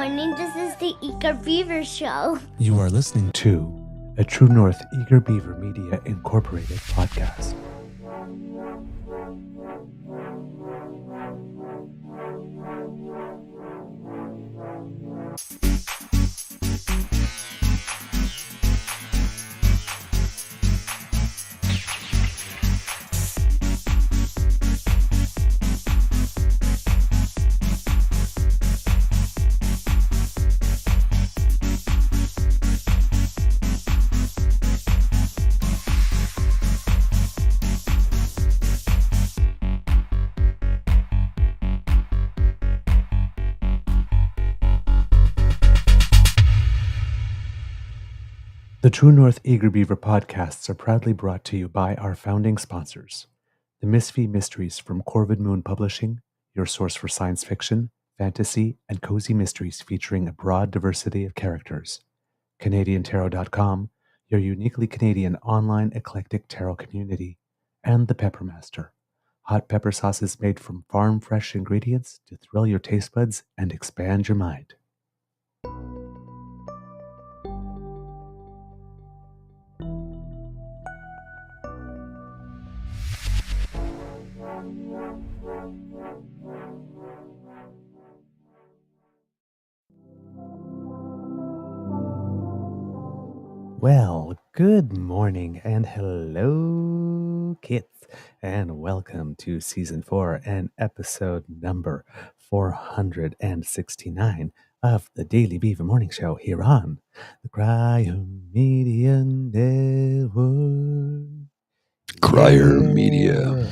morning. This is the Eager Beaver Show. You are listening to a True North Eager Beaver Media Incorporated podcast. The True North Eager Beaver podcasts are proudly brought to you by our founding sponsors, the Misfit Mysteries from Corvid Moon Publishing, your source for science fiction, fantasy, and cozy mysteries featuring a broad diversity of characters, CanadianTarot.com, your uniquely Canadian online eclectic tarot community, and the Peppermaster, hot pepper sauces made from farm-fresh ingredients to thrill your taste buds and expand your mind. Well, good morning and hello, kids, and welcome to Season 4 and episode number 469 of the Daily Beaver Morning Show here on the Crier Media Network. Crier Media.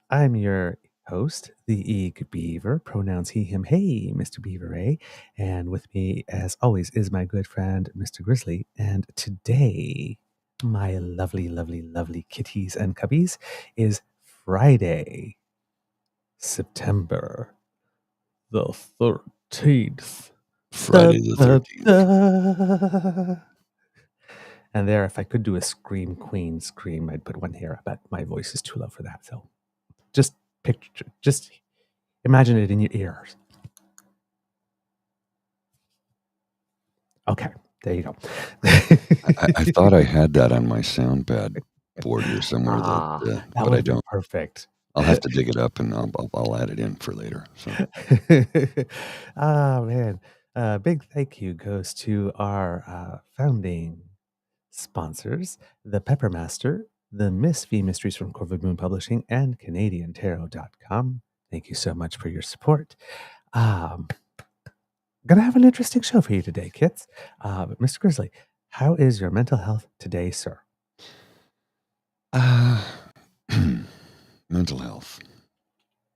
I'm your host, the Eager Beaver, pronouns he, him, hey, Mr. Beaver, eh? And with me, as always, is my good friend, Mr. Grizzly. And today, my lovely, lovely, lovely kitties and cubbies, is Friday, September the 13th. Friday the 13th. And there, if I could do a Scream Queen scream, I'd put one here, but my voice is too low for that. So just imagine it in your ears. Okay, there you go. I thought I had that on my sound pad board here somewhere, that but would I don't. Be perfect. I'll have to dig it up and I'll add it in for later. So. Man. Big thank you goes to our founding sponsors, the Peppermaster, the Misfit Mysteries from Corvid Moon Publishing, and CanadianTarot.com. Thank you so much for your support. Gonna have an interesting show for you today, kids. But Mr. Grizzly, how is your mental health today, sir? Mental health.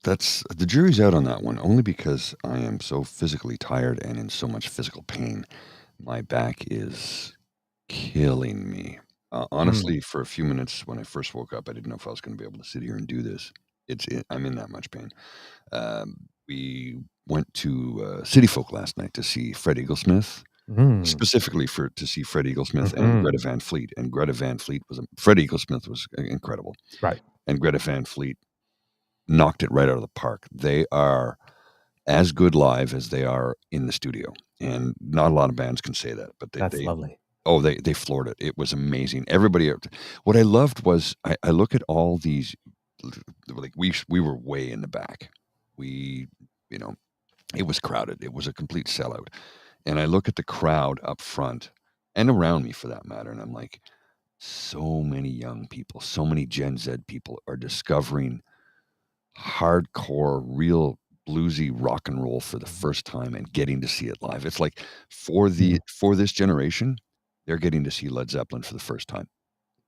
That's the jury's out on that one, only because I am so physically tired and in so much physical pain. My back is killing me. Honestly, for a few minutes when I first woke up, I didn't know if I was going to be able to sit here and do this. I'm in that much pain. We went to City Folk last night to see Fred Eaglesmith, specifically to see Fred Eaglesmith and Greta Van Fleet. And Greta Van Fleet Fred Eaglesmith was incredible. Right. And Greta Van Fleet knocked it right out of the park. They are as good live as they are in the studio. And not a lot of bands can say that, but that's lovely. Oh, they floored it. It was amazing. Everybody. What I loved was I look at all these, like we were way in the back. It was crowded. It was a complete sellout. And I look at the crowd up front and around me for that matter. And I'm like, so many young people, so many Gen Z people are discovering hardcore, real bluesy rock and roll for the first time and getting to see it live. It's like for this generation, they're getting to see Led Zeppelin for the first time.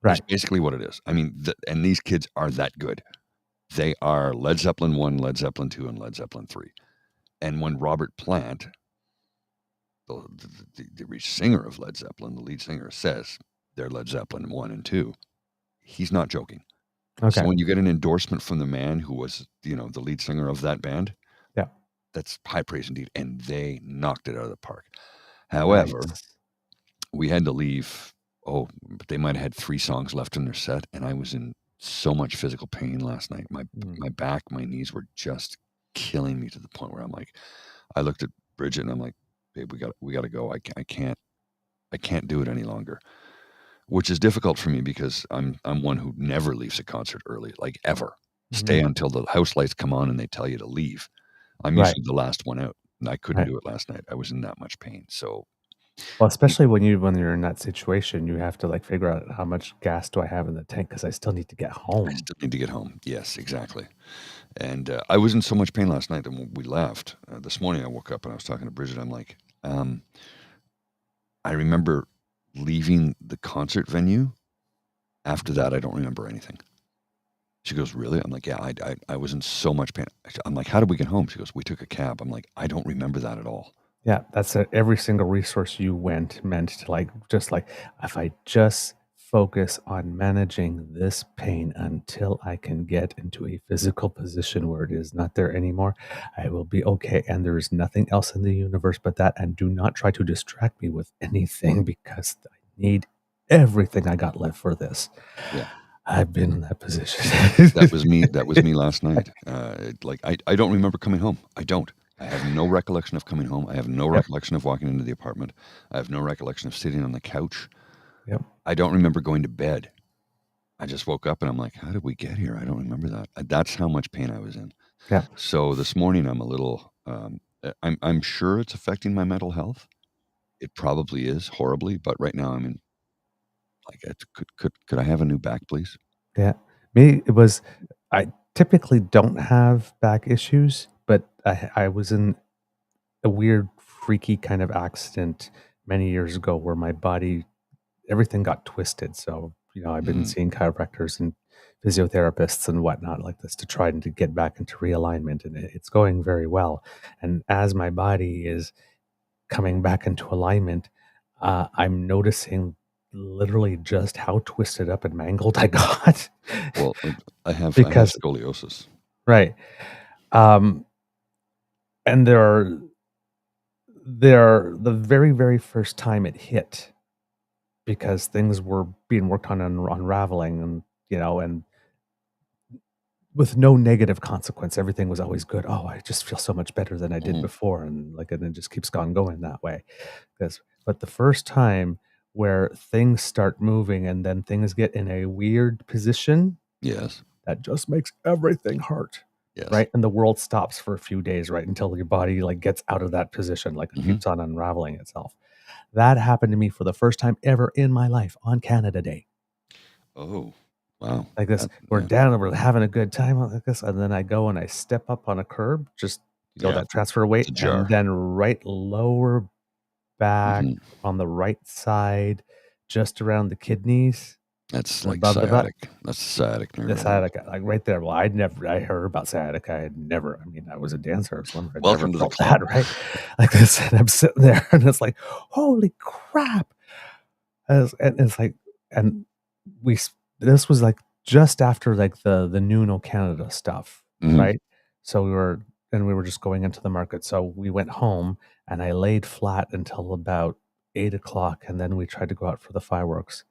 Right. That's basically what it is. I mean, and these kids are that good. They are Led Zeppelin 1, Led Zeppelin 2, and Led Zeppelin 3. And when Robert Plant, the singer of Led Zeppelin, the lead singer, says they're Led Zeppelin 1 and 2, he's not joking. Okay. So when you get an endorsement from the man who was, the lead singer of that band, yeah, that's high praise indeed. And they knocked it out of the park. However, we had to leave. Oh, they might have had 3 songs left in their set, and I was in so much physical pain last night. My back, my knees were just killing me to the point where I'm like, I looked at Bridget and I'm like, babe, we got to go. I can't do it any longer. Which is difficult for me because I'm one who never leaves a concert early, like ever. Stay until the house lights come on and they tell you to leave. I'm Right. usually the last one out, and I couldn't Right. do it last night. I was in that much pain. So Well, especially when you're in that situation, you have to like figure out how much gas do I have in the tank because I still need to get I home. still need to get home. Yes, exactly. And I was in so much pain last night that when we left this morning, I woke up and I was talking to Bridget. I'm like, I remember leaving the concert venue. After that, I don't remember anything. She goes, really? I'm like, yeah, I was in so much pain. I'm like, how did we get home? She goes, we took a cab. I'm like, I don't remember that at all. Yeah, that's every single resource you went meant to like just like if I just focus on managing this pain until I can get into a physical position where it is not there anymore, I will be okay. And there is nothing else in the universe but that. And do not try to distract me with anything because I need everything I got left for this. Yeah. I've been in that position. That was me. That was me last night. Like I don't remember coming home. I don't. I have no recollection of coming home. I have no Yep. recollection of walking into the apartment. I have no recollection of sitting on the couch. Yep. I don't remember going to bed. I just woke up and I'm like, how did we get here? I don't remember that. That's how much pain I was in. Yeah. So this morning I'm a little. I'm sure it's affecting my mental health. It probably is horribly, but right now I'm in. Like, could I have a new back, please? Yeah. Me, it was, I typically don't have back issues, but I was in a weird, freaky kind of accident many years ago where my body, everything got twisted. So, I've been seeing chiropractors and physiotherapists and whatnot like this to try and to get back into realignment. And it's going very well. And as my body is coming back into alignment, I'm noticing literally just how twisted up and mangled I got. Well, I have Because scoliosis. right. And the very, very first time it hit, because things were being worked on and unraveling and, and with no negative consequence, everything was always good. Oh, I just feel so much better than I did before. And like, and it just keeps going that way. But the first time where things start moving and then things get in a weird position, Yes. that just makes everything hurt. Yes. Right. And the world stops for a few days, right? Until your body like gets out of that position, like it keeps on unraveling itself. That happened to me for the first time ever in my life on Canada Day. Oh, wow. Like this, we're down and we're having a good time like this. And then I go and I step up on a curb, just that transfer weight, and then right lower back on the right side, just around the kidneys. That's like sciatic. That's sciatic nerve. The sciatica, like right there. Well, I heard about sciatica. I was a dancer or swimmer. I Welcome never to the felt club. that, right? Like this, and I'm sitting there and it's like, holy crap. And it's like, and this was like just after like the Nuno Canada stuff, right? So we were just going into the market. So we went home and I laid flat until about 8 o'clock. And then we tried to go out for the fireworks.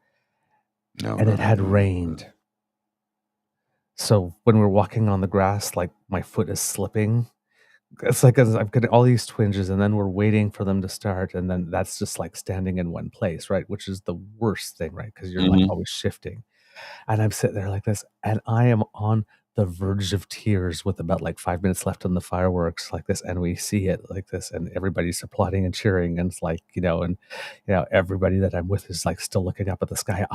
And it had rained. So when we're walking on the grass, like my foot is slipping. It's like I'm getting all these twinges, and then we're waiting for them to start, and then that's just like standing in one place, right? Which is the worst thing, right? Because you're like always shifting. And I'm sitting there like this, and I am on the verge of tears with about like 5 minutes left on the fireworks like this, and we see it like this, and everybody's applauding and cheering, and it's like, and everybody that I'm with is like still looking up at the sky,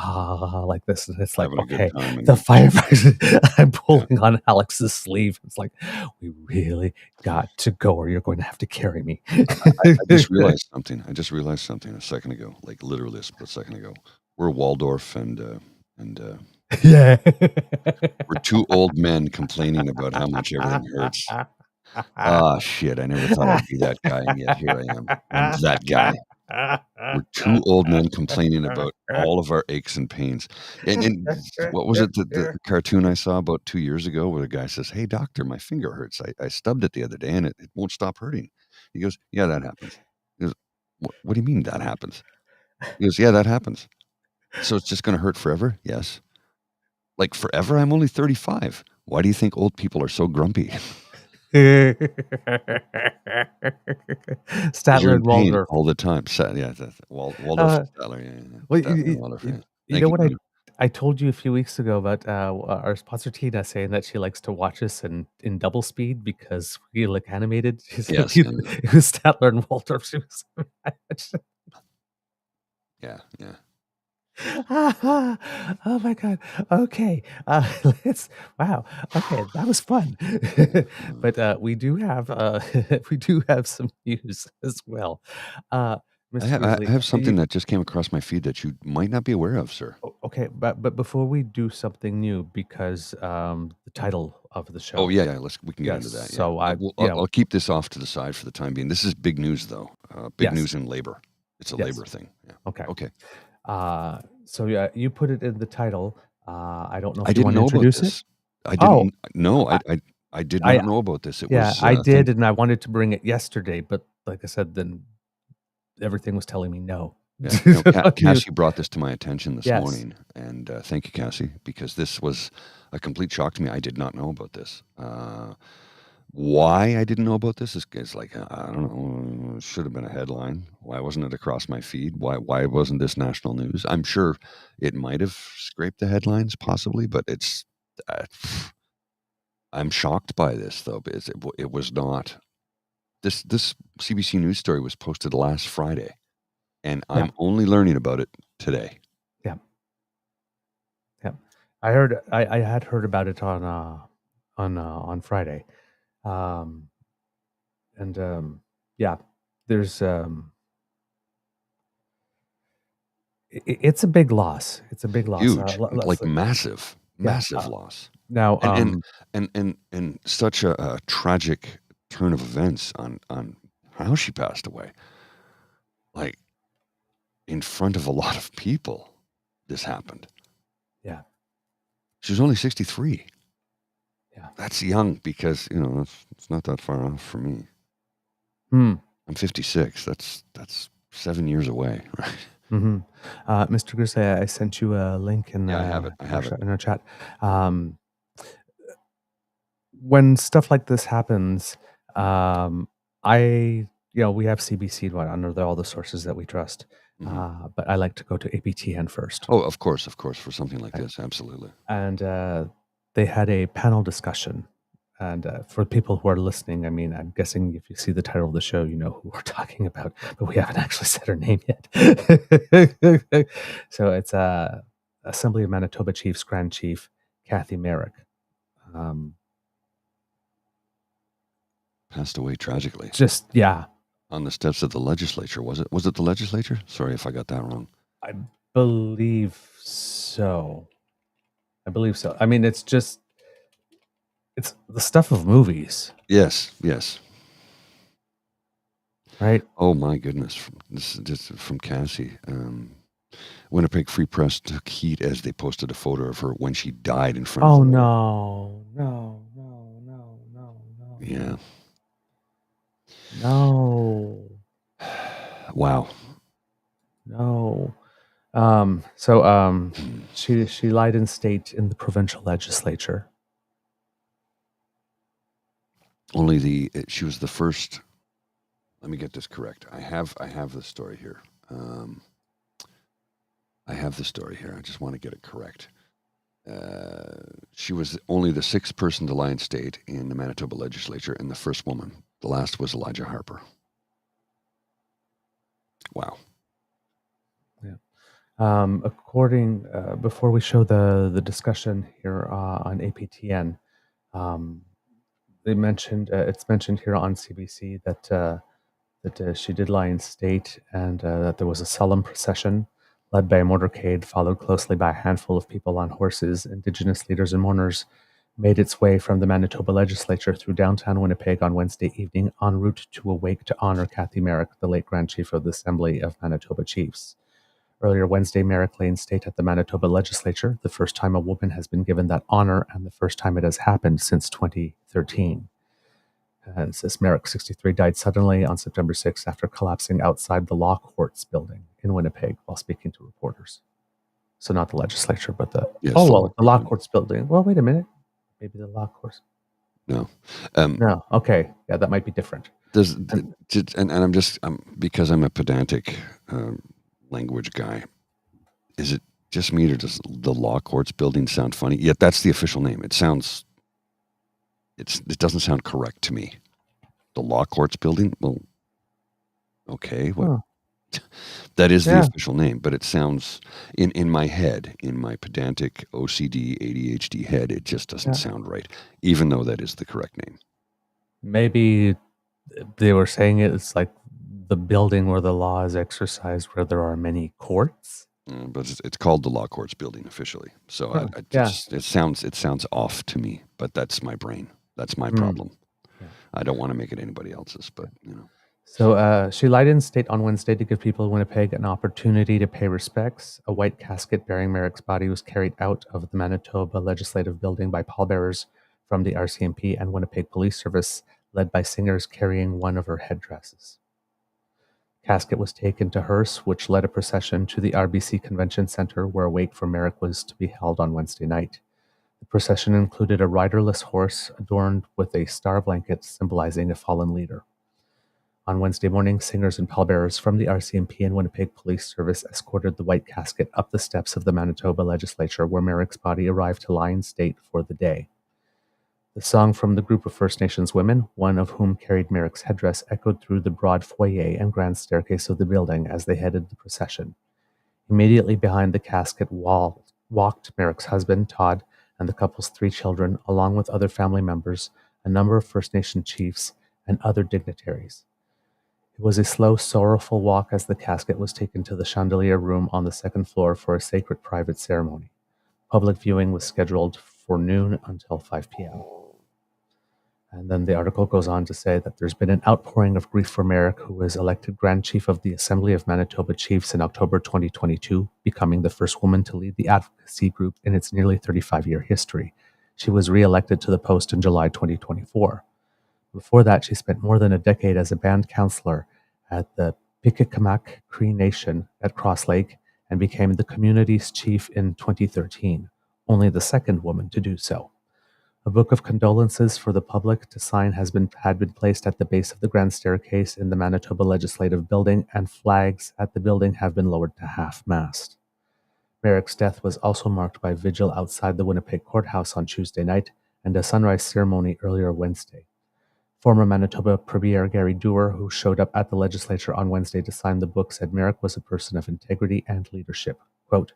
like this, and it's like, okay, the firefighters, I'm pulling on Alex's sleeve. It's like, we really got to go, or you're going to have to carry me. I just realized something. A second ago, like literally a split second ago. We're Waldorf and yeah, we're two old men complaining about how much everything hurts. Ah, shit! I never thought I'd be that guy, and yet here I am. I'm that guy. We're two old men complaining about all of our aches and pains. And what was it, the cartoon I saw about 2 years ago where the guy says, "Hey, doctor, my finger hurts. I stubbed it the other day, and it won't stop hurting." He goes, "Yeah, that happens." He goes, What do you mean that happens?" He goes, "Yeah, that happens. So it's just going to hurt forever?" "Yes." "Like forever? I'm only 35. Why do you think old people are so grumpy?" Because you're Statler in and pain Waldorf. all the time. Yeah, Waldorf Uh, and Statler. Yeah. well, Statler and Waldorf. Yeah. you Thank know you. what I told you a few weeks ago about our sponsor Tina saying that she likes to watch us in double speed because we look animated. Yes. It was Statler and Waldorf. She was Yeah. Yeah. oh my god. Okay. Let's wow. Okay, that was fun. But we do have we do have some news as well. Uh Mr. I Grizzly, have something that just came across my feed that you might not be aware of, sir. okay, but before we do something new, because the title of the Oh show. yeah, yeah. We can get Yes. into that. Yeah, So I yeah, I'll keep this off to the side for the time being. This is big news, though. Big yes. news in labor. It's a Yes. labor thing. Yeah. Okay. Okay. So yeah, you put it in the title. I don't know I if you didn't want to know about introduce it. this. I Oh, didn't. No, I I did I not know about this. It yeah, was. I Thank. did, and I wanted to bring it yesterday, but like I said, then everything was telling me no. Yeah. Cassie brought this to my attention this Yes. morning, and thank you, Cassie, because this was a complete shock to me. I did not know about this. Why I didn't know about this is like I don't know. It should have been a headline. Why wasn't it across my feed? Why wasn't this national news? I'm sure it might have scraped the headlines, possibly, but it's. Uh, I'm shocked by this though, because it was not. This CBC News story was posted last Friday, and Yeah. I'm only learning about it today. Yeah. Yeah. I had heard about it on Friday. Um and yeah, there's it's a big loss. It's a big loss. Huge, Let's like massive, yeah. massive loss, Now and and such a tragic turn of events on how she passed away. Like in front of a lot of people, this happened. yeah. She was only 63. Yeah. That's young because it's not that far off for me. Hmm. I'm 56. That's 7 years away, right? Mm-hmm. Mr. Grizzly, I sent you a link in Yeah, I have it. I have it. in our chat. Um, when stuff like this happens, we have CBC under all the sources that we trust, but I like to go to APTN first. Oh, of course, for something like Right. this, absolutely. And they had a panel discussion. And for people who are listening, I mean, I'm guessing if you see the title of the show, you know who we're talking about, but we haven't actually said her name yet. So it's Assembly of Manitoba Chiefs Grand Chief Cathy Merrick. Passed away tragically Just yeah, on the steps of the legislature. Was it the legislature? Sorry if I got that wrong. I believe so. I mean, it's the stuff of movies, Yes. right? Oh my goodness! This is just from Cassie. Winnipeg Free Press took heat as they posted a photo of her when she died in front of. Oh no. Yeah. No. Wow. No. She lied in state in the provincial legislature. She was the first. Let me get this correct. I have the story here. I have the story here. I just want to get it correct. She was only the sixth person to lie in state in the Manitoba legislature and the first woman. The last was Elijah Harper. Wow. Yeah. Before we show the discussion here on APTN, it's mentioned here on CBC that she did lie in state, and that there was a solemn procession led by a motorcade, followed closely by a handful of people on horses. Indigenous leaders and mourners made its way from the Manitoba legislature through downtown Winnipeg on Wednesday evening, en route to a wake to honor Cathy Merrick, the late Grand Chief of the Assembly of Manitoba Chiefs. Earlier Wednesday, Merrick lay in state at the Manitoba legislature, the first time a woman has been given that honor and the first time it has happened since 2013. It says Merrick, 63, died suddenly on September 6th after collapsing outside the law courts building in Winnipeg while speaking to reporters. So not the legislature, but the law courts building. Well, wait a minute. Maybe the law courts. No. Um, No. Okay. Yeah, that might be different. does And I'm because I'm a pedantic language guy. Is it just me, or does the law courts building sound funny? Yet that's the official name. It doesn't sound correct to me. The law courts building. Well, okay, what? oh, That is the yeah, official name, but it sounds in my head, in my pedantic OCD ADHD head, it just doesn't yeah. sound right, even though that is the correct name. Maybe they were saying it's like the building where the law is exercised, where there are many courts. But it's called the law courts building officially. So Huh, I yeah. just it sounds off to me, but that's my brain. That's my problem. Yeah. I don't want to make it anybody else's, but So she lied in state on Wednesday to give people in Winnipeg an opportunity to pay respects. A white casket bearing Merrick's body was carried out of the Manitoba Legislative Building by pallbearers from the RCMP and Winnipeg Police Service, led by singers carrying one of her headdresses. Casket was taken to hearse, which led a procession to the RBC Convention Centre, where a wake for Merrick was to be held on Wednesday night. The procession included a riderless horse adorned with a star blanket symbolizing a fallen leader. On Wednesday morning, singers and pallbearers from the RCMP and Winnipeg Police Service escorted the white casket up the steps of the Manitoba Legislature, where Merrick's body arrived to lie in state for the day. The song from the group of First Nations women, one of whom carried Merrick's headdress, echoed through the broad foyer and grand staircase of the building as they headed the procession. Immediately behind the casket walked Merrick's husband, Todd, and the couple's 3 children, along with other family members, a number of First Nation chiefs, and other dignitaries. It was a slow, sorrowful walk as the casket was taken to the chandelier room on the second floor for a sacred private ceremony. Public viewing was scheduled for noon until 5 p.m. And then the article goes on to say that there's been an outpouring of grief for Merrick, who was elected Grand Chief of the Assembly of Manitoba Chiefs in October 2022, becoming the first woman to lead the advocacy group in its nearly 35-year history. She was re-elected to the post in July 2024. Before that, she spent more than a decade as a band counselor at the Pickikamak Cree Nation at Cross Lake and became the community's chief in 2013, only the second woman to do so. A book of condolences for the public to sign had been placed at the base of the grand staircase in the Manitoba Legislative Building, and flags at the building have been lowered to half-mast. Merrick's death was also marked by vigil outside the Winnipeg courthouse on Tuesday night and a sunrise ceremony earlier Wednesday. Former Manitoba Premier Gary Doer, who showed up at the legislature on Wednesday to sign the book, said Merrick was a person of integrity and leadership. Quote,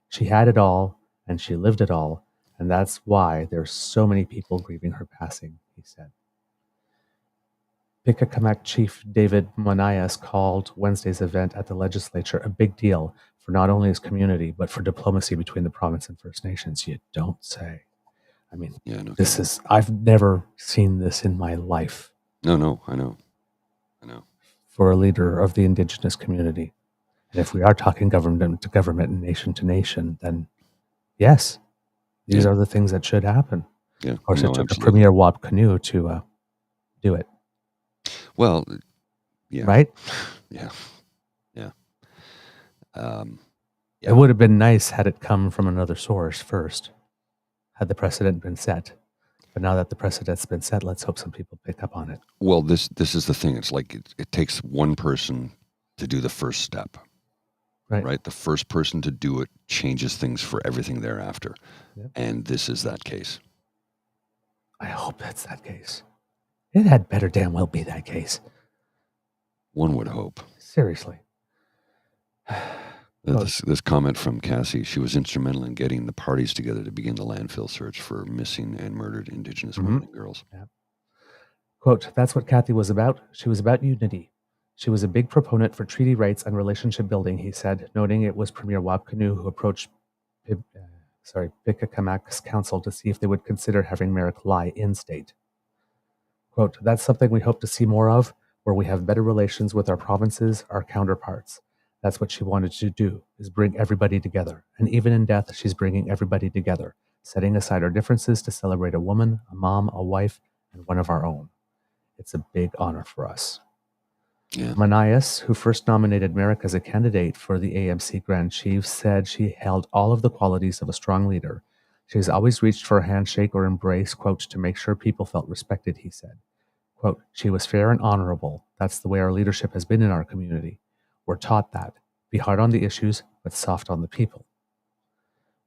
"She had it all, and she lived it all, and that's why there's so many people grieving her passing," he said. Pickikamak Chief David Monias called Wednesday's event at the legislature a big deal for not only his community, but for diplomacy between the province and First Nations. You don't say. I mean, yeah, no, I've never seen this in my life. no, I know. For a leader of the Indigenous community. And if we are talking government to government and nation to nation, then yes, these are the things that should happen. Yeah, Of course, no, it took absolutely. a Premier Wap Canoe to do it. Well, yeah, Right? yeah. It would have been nice had it come from another source first, had the precedent been set. But now that the precedent's been set, let's hope some people pick up on it. Well, this is the thing. It's like it takes one person to do the first step. Right? The first person to do it changes things for everything thereafter. Yep. And this is that case. I hope that's that case. It had better damn well be that case. One would hope. Seriously. This comment from Cassie, she was instrumental in getting the parties together to begin the landfill search for missing and murdered Indigenous women and girls. Yeah. Quote, "That's what Cathy was about. She was about unity. She was a big proponent for treaty rights and relationship building," he said, noting it was Premier Wap Canoe who approached Pickikamak's council to see if they would consider having Merrick lie in state. Quote, "That's something we hope to see more of, where we have better relations with our provinces, our counterparts. That's what she wanted to do, is bring everybody together. And even in death, she's bringing everybody together, setting aside our differences to celebrate a woman, a mom, a wife, and one of our own. It's a big honor for us." Yeah. Monias, who first nominated Merrick as a candidate for the AMC Grand Chiefs, said she held all of the qualities of a strong leader. She's always reached for a handshake or embrace, quote, to make sure people felt respected, he said. Quote, she was fair and honorable. That's the way our leadership has been in our community. We're taught that. Be hard on the issues, but soft on the people.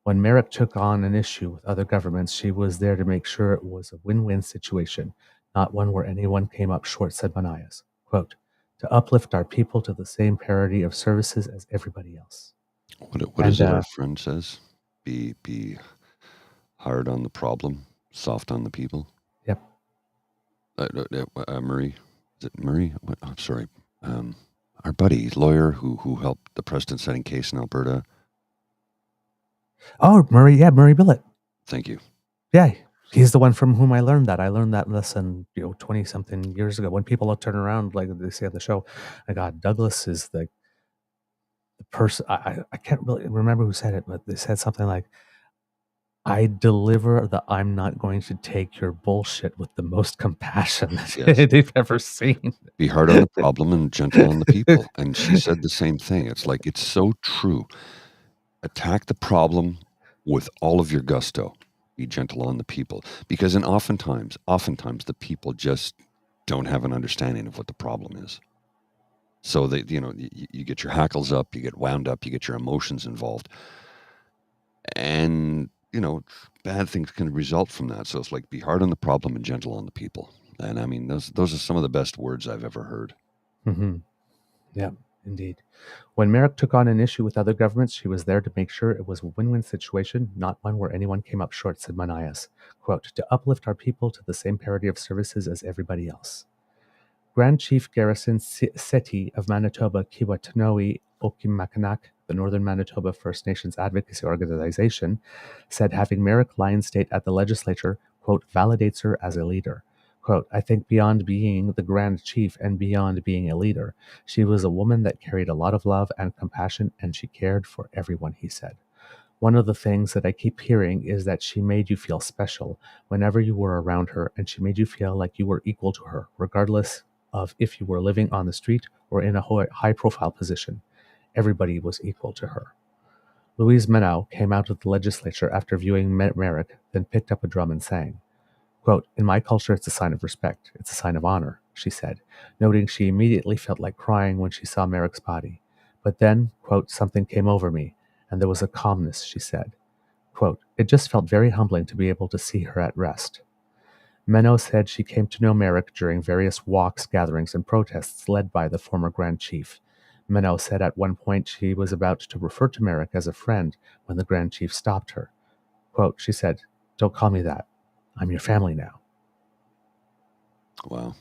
When Merrick took on an issue with other governments, she was there to make sure it was a win-win situation, not one where anyone came up short, said Manias. Quote, to uplift our people to the same parity of services as everybody else. What is it our friend says? Be hard on the problem, soft on the people. Yep. Murray, is it Murray? I'm sorry. Our buddy, lawyer who helped the precedent-setting case in Alberta. Oh, Murray Billett. Thank you. Yeah, he's the one from whom I learned that. I learned that lesson, 20-something years ago. When people turn around, like they say on the show, my God, Douglas is the person. I can't really remember who said it, but they said something like, I deliver the I'm not going to take your bullshit with the most compassion that they've ever seen. Be hard on the problem and gentle on the people. And she said the same thing. It's like, it's so true. Attack the problem with all of your gusto. Be gentle on the people. Because oftentimes the people just don't have an understanding of what the problem is. So they, you get your hackles up, you get wound up, you get your emotions involved. And, bad things can result from that. So it's like, be hard on the problem and gentle on the people. And I mean, those are some of the best words I've ever heard. Mm-hmm. Yeah, indeed. When Merrick took on an issue with other governments, she was there to make sure it was a win-win situation, not one where anyone came up short, said Manias. Quote, to uplift our people to the same parity of services as everybody else. Grand Chief Garrison Seti of Manitoba Kiwatanoi Okimakanak, the Northern Manitoba First Nations Advocacy Organization, said having Merrick Lyon State at the legislature, quote, validates her as a leader. Quote, I think beyond being the Grand Chief and beyond being a leader, she was a woman that carried a lot of love and compassion, and she cared for everyone, he said. One of the things that I keep hearing is that she made you feel special whenever you were around her, and she made you feel like you were equal to her, regardless of if you were living on the street or in a high-profile position. Everybody was equal to her. Louise Menou came out of the legislature after viewing Merrick, then picked up a drum and sang. Quote, in my culture, it's a sign of respect. It's a sign of honor, she said, noting she immediately felt like crying when she saw Merrick's body. But then, quote, something came over me, and there was a calmness, she said. Quote, it just felt very humbling to be able to see her at rest. Menou said she came to know Merrick during various walks, gatherings, and protests led by the former Grand Chief. Menou said at one point she was about to refer to Merrick as a friend when the Grand Chief stopped her. Quote, she said, don't call me that. I'm your family now. Wow.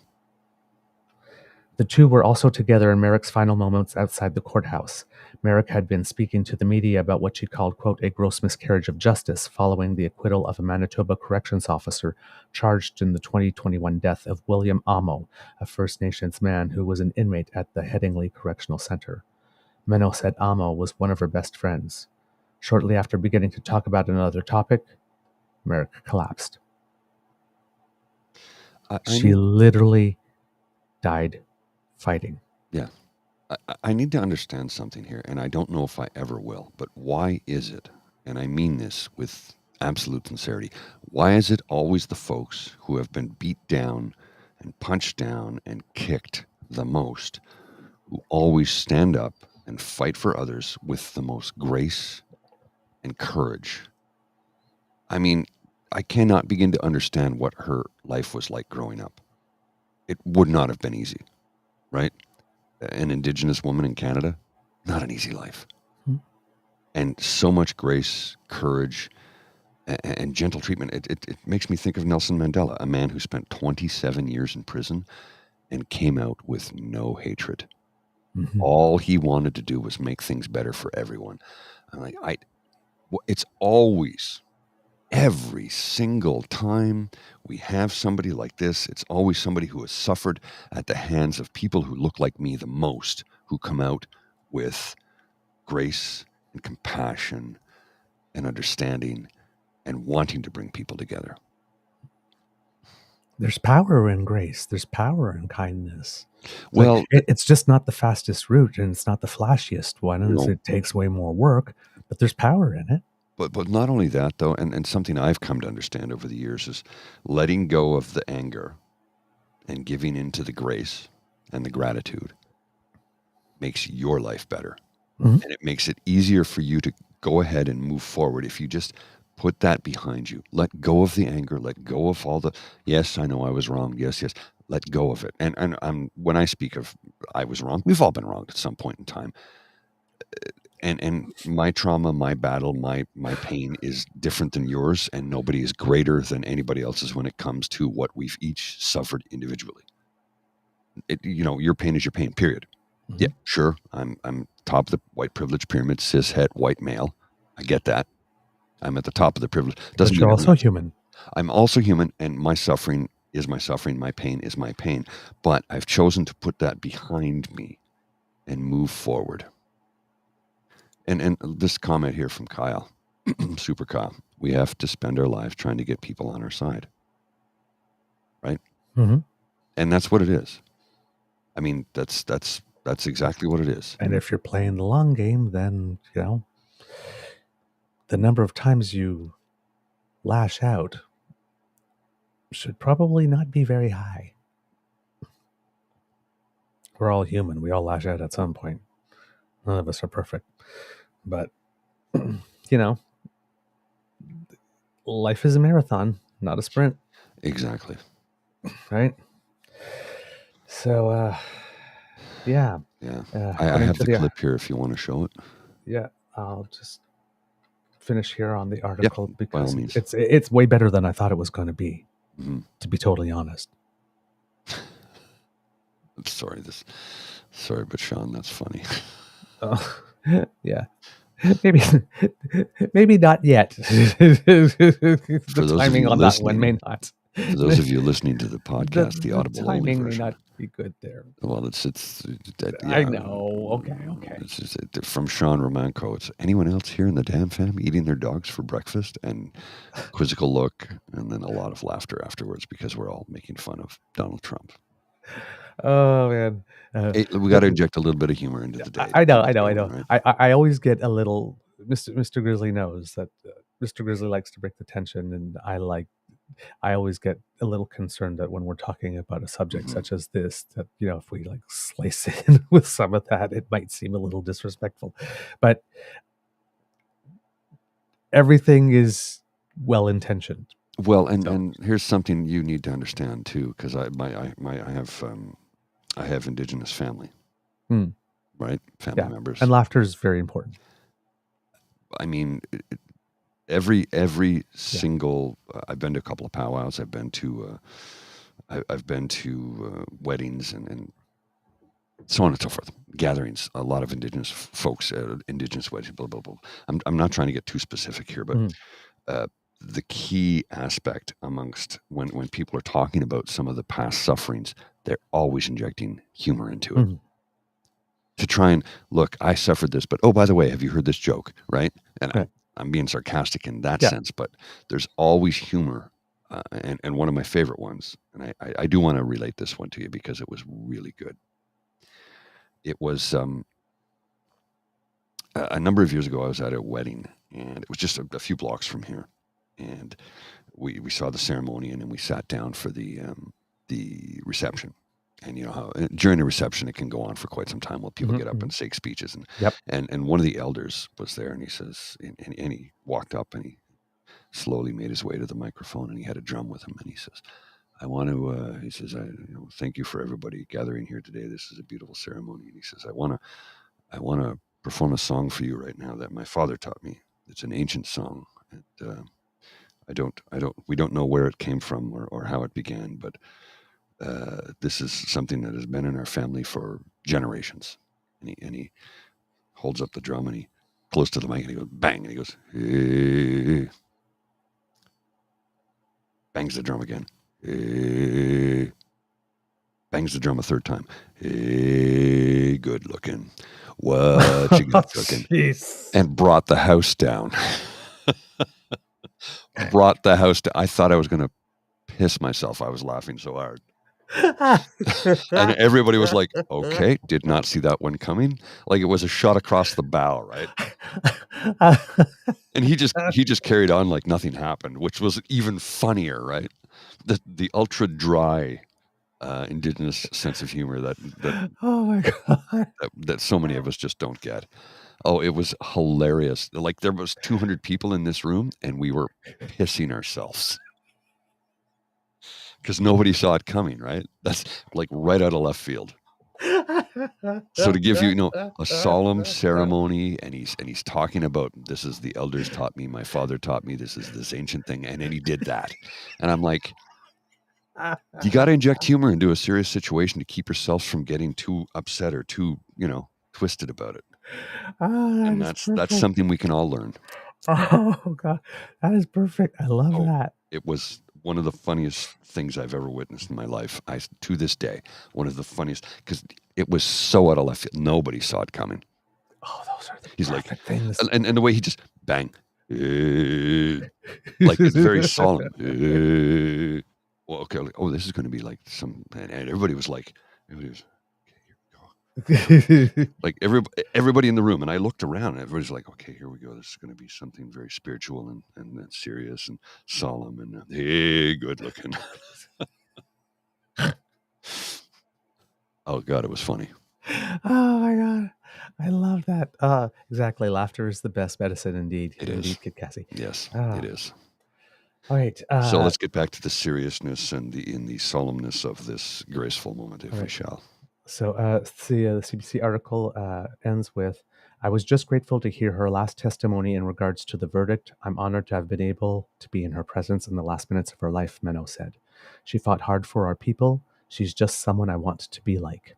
The two were also together in Merrick's final moments outside the courthouse. Merrick had been speaking to the media about what she called, quote, a gross miscarriage of justice following the acquittal of a Manitoba corrections officer charged in the 2021 death of William Amo, a First Nations man who was an inmate at the Headingley Correctional Center. Menou said Amo was one of her best friends. Shortly after beginning to talk about another topic, Merrick collapsed. She literally died fighting. Yeah. I need to understand something here, and I don't know if I ever will, but why is it, and I mean this with absolute sincerity, why is it always the folks who have been beat down and punched down and kicked the most who always stand up and fight for others with the most grace and courage? I mean, I cannot begin to understand what her life was like growing up. It would not have been easy, right? An Indigenous woman in Canada, not an easy life. Mm-hmm. And so much grace, courage, and gentle treatment. It makes me think of Nelson Mandela, a man who spent 27 years in prison and came out with no hatred. Mm-hmm. All he wanted to do was make things better for everyone. I'm like, it's always, every single time we have somebody like this, it's always somebody who has suffered at the hands of people who look like me the most, who come out with grace and compassion and understanding and wanting to bring people together. There's power in grace. There's power in kindness. Well, it's just not the fastest route, and it's not the flashiest one, and it takes way more work, but there's power in it. But not only that though, and something I've come to understand over the years is letting go of the anger and giving into the grace and the gratitude makes your life better. Mhm. And it makes it easier for you to go ahead and move forward if you just put that behind you. Let go of the anger, let go of all the, yes, I know I was wrong. Yes, yes. Let go of it. And when I speak of I was wrong, we've all been wrong at some point in time. And my trauma, my battle, my pain is different than yours, and nobody is greater than anybody else's when it comes to what we've each suffered individually. Your pain is your pain, period. Mhm. Yeah, sure. I'm top of the white privilege pyramid, cis het white male. I get that. I'm at the top of the privilege. Doesn't But mean you're also everyone's- human. I'm also human, and my suffering is my suffering. My pain is my pain. But I've chosen to put that behind me and move forward. And this comment here from Kyle, Super Kyle, we have to spend our lives trying to get people on our side, right? Mhm. And that's what it is. I mean, that's exactly what it is. And if you're playing the long game, then, the number of times you lash out should probably not be very high. We're all human. We all lash out at some point. None of us are perfect. But, life is a marathon, not a sprint, Exactly. right? So, yeah. Yeah. I according have to the clip here if you want to show it. Yeah, I'll just finish here on the article by all because means. it's way better than I thought it was going to be, Mhm. to be totally honest. I'm sorry, but Sean, that's funny. Oh, yeah. Maybe not yet. The timing on that one may not. For those of you listening to the podcast, the audible only timing may version. not be good there. Well, I know. Okay. It's from Sean Romanco. It's anyone else here in the damn fam eating their dogs for breakfast, and quizzical look, and then a lot of laughter afterwards because we're all making fun of Donald Trump. Oh man, We got to inject a little bit of humor into the day. I know. Right? I always get a little. Mr. Grizzly knows that Mr. Grizzly likes to break the tension, and I always get a little concerned that when we're talking about a subject such as this, that if we slice in with some of that, it might seem a little disrespectful. But everything is well intentioned. Well, and here's something you need to understand too, because I have Indigenous family, right? Family members, and laughter is very important. I mean, every single. I've been to a couple of powwows. I've been to weddings and so on and so forth. Gatherings. A lot of Indigenous folks, Indigenous weddings. Blah blah blah. I'm not trying to get too specific here, but the key aspect amongst when people are talking about some of the past sufferings, they're always injecting humor into it. To try and look, I suffered this, but oh, by the way, have you heard this joke? Right? And I'm being sarcastic in that sense, but there's always humor. And one of my favorite ones, and I do want to relate this one to you because it was really good. It was a number of years ago. I was at a wedding, and it was just a few blocks from here, and we saw the ceremony, and then we sat down for the reception. And you know how during a reception it can go on for quite some time while people get up and say speeches. And one of the elders was there, and he says, and he walked up and he slowly made his way to the microphone, and he had a drum with him, and he says, "I want to," he says, "thank you for everybody gathering here today. This is a beautiful ceremony." And he says, "I want to perform a song for you right now that my father taught me. It's an ancient song, and we don't know where it came from or how it began, but this is something that has been in our family for generations." And he holds up the drum, and he close to the mic, and he goes bang, and he goes, "Hey." Bangs the drum again. Hey. Bangs the drum a third time. Hey, good looking. What you got cooking? And brought the house down. Brought the house down. I thought I was going to piss myself. I was laughing so hard. And everybody was like, okay, did not see that one coming. Like it was a shot across the bow, right? And he just carried on like nothing happened, which was even funnier, right? The ultra dry indigenous sense of humor Oh my God. that so many of us just don't get. Oh, it was hilarious. Like there was 200 people in this room and we were pissing ourselves because nobody saw it coming, right? That's like right out of left field. So to give you, a solemn ceremony, and he's talking about, this is the elders taught me, my father taught me, this is this ancient thing, and then he did that, and I'm like, you got to inject humor into a serious situation to keep yourselves from getting too upset or too, twisted about it, and that's something we can all learn. Oh God, that is perfect. I love that. It was one of the funniest things I've ever witnessed in my life. To this day, one of the funniest, because it was so out of left field. Nobody saw it coming. Oh, those are the He's perfect like, things. and the way he just bang, like it's very solemn. Well, okay, like, oh, this is going to be like some, and everybody was like, like everybody in the room, and I looked around, and everybody's like, okay, here we go. This is going to be something very spiritual and serious and solemn and hey, good looking. Oh God, it was funny. Oh my God, I love that. Exactly, laughter is the best medicine, indeed. It indeed, is. Kid Cassie. Yes, it is. All right. So let's get back to the seriousness and the solemnness of this graceful moment, if we shall. So the CBC article ends with, I was just grateful to hear her last testimony in regards to the verdict. I'm honored to have been able to be in her presence in the last minutes of her life, Menno said. She fought hard for our people. She's just someone I want to be like.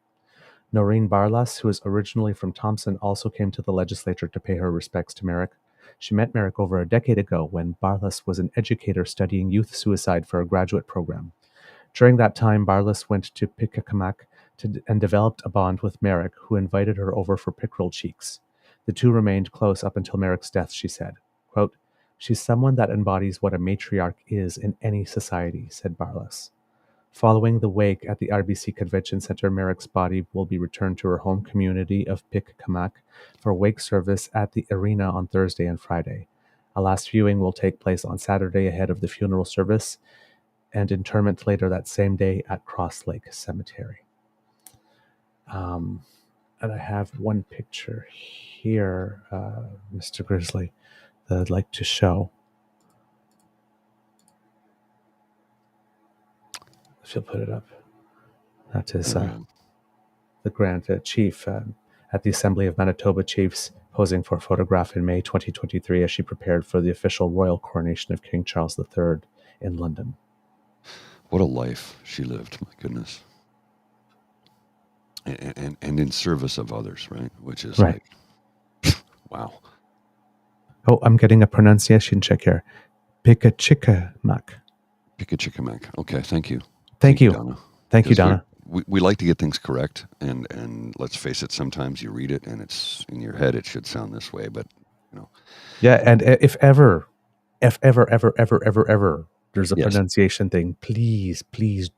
Noreen Barlas, who is originally from Thompson, also came to the legislature to pay her respects to Merrick. She met Merrick over a decade ago when Barlas was an educator studying youth suicide for a graduate program. During that time, Barlas went to Pickacomac and developed a bond with Merrick, who invited her over for pickerel cheeks. The two remained close up until Merrick's death, she said. Quote, she's someone that embodies what a matriarch is in any society, said Barlas. Following the wake at the RBC Convention Center, Merrick's body will be returned to her home community of Pickacomac for wake service at the arena on Thursday and Friday. A last viewing will take place on Saturday ahead of the funeral service, and interment later that same day at Cross Lake Cemetery. And I have one picture here, Mr. Grizzly, that I'd like to show. If you'll put it up. That is the Grand Chief at the Assembly of Manitoba Chiefs, posing for a photograph in May 2023 as she prepared for the official royal coronation of King Charles III in London. What a life she lived, my goodness. And in service of others, right? Which is right. Like, wow. Oh, I'm getting a pronunciation check here. Pickachickamack. Pickachickamack. Okay, thank you. Thank you, Donna. Thank you, Donna. We like to get things correct, and let's face it, sometimes you read it and it's in your head, it should sound this way, but Yeah, and if ever there's a pronunciation thing, please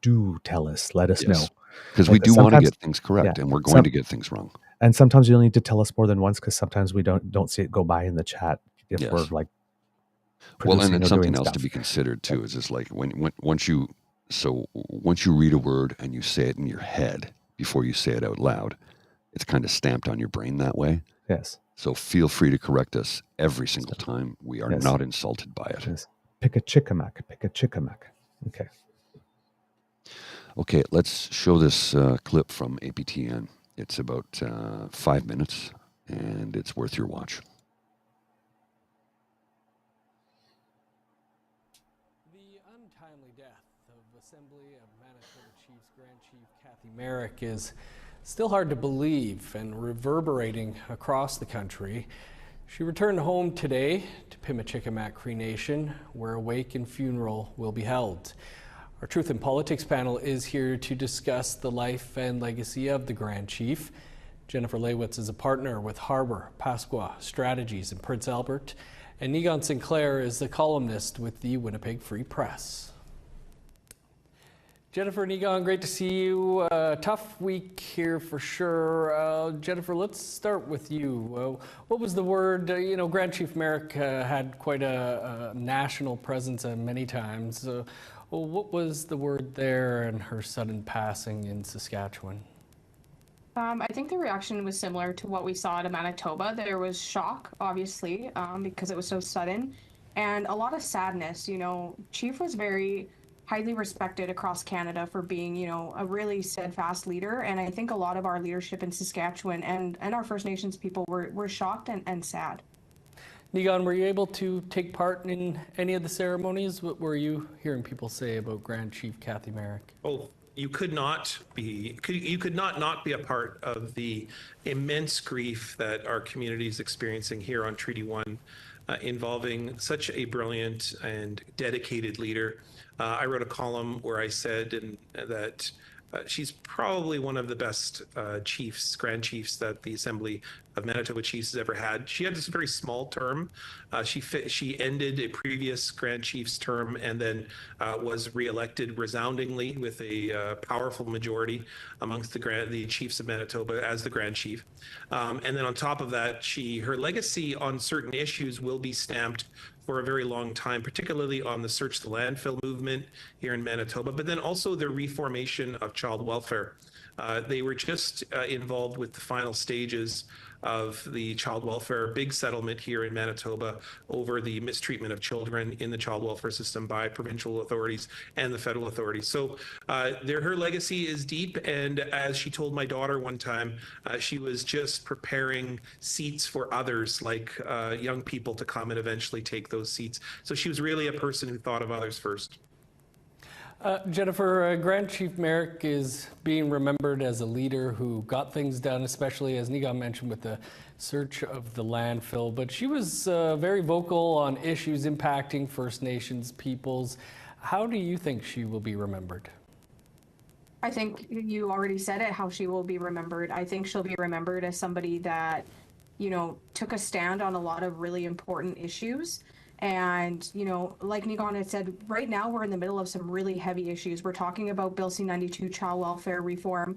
do tell us. Let us know. Because we do want to get things correct, and we're going to get things wrong. And sometimes you'll need to tell us more than once, because sometimes we don't see it go by in the chat if we're like. Well, and then something else to be considered too is just like once you read a word and you say it in your head before you say it out loud, it's kind of stamped on your brain that way. Yes. So feel free to correct us every single time. We are not insulted by it. Yes. Pickachickamack. Okay. Okay, let's show this clip from APTN. It's about 5 minutes, and it's worth your watch. The untimely death of Assembly of Manitoba Chiefs Grand Chief Cathy Merrick is still hard to believe and reverberating across the country. She returned home today to Pimachicamac Cree Nation, where a wake and funeral will be held. Our Truth in Politics panel is here to discuss the life and legacy of the Grand Chief. Jennifer Leywitz is a partner with Harbour, Pasqua Strategies in Prince Albert, and Negon Sinclair is the columnist with the Winnipeg Free Press. Jennifer and Egon, great to see you. Tough week here for sure. Jennifer, let's start with you. What was the word? Grand Chief Merrick had quite a national presence many times. What was the word there and her sudden passing in Saskatchewan? I think the reaction was similar to what we saw at Manitoba. There was shock, obviously, because it was so sudden, and a lot of sadness. Chief was very highly respected across Canada for being, a really steadfast leader. And I think a lot of our leadership in Saskatchewan and our First Nations people were shocked and sad. Egon, were you able to take part in any of the ceremonies? What were you hearing people say about Grand Chief Cathy Merrick? Oh, you could not be a part of the immense grief that our community is experiencing here on Treaty 1, involving such a brilliant and dedicated leader. I wrote a column where I said that she's probably one of the best Grand Chiefs that the Assembly of Manitoba Chiefs has ever had. She had this very small term. She ended a previous Grand Chief's term and then was reelected resoundingly with a powerful majority amongst the Chiefs of Manitoba as the Grand Chief. And then on top of that, her legacy on certain issues will be stamped for a very long time, particularly on the Search the Landfill movement here in Manitoba, but then also the reformation of child welfare. They were just involved with the final stages of the child welfare big settlement here in Manitoba over the mistreatment of children in the child welfare system by provincial authorities and the federal authorities. So her legacy is deep, and as she told my daughter one time, she was just preparing seats for others, like young people, to come and eventually take those seats. So she was really a person who thought of others first. Jennifer, Grand Chief Merrick is being remembered as a leader who got things done, especially as Egon mentioned with the search of the landfill. But she was very vocal on issues impacting First Nations peoples. How do you think she will be remembered? I think you already said it, how she will be remembered. I think she'll be remembered as somebody that, took a stand on a lot of really important issues. And, like Egon had said, right now we're in the middle of some really heavy issues. We're talking about Bill C-92 child welfare reform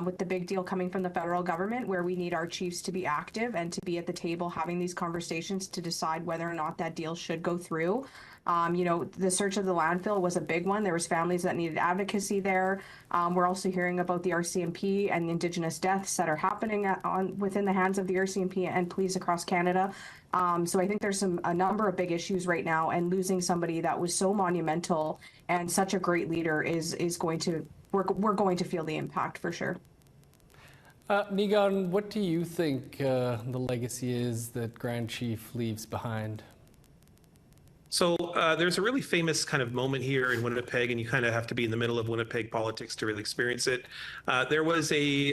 with the big deal coming from the federal government, where we need our chiefs to be active and to be at the table having these conversations to decide whether or not that deal should go through. The search of the landfill was a big one. There was families that needed advocacy there. We're also hearing about the RCMP and the Indigenous deaths that are happening within the hands of the RCMP and police across Canada. So I think there's a number of big issues right now, and losing somebody that was so monumental and such a great leader we're going to feel the impact for sure. Egon, what do you think the legacy is that Grand Chief leaves behind? So there's a really famous kind of moment here in Winnipeg, and you kind of have to be in the middle of Winnipeg politics to really experience it. There was a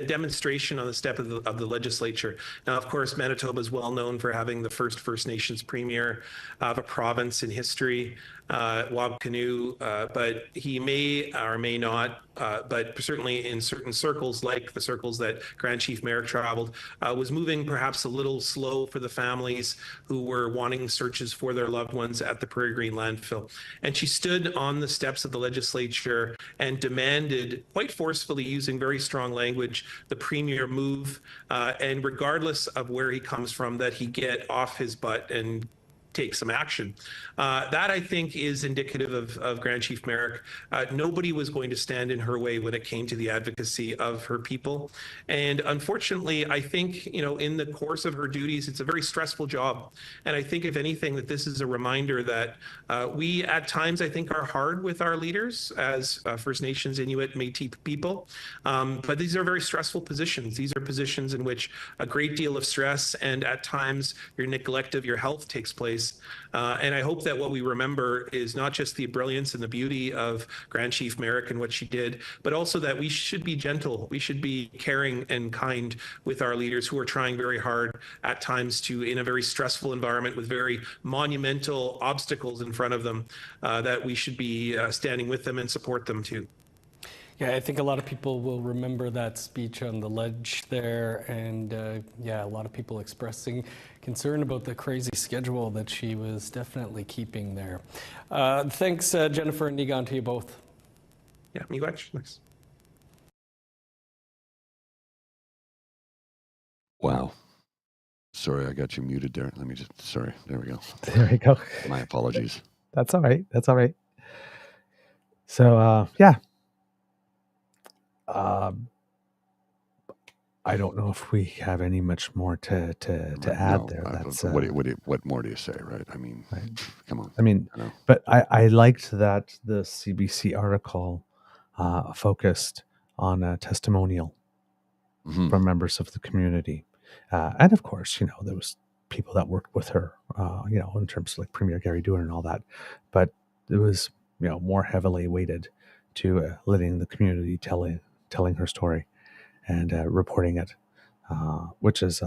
demonstration on the step of the legislature. Now, of course, Manitoba is well known for having the first First Nations premier of a province in history, Wabkanu, but he may or may not, but certainly in certain circles, like the circles that Grand Chief Merrick traveled, was moving perhaps a little slow for the families who were wanting searches for their loved ones at the Prairie Green landfill. And she stood on the steps of the legislature and demanded, quite forcefully, using very strong language, the premier move, and regardless of where he comes from, that he get off his butt and take some action. That, I think, is indicative of Grand Chief Merrick. Nobody was going to stand in her way when it came to the advocacy of her people. And unfortunately, I think, in the course of her duties, it's a very stressful job. And I think, if anything, that this is a reminder that we, at times, I think, are hard with our leaders as First Nations, Inuit, Métis people. But these are very stressful positions. These are positions in which a great deal of stress and, at times, your neglect of your health takes place. And I hope that what we remember is not just the brilliance and the beauty of Grand Chief Merrick and what she did, but also that we should be gentle. We should be caring and kind with our leaders who are trying very hard at times in a very stressful environment with very monumental obstacles in front of them, that we should be standing with them and support them too. Yeah, I think a lot of people will remember that speech on the ledge there, and a lot of people expressing concern about the crazy schedule that she was definitely keeping there. Thanks, Jennifer and Egon, to you both. Yeah, miigwech. Nice. Wow. Sorry, I got you muted there. Sorry. There we go. There we go. My apologies. That's all right. That's all right. So, yeah. I don't know if we have any much more to add No, there. That's what more do you say, right? I mean, right. come on. I mean, I know. but I liked that the CBC article focused on a testimonial Mhm. from members of the community, and of course, there was people that worked with her, in terms of like Premier Gary Doer and all that, but it was more heavily weighted to letting the community telling her story and reporting it, which is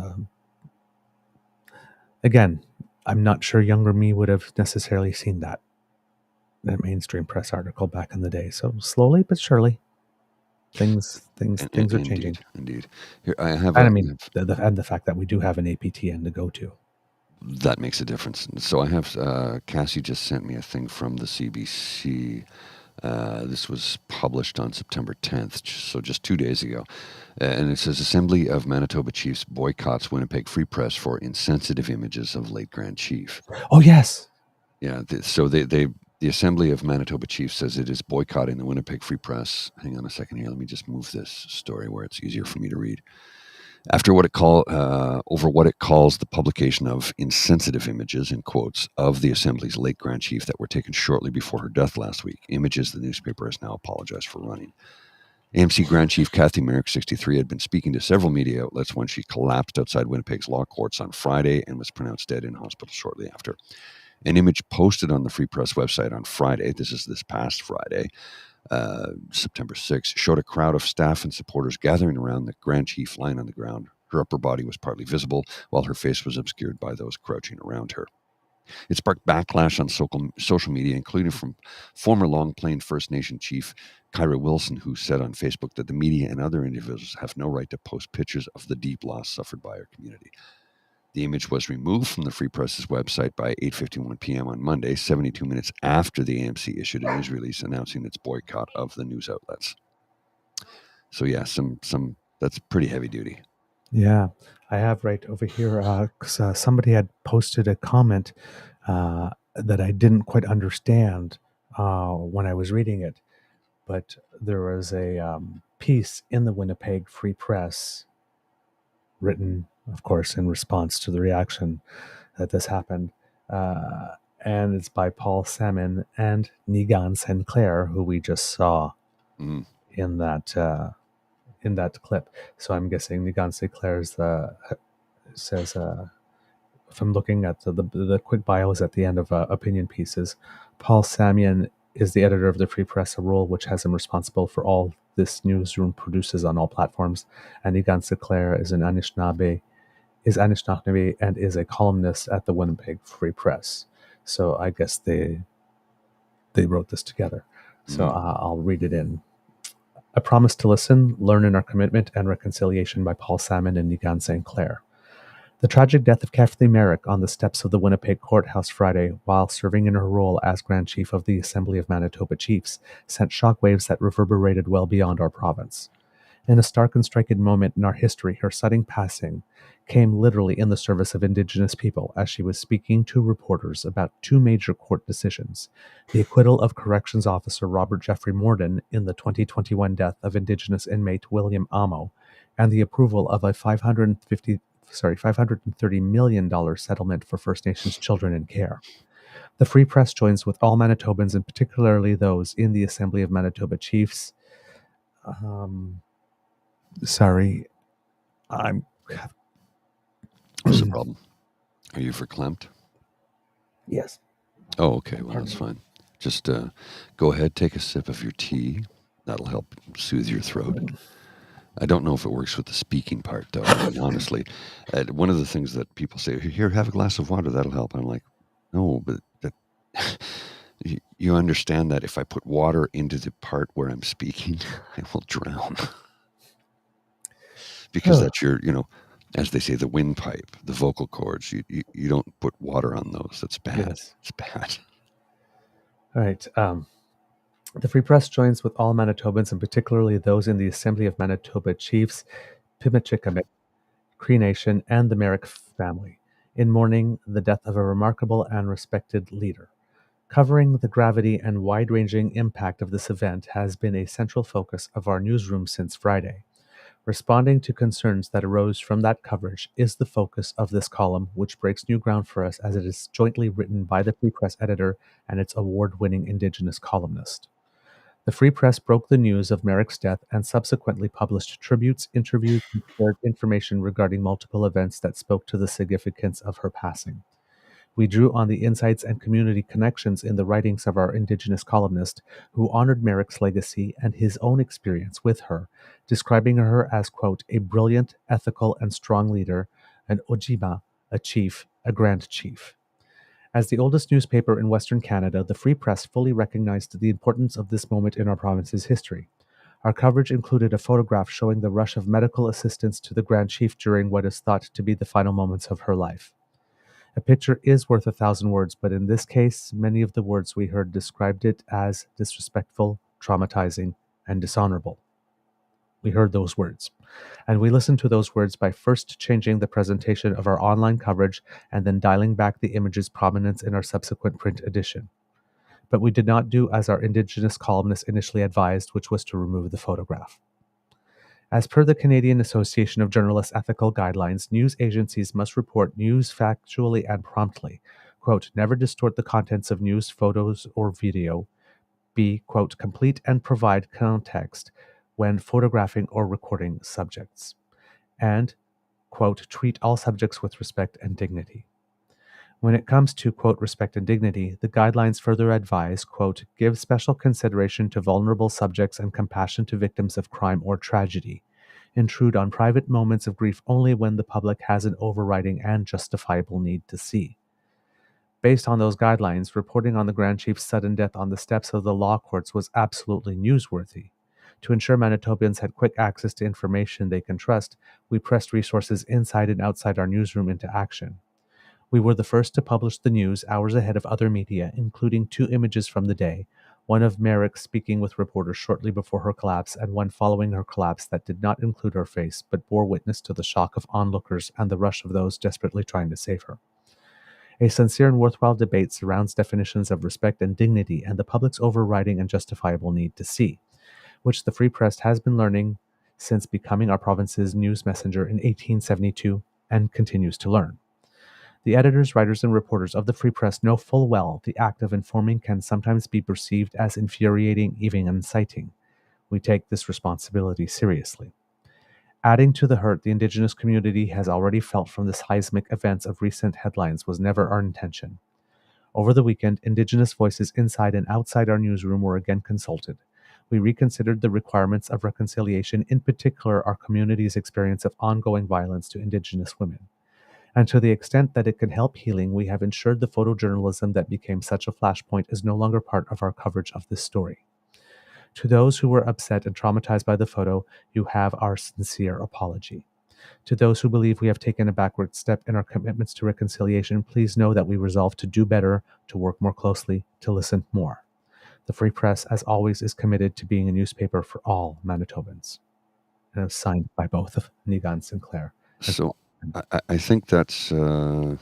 again, I'm not sure younger me would have necessarily seen that mainstream press article back in the day. So slowly but surely, things are changing. Indeed. Here I have And I mean, the fact that we do have an APTN to go to. that makes a difference. So I have Cassie just sent me a thing from the CBC. This was published on September 10th, so just 2 days ago. And it says Assembly of Manitoba Chiefs boycotts Winnipeg Free Press for insensitive images of late Grand Chief. Oh, yes. Yeah, so the Assembly of Manitoba Chiefs says it is boycotting the Winnipeg Free Press. Hang on a second here. Let me just move this story where it's easier for me to read. After over what it calls the publication of insensitive images, in quotes, of the Assembly's late Grand Chief that were taken shortly before her death last week. Images the newspaper has now apologized for running. AMC Grand Chief Cathy Merrick, 63, had been speaking to several media outlets when she collapsed outside Winnipeg's law courts on Friday and was pronounced dead in hospital shortly after. An image posted on the Free Press website on Friday, this past Friday, September 6th, showed a crowd of staff and supporters gathering around the Grand Chief lying on the ground. Her upper body was partly visible, while her face was obscured by those crouching around her. It sparked backlash on social media, including from former Long Plain First Nation Chief Kyra Wilson, who said on Facebook that the media and other individuals have no right to post pictures of the deep loss suffered by our community. The image was removed from the Free Press's website by 8:51 p.m. on Monday, 72 minutes after the AMC issued a news release announcing its boycott of the news outlets. So yeah, some that's pretty heavy duty. Yeah, I have right over here because somebody had posted a comment that I didn't quite understand when I was reading it, but there was a piece in the Winnipeg Free Press written, of course, in response to the reaction that this happened. And it's by Paul Salmon and Nigan Sinclair, who we just saw in that clip. So I'm guessing Nigan Sinclair says, if I'm looking at the quick bios at the end of opinion pieces, Paul Salmon is the editor of the Free Press, a role which has him responsible for all this newsroom produces on all platforms. And Nigan Sinclair is an Anishinaabe and is a columnist at the Winnipeg Free Press. So I guess they wrote this together. So I'll read it in. A Promise to Listen, Learn in Our Commitment and Reconciliation by Paul Salmon and Nigan Sinclair. The tragic death of Cathy Merrick on the steps of the Winnipeg courthouse Friday while serving in her role as Grand Chief of the Assembly of Manitoba Chiefs sent shockwaves that reverberated well beyond our province. In a stark and striking moment in our history, her sudden passing came literally in the service of Indigenous people as she was speaking to reporters about two major court decisions: the acquittal of Corrections Officer Robert Jeffrey Morden in the 2021 death of Indigenous inmate William Amo, and the approval of a $530 million settlement for First Nations children in care. The Free Press joins with all Manitobans, and particularly those in the Assembly of Manitoba Chiefs. Sorry, What's the problem? Are you verklempt? Yes. Oh, okay. Well, that's fine. Just go ahead, take a sip of your tea. That'll help soothe your throat. I don't know if it works with the speaking part, though. I mean, honestly, one of the things that people say, here, have a glass of water, that'll help. I'm like, no, but you understand that if I put water into the part where I'm speaking, I will drown. Because that's your, as they say, the windpipe, the vocal cords. You don't put water on those. That's bad. Yes. It's bad. All right. The Free Press joins with all Manitobans, and particularly those in the Assembly of Manitoba Chiefs, Pimicikamek, Cree Nation, and the Merrick family, in mourning the death of a remarkable and respected leader. Covering the gravity and wide-ranging impact of this event has been a central focus of our newsroom since Friday. Responding to concerns that arose from that coverage is the focus of this column, which breaks new ground for us as it is jointly written by the Free Press editor and its award-winning Indigenous columnist. The Free Press broke the news of Merrick's death and subsequently published tributes, interviews, and shared information regarding multiple events that spoke to the significance of her passing. We drew on the insights and community connections in the writings of our Indigenous columnist, who honored Merrick's legacy and his own experience with her, describing her as, quote, a brilliant, ethical, and strong leader, an ojima, a chief, a grand chief. As the oldest newspaper in Western Canada, the Free Press fully recognized the importance of this moment in our province's history. Our coverage included a photograph showing the rush of medical assistance to the Grand Chief during what is thought to be the final moments of her life. A picture is worth 1,000 words, but in this case, many of the words we heard described it as disrespectful, traumatizing, and dishonorable. We heard those words. And we listened to those words by first changing the presentation of our online coverage and then dialing back the image's prominence in our subsequent print edition. But we did not do as our Indigenous columnist initially advised, which was to remove the photograph. As per the Canadian Association of Journalists Ethical Guidelines, news agencies must report news factually and promptly. Quote, never distort the contents of news, photos, or video. Be, quote, complete and provide context when photographing or recording subjects. And, quote, treat all subjects with respect and dignity. When it comes to, quote, respect and dignity, the guidelines further advise, quote, give special consideration to vulnerable subjects and compassion to victims of crime or tragedy. Intrude on private moments of grief only when the public has an overriding and justifiable need to see. Based on those guidelines, reporting on the Grand Chief's sudden death on the steps of the law courts was absolutely newsworthy. To ensure Manitobans had quick access to information they can trust, we pressed resources inside and outside our newsroom into action. We were the first to publish the news hours ahead of other media, including 2 images from the day, one of Merrick speaking with reporters shortly before her collapse and one following her collapse that did not include her face but bore witness to the shock of onlookers and the rush of those desperately trying to save her. A sincere and worthwhile debate surrounds definitions of respect and dignity and the public's overriding and justifiable need to see, which the Free Press has been learning since becoming our province's news messenger in 1872 and continues to learn. The editors, writers, and reporters of the Free Press know full well the act of informing can sometimes be perceived as infuriating, even inciting. We take this responsibility seriously. Adding to the hurt the Indigenous community has already felt from the seismic events of recent headlines was never our intention. Over the weekend, Indigenous voices inside and outside our newsroom were again consulted. We reconsidered the requirements of reconciliation, in particular our community's experience of ongoing violence to Indigenous women. And to the extent that it can help healing, we have ensured the photojournalism that became such a flashpoint is no longer part of our coverage of this story. To those who were upset and traumatized by the photo, you have our sincere apology. To those who believe we have taken a backward step in our commitments to reconciliation, please know that we resolve to do better, to work more closely, to listen more. The Free Press, as always, is committed to being a newspaper for all Manitobans. And it was signed by both of Niga and Sinclair. So I think that's I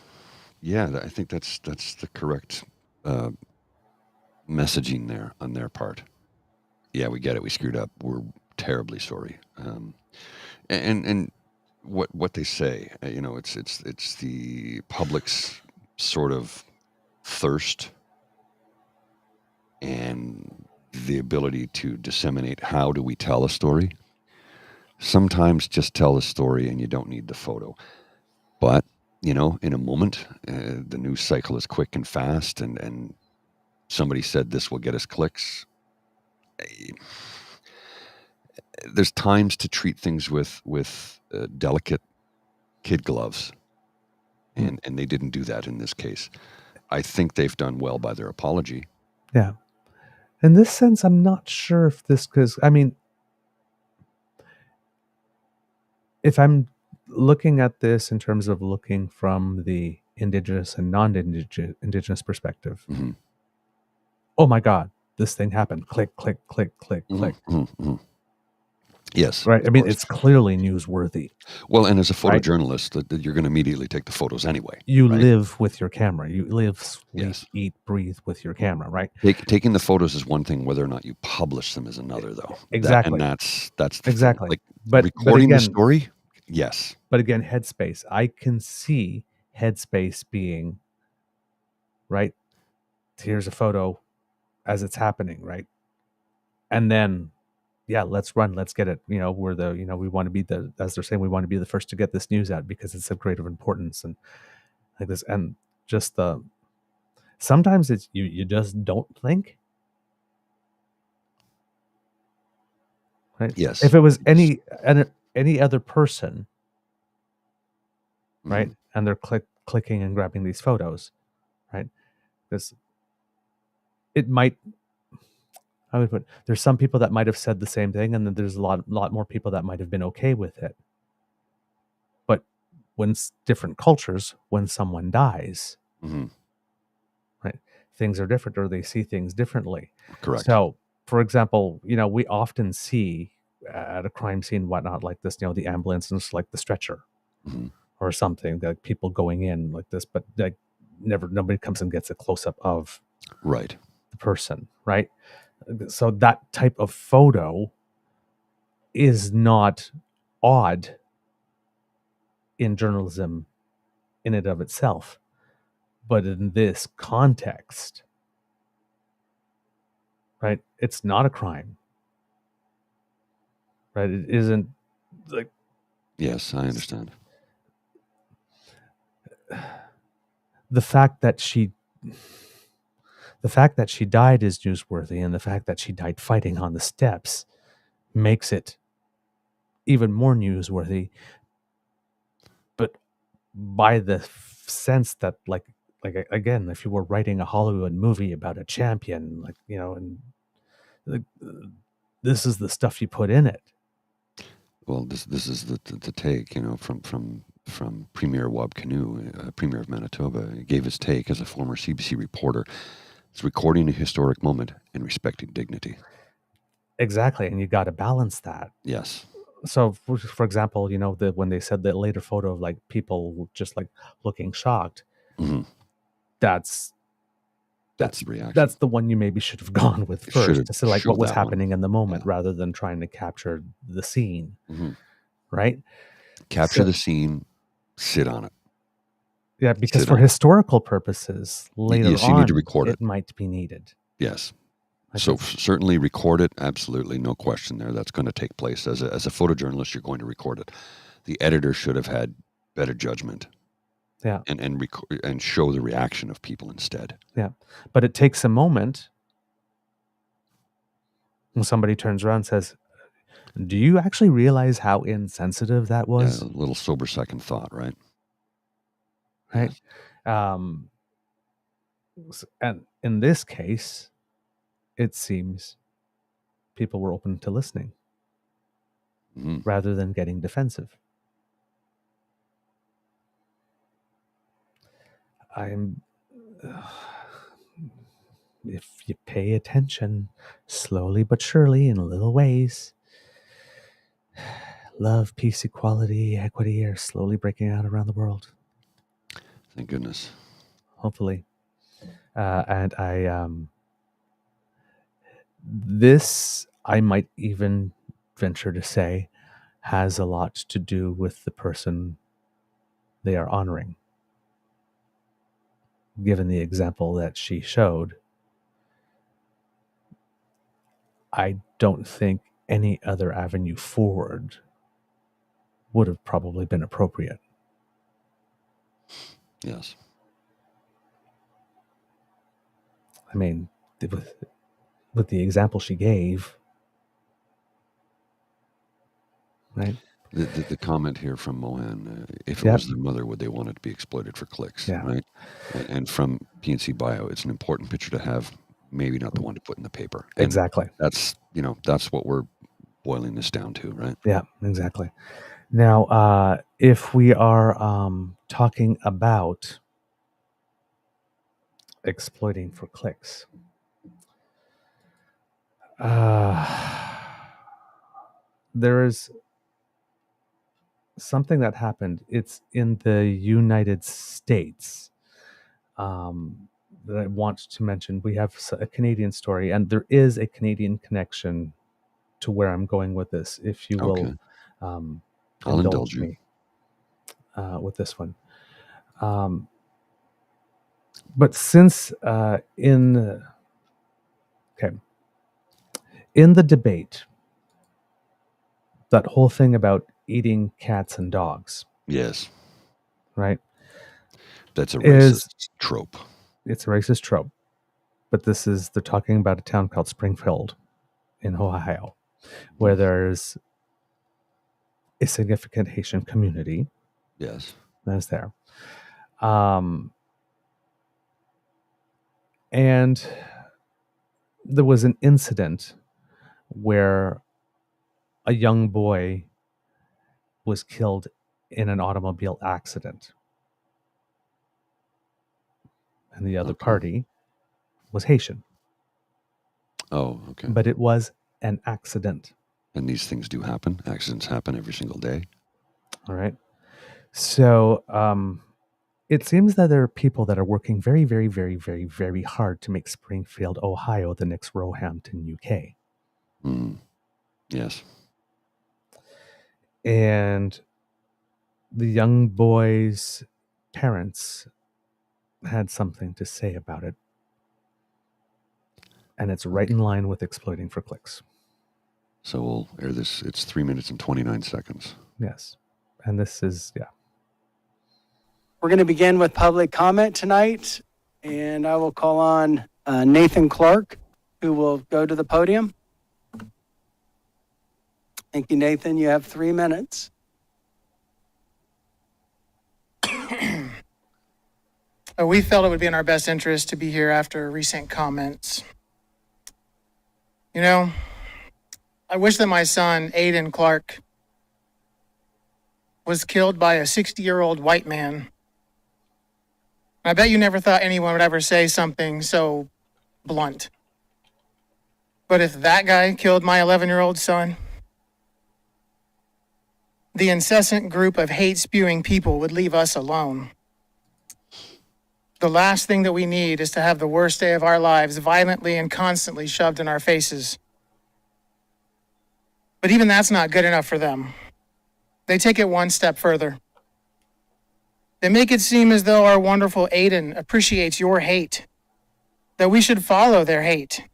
think that's the correct messaging there on their part. Yeah, we get it. We screwed up. We're terribly sorry. And what they say, it's the public's sort of thirst and the ability to disseminate. How do we tell a story? Sometimes just tell a story and you don't need the photo. But, in a moment, the news cycle is quick and fast, and somebody said this will get us clicks. There's times to treat things with delicate kid gloves, and they didn't do that in this case. I think they've done well by their apology. Yeah. In this sense, I'm not sure if this, because, if I'm looking at this in terms of looking from the Indigenous and non-Indigenous perspective, Mm-hmm. oh my God, this thing happened. Click, click, click, click, click. Yes. Right. I mean, it's clearly newsworthy. Well, and as a Right. photojournalist, you're going to immediately take the photos anyway. You right? live with your camera. You live, sleep, Yes. eat, breathe with your camera, right? Taking the photos is one thing. Whether or not you publish them is another, though. Exactly. That's the Exactly. thing. Like But recording the again, story, yes. but again, headspace. I can see headspace being, right? Here's a photo as it's happening, right? And then, yeah, let's run, let's get it. We want to be as they're saying, we want to be the first to get this news out because it's of greater importance and like this. And just sometimes it's you just don't think, right? Yes. If it was any other person, right, and they're clicking and grabbing these photos, right? Because it might. I would put there's some people that might have said the same thing, and then there's a lot more people that might have been okay with it. But when different cultures, when someone dies, right, things are different, or they see things differently. Correct. So, for example, we often see at a crime scene, whatnot, like this, the ambulance and like the stretcher or something, like people going in like this, but like nobody comes and gets a close up of right the person, right? So that type of photo is not odd in journalism in and of itself. But in this context, right, it's not a crime. Right? It isn't like... Yes, I understand. The fact that she died is newsworthy, and the fact that she died fighting on the steps makes it even more newsworthy. But by the sense that, like again, if you were writing a Hollywood movie about a champion, and this is the stuff you put in it. Well, this is the take, from Premier Wab Canoe, Premier of Manitoba. He gave his take as a former CBC reporter. It's recording a historic moment and respecting dignity. Exactly, and you got to balance that. Yes. So, for example, when they said that later photo of like people just like looking shocked, that's the reaction. That's the one you maybe should have gone with first to see like what was happening in the moment, rather than trying to capture the scene, right? Capture the scene, sit on it. Yeah, because for historical purposes, later you on, need to record it might be needed. Yes. So certainly record it. Absolutely, no question there. That's going to take place. As a photojournalist, you're going to record it. The editor should have had better judgment. Yeah. And show the reaction of people instead. Yeah. But it takes a moment when somebody turns around and says, do you actually realize how insensitive that was? Yeah, a little sober second thought, right? Right. Yes. And in this case, it seems people were open to listening rather than getting defensive. If you pay attention slowly but surely in little ways, love, peace, equality, equity are slowly breaking out around the world. Thank goodness. Hopefully. And this, I might even venture to say, has a lot to do with the person they are honoring. Given the example that she showed, I don't think any other avenue forward would have probably been appropriate. Yes. I mean, with the example she gave, right? The comment here from Mohan, if it was their mother, would they want it to be exploited for clicks, right? And from PNC Bio, it's an important picture to have, maybe not the one to put in the paper. And exactly. That's what we're boiling this down to, right? Yeah, exactly. Now, if we are talking about exploiting for clicks, There is something that happened. It's in the United States that I want to mention. We have a Canadian story, and there is a Canadian connection to where I'm going with this, if you will I'll indulge you. me with this one. But since in the debate, that whole thing about eating cats and dogs, Yes, right? that's a racist trope. It's a racist trope. But they're talking about a town called Springfield in Ohio, where there's a significant Haitian community. Yes. That's there. And there was an incident where a young boy was killed in an automobile accident. And the other party was Haitian. Oh, okay. But it was an accident. And these things do happen. Accidents happen every single day. All right. So it seems that there are people that are working very, very, very, very, very hard to make Springfield, Ohio, the next Roehampton, UK. Yes. And the young boy's parents had something to say about it. And it's right in line with exploiting for clicks. So we'll air this. It's 3 minutes and 29 seconds. Yes. And this is, We're going to begin with public comment tonight. And I will call on Nathan Clark, who will go to the podium. Thank you, Nathan. You have 3 minutes. We felt it would be in our best interest to be here after recent comments. You know, I wish that my son, Aiden Clark, was killed by a 60-year-old white man. I bet you never thought anyone would ever say something so blunt. But if that guy killed my 11-year-old son, the incessant group of hate-spewing people would leave us alone. The last thing that we need is to have the worst day of our lives violently and constantly shoved in our faces. But even that's not good enough for them. They take it one step further. They make it seem as though our wonderful Aiden appreciates your hate, that we should follow their hate.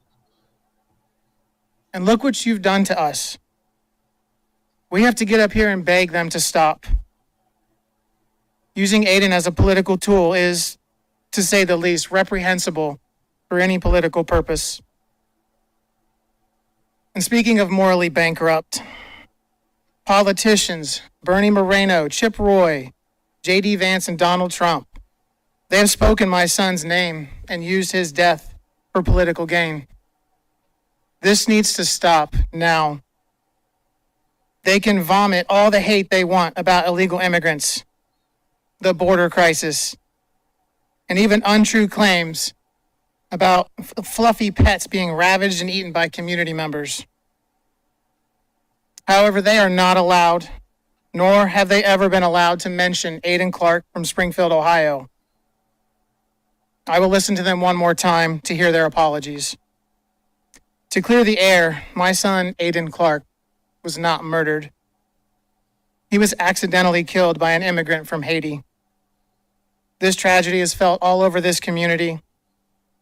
And look what you've done to us. We have to get up here and beg them to stop. Using Aiden as a political tool is, to say the least, reprehensible for any political purpose. And speaking of morally bankrupt, politicians, Bernie Moreno, Chip Roy, J.D. Vance, and Donald Trump, they have spoken my son's name and used his death for political gain. This needs to stop now. They can vomit all the hate they want about illegal immigrants, the border crisis, and even untrue claims about fluffy pets being ravaged and eaten by community members. However, they are not allowed, nor have they ever been allowed to mention Aiden Clark from Springfield, Ohio. I will listen to them one more time to hear their apologies. To clear the air, my son, Aiden Clark, was not murdered. He was accidentally killed by an immigrant from Haiti. This tragedy is felt all over this community,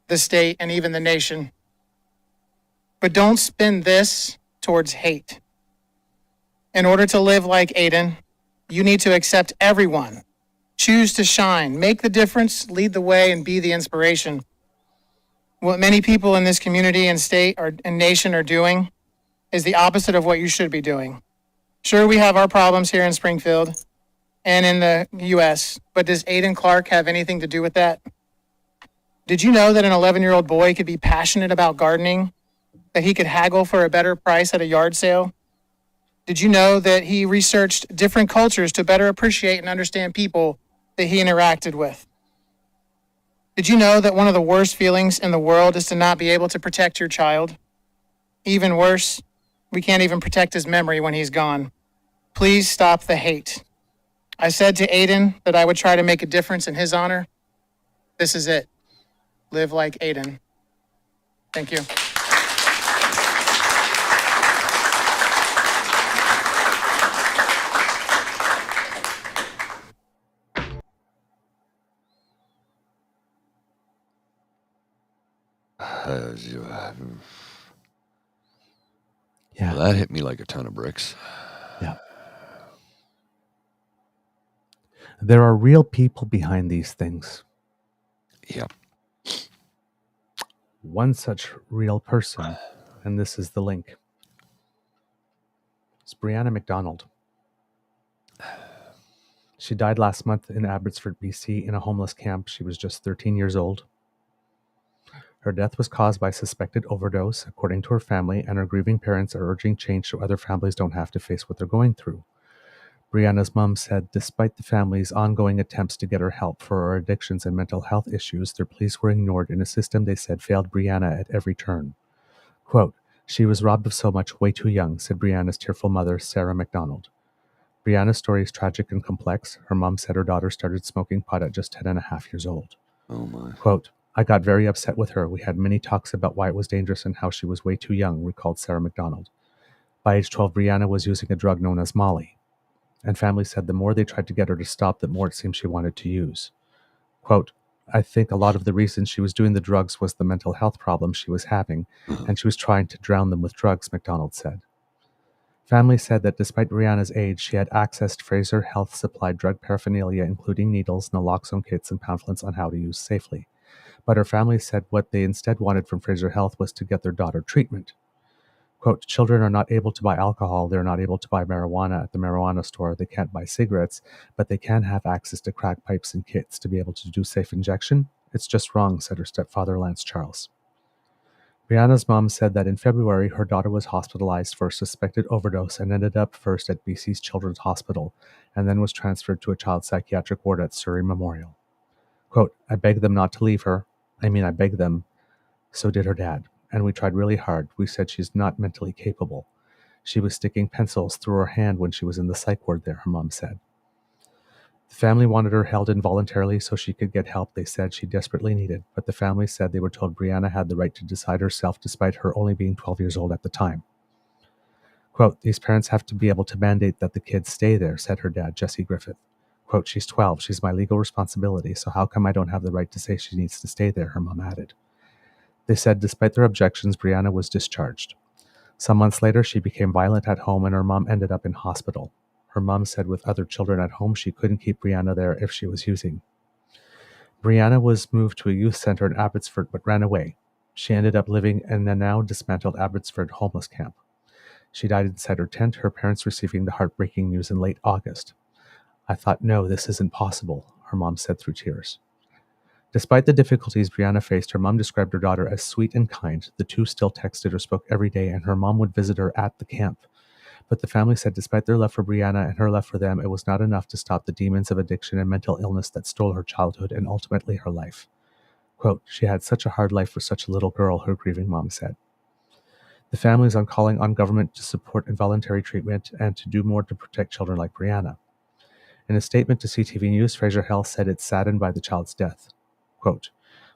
the state, and even the nation. But don't spin this towards hate. In order to live like Aiden, you need to accept everyone, choose to shine, make the difference, lead the way, and be the inspiration. What many people in this community and state and nation are doing is the opposite of what you should be doing. Sure, we have our problems here in Springfield and in the U.S., but does Aiden Clark have anything to do with that? Did you know that an 11-year-old boy could be passionate about gardening, that he could haggle for a better price at a yard sale? Did you know that he researched different cultures to better appreciate and understand people that he interacted with? Did you know that one of the worst feelings in the world is to not be able to protect your child? Even worse, we can't even protect his memory when he's gone. Please stop the hate. I said to Aiden that I would try to make a difference in his honor. This is it. Live like Aiden. Thank you. Yeah. Well, that hit me like a ton of bricks. Yeah. There are real people behind these things. Yep. One such real person, and this is the link. It's Brianna McDonald. She died last month in Abbotsford, BC, in a homeless camp. She was just 13 years old. Her death was caused by suspected overdose, according to her family, and her grieving parents are urging change so other families don't have to face what they're going through. Brianna's mom said, despite the family's ongoing attempts to get her help for her addictions and mental health issues, their pleas were ignored in a system they said failed Brianna at every turn. Quote, she was robbed of so much way too young, said Brianna's tearful mother, Sarah McDonald. Brianna's story is tragic and complex. Her mom said her daughter started smoking pot at just 10 and a half years old. Oh my. Quote, I got very upset with her. We had many talks about why it was dangerous and how she was way too young, recalled Sarah McDonald. By age 12, Brianna was using a drug known as Molly, and family said the more they tried to get her to stop, the more it seemed she wanted to use. Quote, I think a lot of the reason she was doing the drugs was the mental health problems she was having, and she was trying to drown them with drugs, McDonald said. Family said that despite Brianna's age, she had access to Fraser Health supplied drug paraphernalia, including needles, naloxone kits, and pamphlets on how to use safely. But her family said what they instead wanted from Fraser Health was to get their daughter treatment. Quote, children are not able to buy alcohol, they're not able to buy marijuana at the marijuana store, they can't buy cigarettes, but they can have access to crack pipes and kits to be able to do safe injection. It's just wrong, said her stepfather, Lance Charles. Brianna's mom said that in February, her daughter was hospitalized for a suspected overdose and ended up first at BC's Children's Hospital and then was transferred to a child psychiatric ward at Surrey Memorial. Quote, I begged them not to leave her. I begged them. So did her dad. And we tried really hard. We said she's not mentally capable. She was sticking pencils through her hand when she was in the psych ward there, her mom said. The family wanted her held involuntarily so she could get help they said she desperately needed, but the family said they were told Brianna had the right to decide herself despite her only being 12 years old at the time. Quote, these parents have to be able to mandate that the kids stay there, said her dad, Jesse Griffith. Quote, she's 12, she's my legal responsibility, so how come I don't have the right to say she needs to stay there, her mom added. They said despite their objections, Brianna was discharged. Some months later, she became violent at home and her mom ended up in hospital. Her mom said with other children at home, she couldn't keep Brianna there if she was using. Brianna was moved to a youth center in Abbotsford but ran away. She ended up living in a now dismantled Abbotsford homeless camp. She died inside her tent, her parents receiving the heartbreaking news in late August. I thought, no, this isn't possible, her mom said through tears. Despite the difficulties Brianna faced, her mom described her daughter as sweet and kind. The two still texted or spoke every day, and her mom would visit her at the camp. But the family said despite their love for Brianna and her love for them, it was not enough to stop the demons of addiction and mental illness that stole her childhood and ultimately her life. Quote, she had such a hard life for such a little girl, her grieving mom said. The family is calling on government to support involuntary treatment and to do more to protect children like Brianna. In a statement to CTV News, Fraser Health said it's saddened by the child's death. Quote,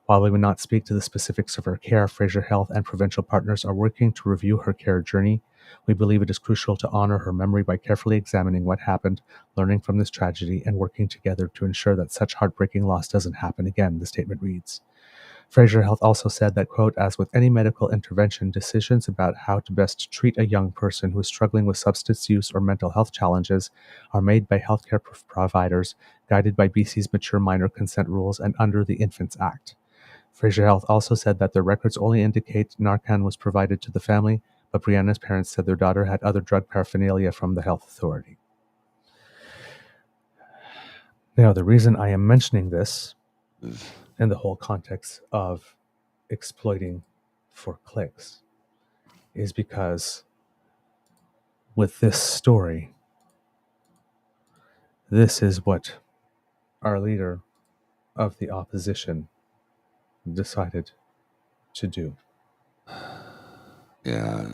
while we would not speak to the specifics of her care, Fraser Health and provincial partners are working to review her care journey. We believe it is crucial to honor her memory by carefully examining what happened, learning from this tragedy, and working together to ensure that such heartbreaking loss doesn't happen again, the statement reads. Fraser Health also said that, quote, as with any medical intervention, decisions about how to best treat a young person who is struggling with substance use or mental health challenges are made by healthcare providers, guided by BC's mature minor consent rules and under the Infants Act. Fraser Health also said that their records only indicate Narcan was provided to the family, but Brianna's parents said their daughter had other drug paraphernalia from the health authority. Now, the reason I am mentioning this in the whole context of exploiting for clicks is because with this story, this is what our leader of the opposition decided to do. Yeah.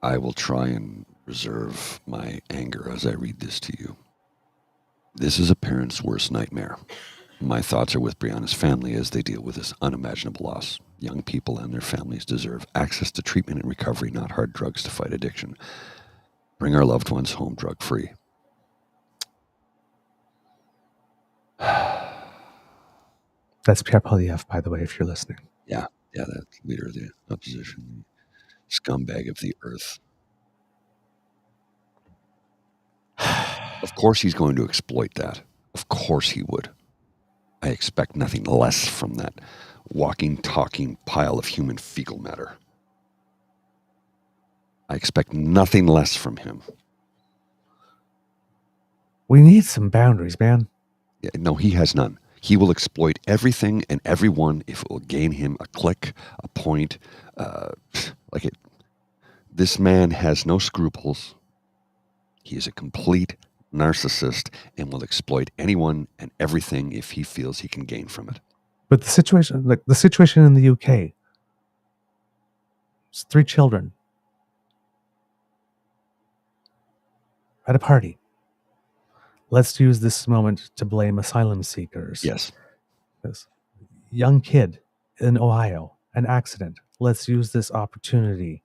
I will try and reserve my anger as I read this to you. This is a parent's worst nightmare. My thoughts are with Brianna's family as they deal with this unimaginable loss. Young people and their families deserve access to treatment and recovery, not hard drugs to fight addiction. Bring our loved ones home drug-free. That's Pierre Poilievre, by the way, if you're listening. Yeah, that leader of the opposition, scumbag of the earth. Of course he's going to exploit that. Of course he would. I expect nothing less from that walking, talking pile of human fecal matter. I expect nothing less from him. We need some boundaries, man. Yeah, no, he has none. He will exploit everything and everyone if it will gain him a click, a point. This man has no scruples. He is a complete narcissist and will exploit anyone and everything if he feels he can gain from it. But the situation in the UK, it's 3 children at a party. Let's use this moment to blame asylum seekers. Yes. This young kid in Ohio, an accident. Let's use this opportunity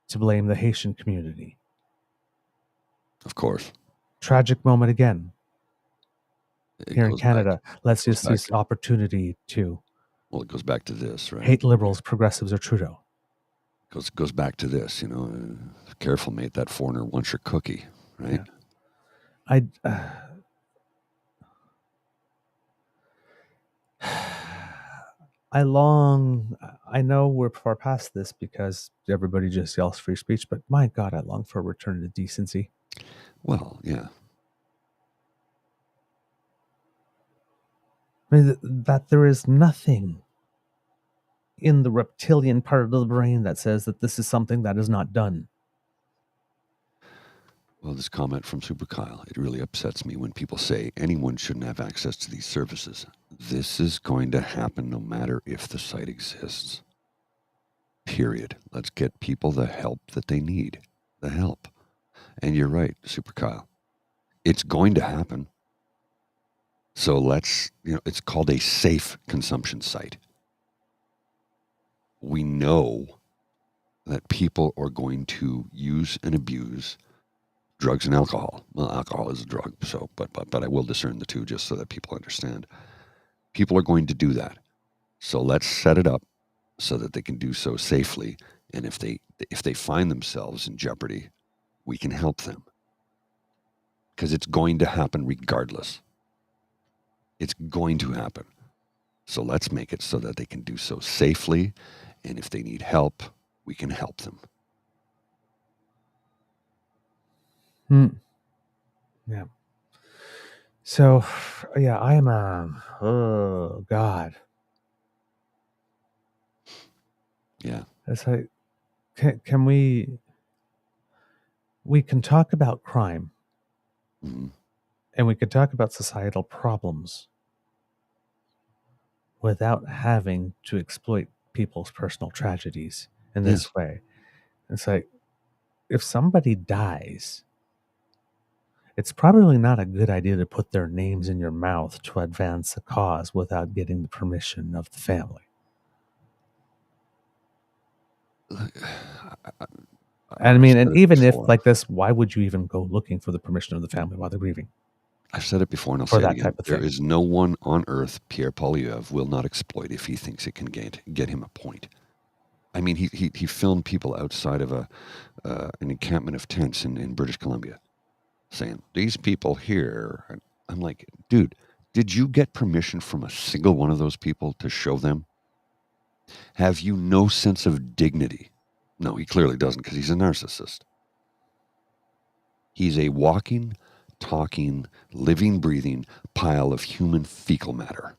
to blame the Haitian community. Of course. Tragic moment again. Here in goes Canada, let's goes use back this to- opportunity to Well, it goes back to this, right? hate liberals, progressives, or Trudeau. Goes back to this, careful, mate, that foreigner wants your cookie, right? Yeah. I know we're far past this because everybody just yells free speech, but my God, I long for a return to decency. Well, yeah. I mean, that there is nothing in the reptilian part of the brain that says that this is something that is not done. Well, this comment from Super Kyle, it really upsets me when people say anyone shouldn't have access to these services. This is going to happen no matter if the site exists. Period. Let's get people the help that they need. The help. And you're right, Super Kyle. It's going to happen. So let's, it's called a safe consumption site. We know that people are going to use and abuse drugs and alcohol. Well, alcohol is a drug, so but I will discern the two just so that people understand. People are going to do that. So let's set it up so that they can do so safely. And if they find themselves in jeopardy, we can help them. Because it's going to happen regardless. It's going to happen. So let's make it so that they can do so safely. And if they need help, we can help them. Yeah. So, yeah, I am oh God. Yeah. It's like, can we can talk about crime, Mm-hmm. and we could talk about societal problems without having to exploit people's personal tragedies in this way. It's like, if somebody dies, it's probably not a good idea to put their names in your mouth to advance a cause without getting the permission of the family. And I mean, and even if like this, why would you even go looking for the permission of the family while they're grieving? I've said it before and I'll For say it that again. type of There thing. is no one on earth Pierre Poilievre will not exploit if he thinks it can get him a point. I mean, he filmed people outside of an encampment of tents in British Columbia saying, these people here. And I'm like, dude, did you get permission from a single one of those people to show them? Have you no sense of dignity? No, he clearly doesn't because he's a narcissist. He's a walking, talking, living, breathing pile of human fecal matter.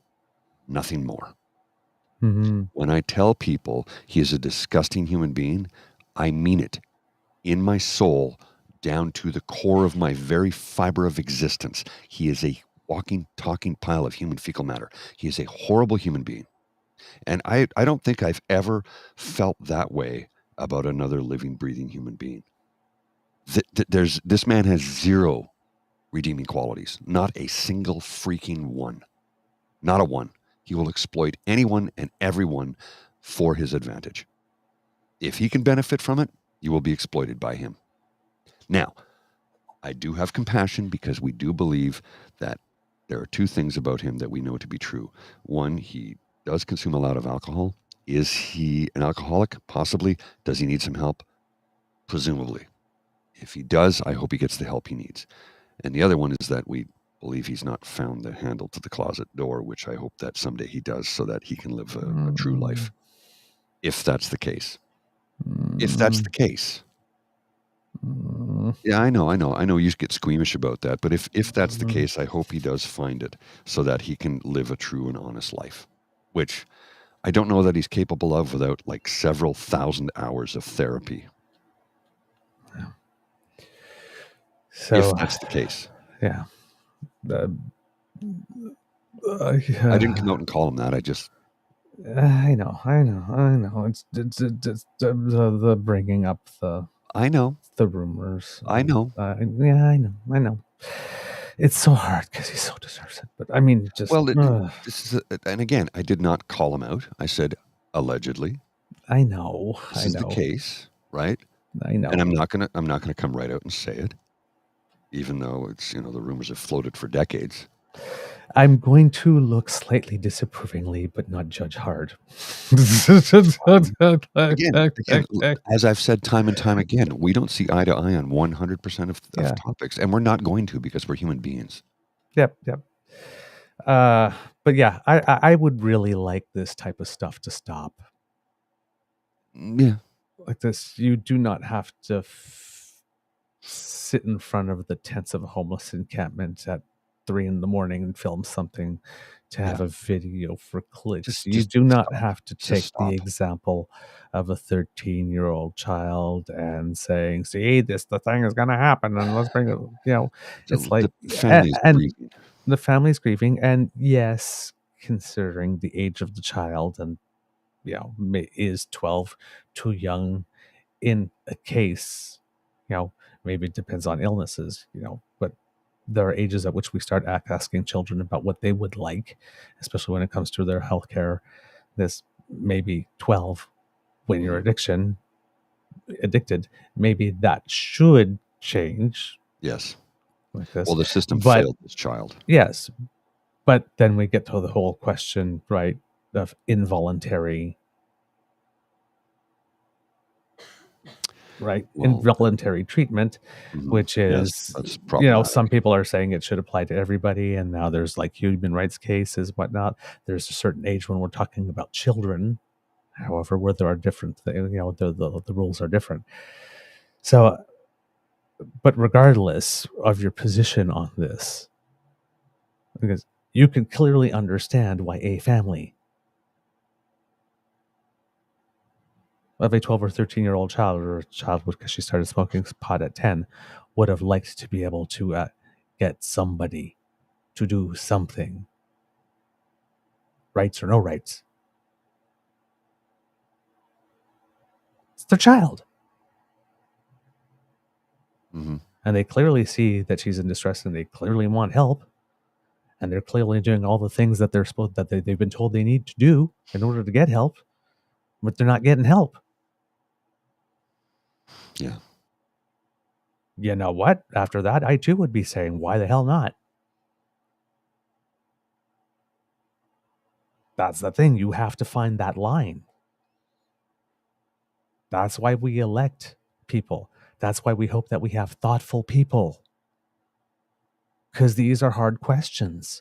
Nothing more. Mm-hmm. When I tell people he is a disgusting human being, I mean it. In my soul, down to the core of my very fiber of existence, he is a walking, talking pile of human fecal matter. He is a horrible human being. And I don't think I've ever felt that way about another living, breathing human being. This man has zero redeeming qualities, not a single freaking one, not a one. He will exploit anyone and everyone for his advantage. If he can benefit from it, you will be exploited by him. Now, I do have compassion because we do believe that there are two things about him that we know to be true. One, he does consume a lot of alcohol. Is he an alcoholic? Possibly. Does he need some help? Presumably. If he does, I hope he gets the help he needs. And the other one is that we believe he's not found the handle to the closet door, which I hope that someday he does so that he can live a true life. If that's the case. If that's the case. Yeah, I know you get squeamish about that, but if that's the case, I hope he does find it so that he can live a true and honest life, which I don't know that he's capable of without like several thousand hours of therapy. So, if that's the case. Yeah. I didn't come out and call him that. I just. I know. It's the bringing up the. I know the rumors. I know. Yeah, I know. It's so hard because he so deserves it. But I mean, just this is and again, I did not call him out. I said allegedly. I know. This is the case, right? I know. And I'm not gonna come right out and say it, even though it's the rumors have floated for decades. I'm going to look slightly disapprovingly, but not judge hard. Again, as I've said time and time again, we don't see eye to eye on 100% of topics, and we're not going to because we're human beings. Yep. But yeah, I would really like this type of stuff to stop. Yeah. Like this, you do not have to sit in front of the tents of a homeless encampment at 3 a.m. and film something to have a video for clicks. You do not have to take the example of a 13-year-old child and saying, "See, the thing is going to happen, and let's bring it." It's like the family's grieving. The family's grieving, and yes, considering the age of the child, and is 12 too young in a case? Maybe it depends on illnesses. But there are ages at which we start asking children about what they would like, especially when it comes to their healthcare. This maybe 12 when you're addicted. Maybe that should change. Yes. Like this. Well, the system failed this child. Yes. But then we get to the whole question, right, of involuntary. Right, involuntary treatment, which is, some people are saying it should apply to everybody, and now there's like human rights cases, whatnot. There's a certain age when we're talking about children, however, where there are different, the rules are different. So, but regardless of your position on this, because you can clearly understand why a family of a 12 or 13-year-old child, or a child because she started smoking pot at 10, would have liked to be able to get somebody to do something, rights or no rights. It's their child. Mm-hmm. And they clearly see that she's in distress, and they clearly want help, and they're clearly doing all the things that they've been told they need to do in order to get help, but they're not getting help. Yeah. You know what? After that, I too would be saying, why the hell not? That's the thing. You have to find that line. That's why we elect people. That's why we hope that we have thoughtful people. Because these are hard questions.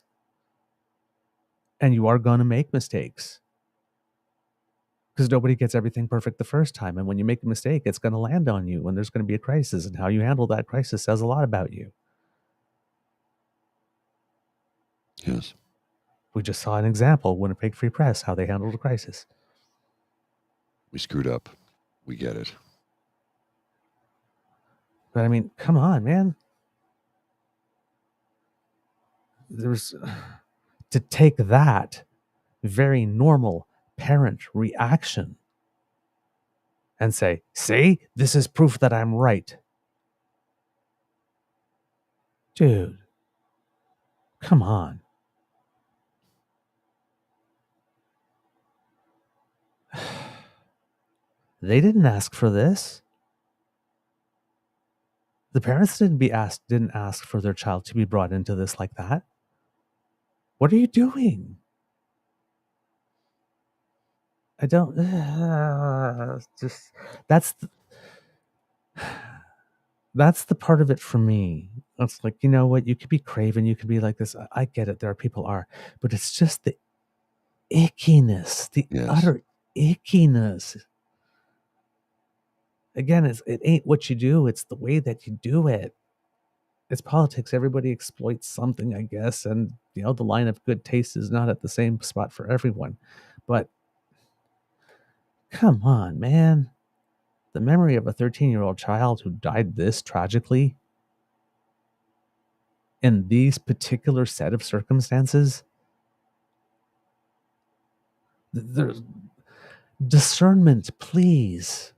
And you are going to make mistakes. Because nobody gets everything perfect the first time. And when you make a mistake, it's going to land on you when there's going to be a crisis. And how you handle that crisis says a lot about you. Yes. We just saw an example, Winnipeg Free Press, how they handled a crisis. We screwed up. We get it. But I mean, come on, man. There's to take that very normal parent reaction and say, see, this is proof that I'm right. Dude, come on. They didn't ask for this. The parents didn't ask for their child to be brought into this like that. What are you doing? I don't just that's the part of it for me. It's like, you know what, you could be craven, you could be like this. I get it, there are people are, but it's just the ickiness, the utter ickiness. Again, it ain't what you do, it's the way that you do it. It's politics. Everybody exploits something, I guess, and the line of good taste is not at the same spot for everyone. But come on, man. The memory of a 13-year-old child who died this tragically in these particular set of circumstances, there's discernment, please.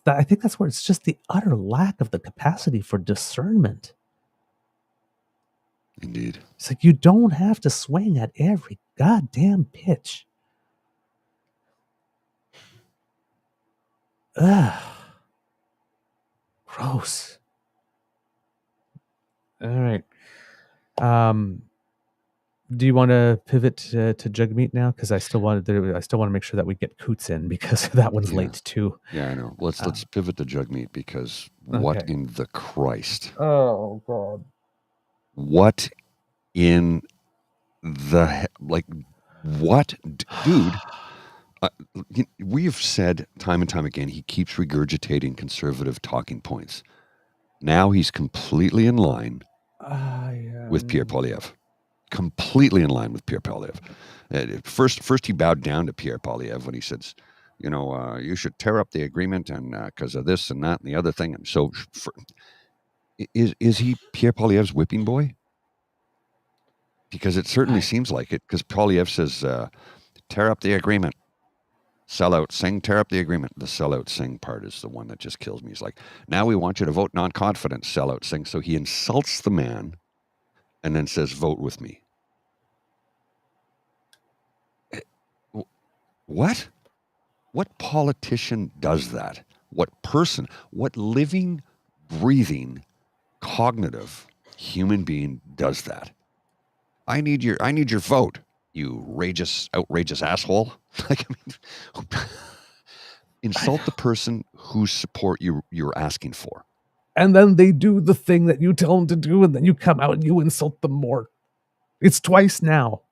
I think that's where it's just the utter lack of the capacity for discernment. Indeed. It's like you don't have to swing at every goddamn pitch. Ugh. Gross. All right. Do you want to pivot to Jugmeat now? Because I still want to make sure that we get Coots in, because that one's late too. Yeah, I know. Let's pivot to Jugmeat, because what in the Christ? Oh God! What in the what, dude? We've said time and time again, he keeps regurgitating conservative talking points. Now he's completely in line with Pierre Poilievre. Completely in line with Pierre Poilievre. First he bowed down to Pierre Poilievre when he said, you should tear up the agreement, and because of this and that and the other thing. And so, is he Pierre Poilievre's whipping boy? Because it certainly seems like it. Because Poilievre says, tear up the agreement. Sellout, sing, tear up the agreement. The sellout, sing part is the one that just kills me. He's like, now we want you to vote non-confidence, sellout, sing. So he insults the man and then says, vote with me. What? What politician does that? What person, what living, breathing, cognitive human being does that? I need your vote, you outrageous asshole. Insult the person whose support you're asking for. And then they do the thing that you tell them to do, and then you come out and you insult them more. It's twice now.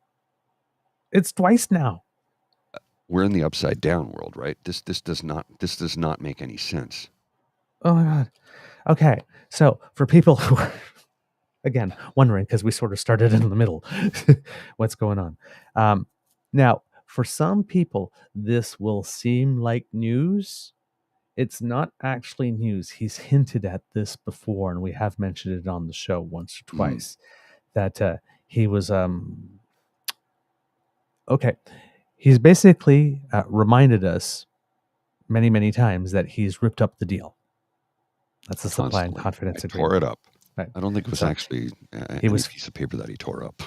We're in the upside down world, right? This does not make any sense. Oh my God. Okay. So for people who are, again, wondering, because we sort of started in the middle, what's going on? Now, for some people, this will seem like news. It's not actually news. He's hinted at this before, and we have mentioned it on the show once or twice, that he was okay. He's basically reminded us many, many times that he's ripped up the deal. That's the supply and confidence agreement. Tore it up. Right. I don't think it was actually a piece of paper that he tore up.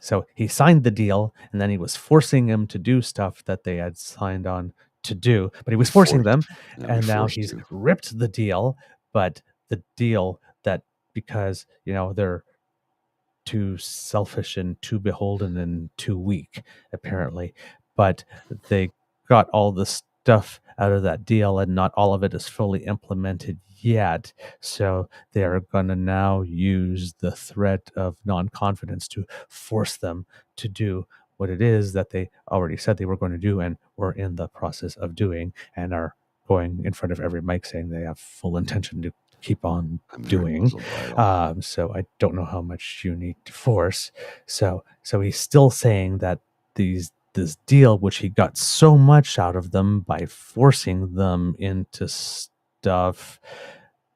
So he signed the deal, and then he was forcing him to do stuff that they had signed on to do, but he was forcing them, and now he's ripped the deal. But the deal that, because they're too selfish and too beholden and too weak, apparently, but they got all the stuff out of that deal, and not all of it is fully implemented yet. So they're going to now use the threat of non-confidence to force them to do what it is that they already said they were going to do and were in the process of doing, and are going in front of every mic saying they have full intention to keep on doing. So I don't know how much you need to force. So he's still saying that this deal, which he got so much out of them by forcing them into stuff,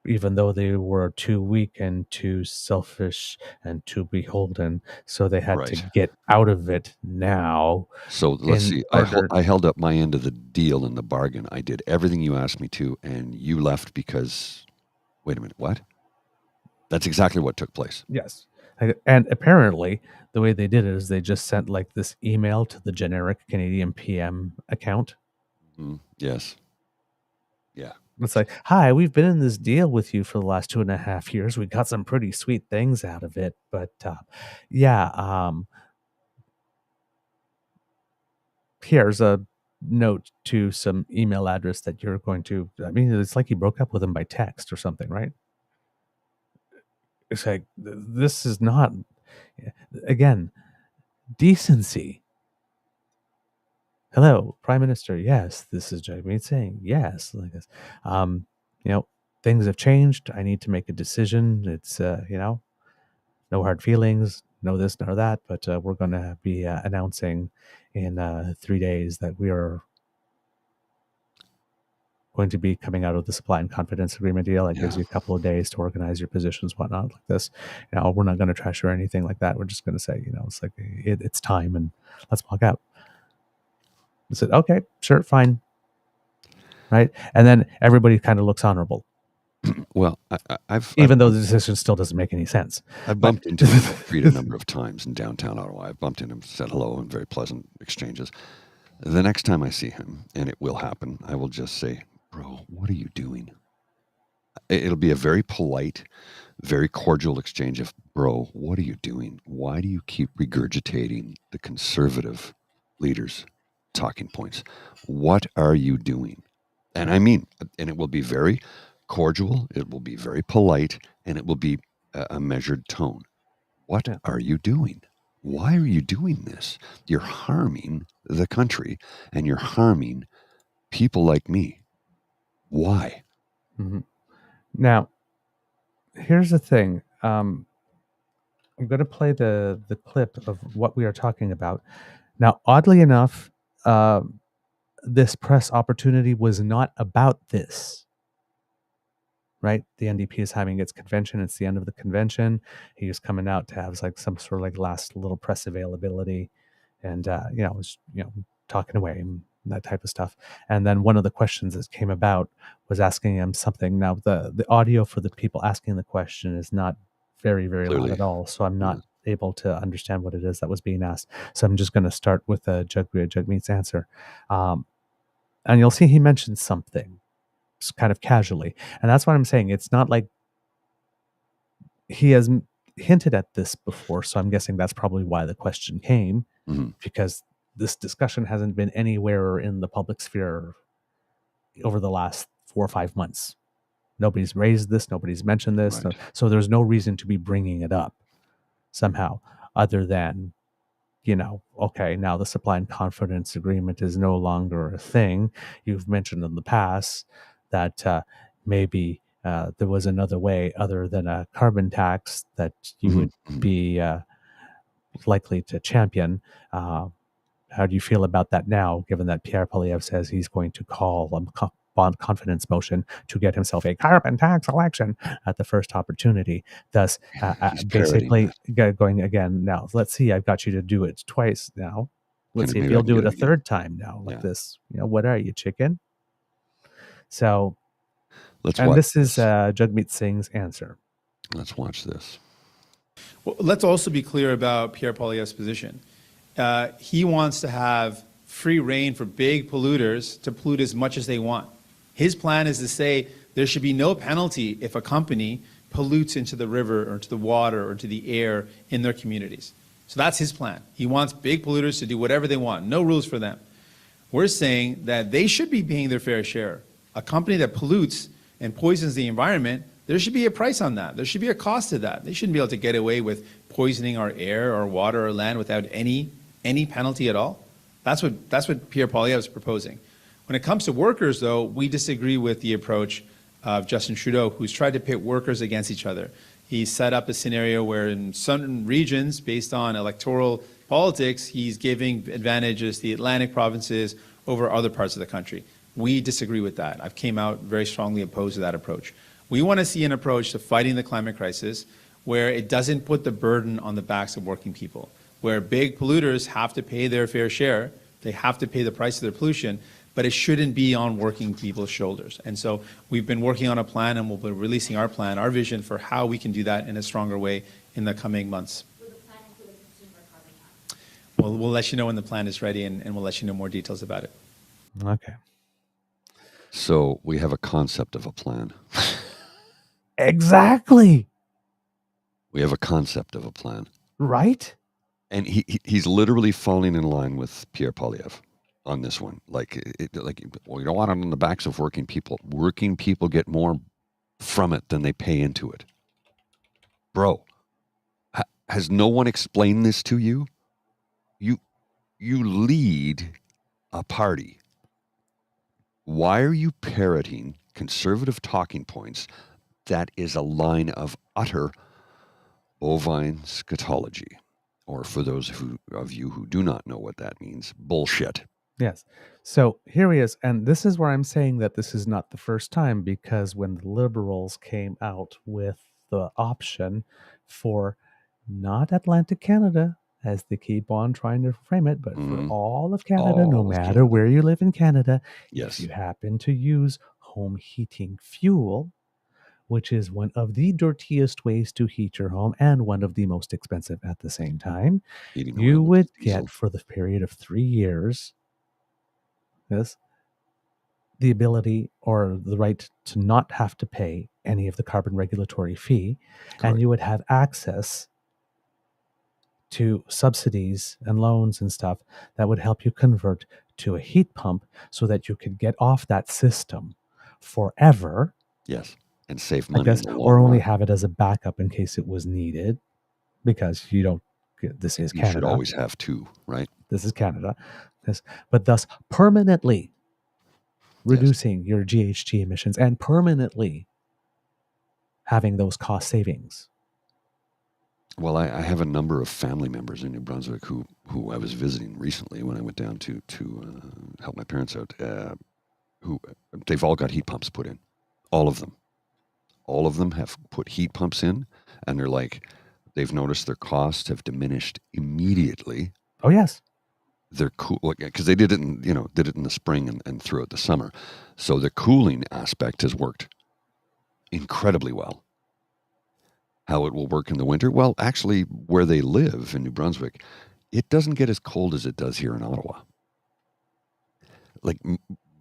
even though they were too weak and too selfish and too beholden. So they had to Right. get out of it now. So let's in see. order- I held up my end of the deal in the bargain. I did everything you asked me to, and you left because. Wait a minute. What? That's exactly what took place. Yes. And apparently, the way they did it is they just sent like this email to the generic Canadian PM account. Yes. Yeah. It's like, hi, we've been in this deal with you for the last 2.5 years. We got some pretty sweet things out of it. But here's a note to some email address that you're going to. I mean, it's like you broke up with him by text or something, right? It's like, this is not, again, decency. Hello, Prime Minister. Yes, this is Jagmeet Singh. Yes, like this. Things have changed. I need to make a decision. It's no hard feelings, no this, no that. But we're going to be announcing in 3 days that we are going to be coming out of the supply and confidence agreement deal. It gives you a couple of days to organize your positions, whatnot, like this. We're not going to trash or anything like that. We're just going to say, it's like it's time and let's walk out. I said, okay, sure, fine. Right. And then everybody kind of looks honorable. Well, Even though the decision still doesn't make any sense. I've bumped into him a number of times in downtown Ottawa. I've bumped into him, said hello, and very pleasant exchanges. The next time I see him, and it will happen, I will just say, bro, what are you doing? It'll be a very polite, very cordial exchange of, bro, what are you doing? Why do you keep regurgitating the conservative leaders' talking points? What are you doing? And I mean, and it will be very cordial, it will be very polite, and it will be a measured tone. What are you doing? Why are you doing this? You're harming the country, and you're harming people like me. Why? Mm-hmm. Now, here's the thing. I'm going to play the clip of what we are talking about. Now, oddly enough, this press opportunity was not about this. Right? The NDP is having its convention. It's the end of the convention. He's coming out to have like some sort of like last little press availability, and was talking away and that type of stuff. And then one of the questions that came about was asking him something. Now the audio for the people asking the question is not very, very loud at all, so I'm not able to understand what it is that was being asked. So I'm just going to start with Jagmeet's answer, and you'll see he mentioned something kind of casually, and that's what I'm saying. It's not like he has hinted at this before, so I'm guessing that's probably why the question came, because this discussion hasn't been anywhere in the public sphere over the last 4 or 5 months. Nobody's raised this, nobody's mentioned this, so there's no reason to be bringing it up somehow, other than okay, now the supply and confidence agreement is no longer a thing. You've mentioned in the past that maybe there was another way other than a carbon tax that you would be likely to champion. How do you feel about that now, given that Pierre Poilievre says he's going to call a bond confidence motion to get himself a carbon tax election at the first opportunity? Thus, basically going again, now, let's see, I've got you to do it twice now. Let's see if you'll do it a third time now, like this. What are you, chicken? So, this is Jagmeet Singh's answer. Let's watch this. Well, let's also be clear about Pierre Poilievre's position. He wants to have free reign for big polluters to pollute as much as they want. His plan is to say there should be no penalty if a company pollutes into the river or into the water or into the air in their communities. So that's his plan. He wants big polluters to do whatever they want, no rules for them. We're saying that they should be paying their fair share. A company that pollutes and poisons the environment, there should be a price on that. There should be a cost to that. They shouldn't be able to get away with poisoning our air or water or land without any penalty at all. That's what Pierre Poilievre is proposing. When it comes to workers, though, we disagree with the approach of Justin Trudeau, who's tried to pit workers against each other. He set up a scenario where in certain regions, based on electoral politics, he's giving advantages to the Atlantic provinces over other parts of the country. We disagree with that. I've came out very strongly opposed to that approach. We want to see an approach to fighting the climate crisis where it doesn't put the burden on the backs of working people, where big polluters have to pay their fair share, they have to pay the price of their pollution, but it shouldn't be on working people's shoulders. And so we've been working on a plan, and we'll be releasing our plan, our vision for how we can do that in a stronger way in the coming months. Will the plan include a consumer carbon tax? Well, we'll let you know when the plan is ready, and we'll let you know more details about it. Okay. So we have a concept of a plan. Exactly. We have a concept of a plan. Right? And he's literally falling in line with Pierre Poilievre on this one. Like, well, you don't want it on the backs of working people. Working people get more from it than they pay into it. Bro, has no one explained this to you? You lead a party. Why are you parroting conservative talking points that is a line of utter bovine scatology? Or for those of you who do not know what that means, bullshit. Yes. So here he is. And this is where I'm saying that this is not the first time, because when the Liberals came out with the option for not Atlantic Canada, as they keep on trying to frame it, but for all of Canada, no matter where you live in Canada, if you happen to use home heating fuel, which is one of the dirtiest ways to heat your home and one of the most expensive at the same time, you would get, for the period of 3 years, the ability or the right to not have to pay any of the carbon regulatory fee. Correct. And you would have access to subsidies and loans and stuff that would help you convert to a heat pump so that you could get off that system forever. Yes. And save money, or only have it as a backup in case it was needed, because you don't. This is Canada. You should always have two, right? This is Canada, but thus permanently reducing your GHG emissions and permanently having those cost savings. Well, I have a number of family members in New Brunswick who I was visiting recently when I went down to help my parents out. Who they've all got heat pumps put in, all of them. All of them have put heat pumps in, and they're like, they've noticed their costs have diminished immediately. Oh, yes. They're cool, because they did it in the spring and throughout the summer. So the cooling aspect has worked incredibly well. How it will work in the winter? Well, actually, where they live in New Brunswick, it doesn't get as cold as it does here in Ottawa. Like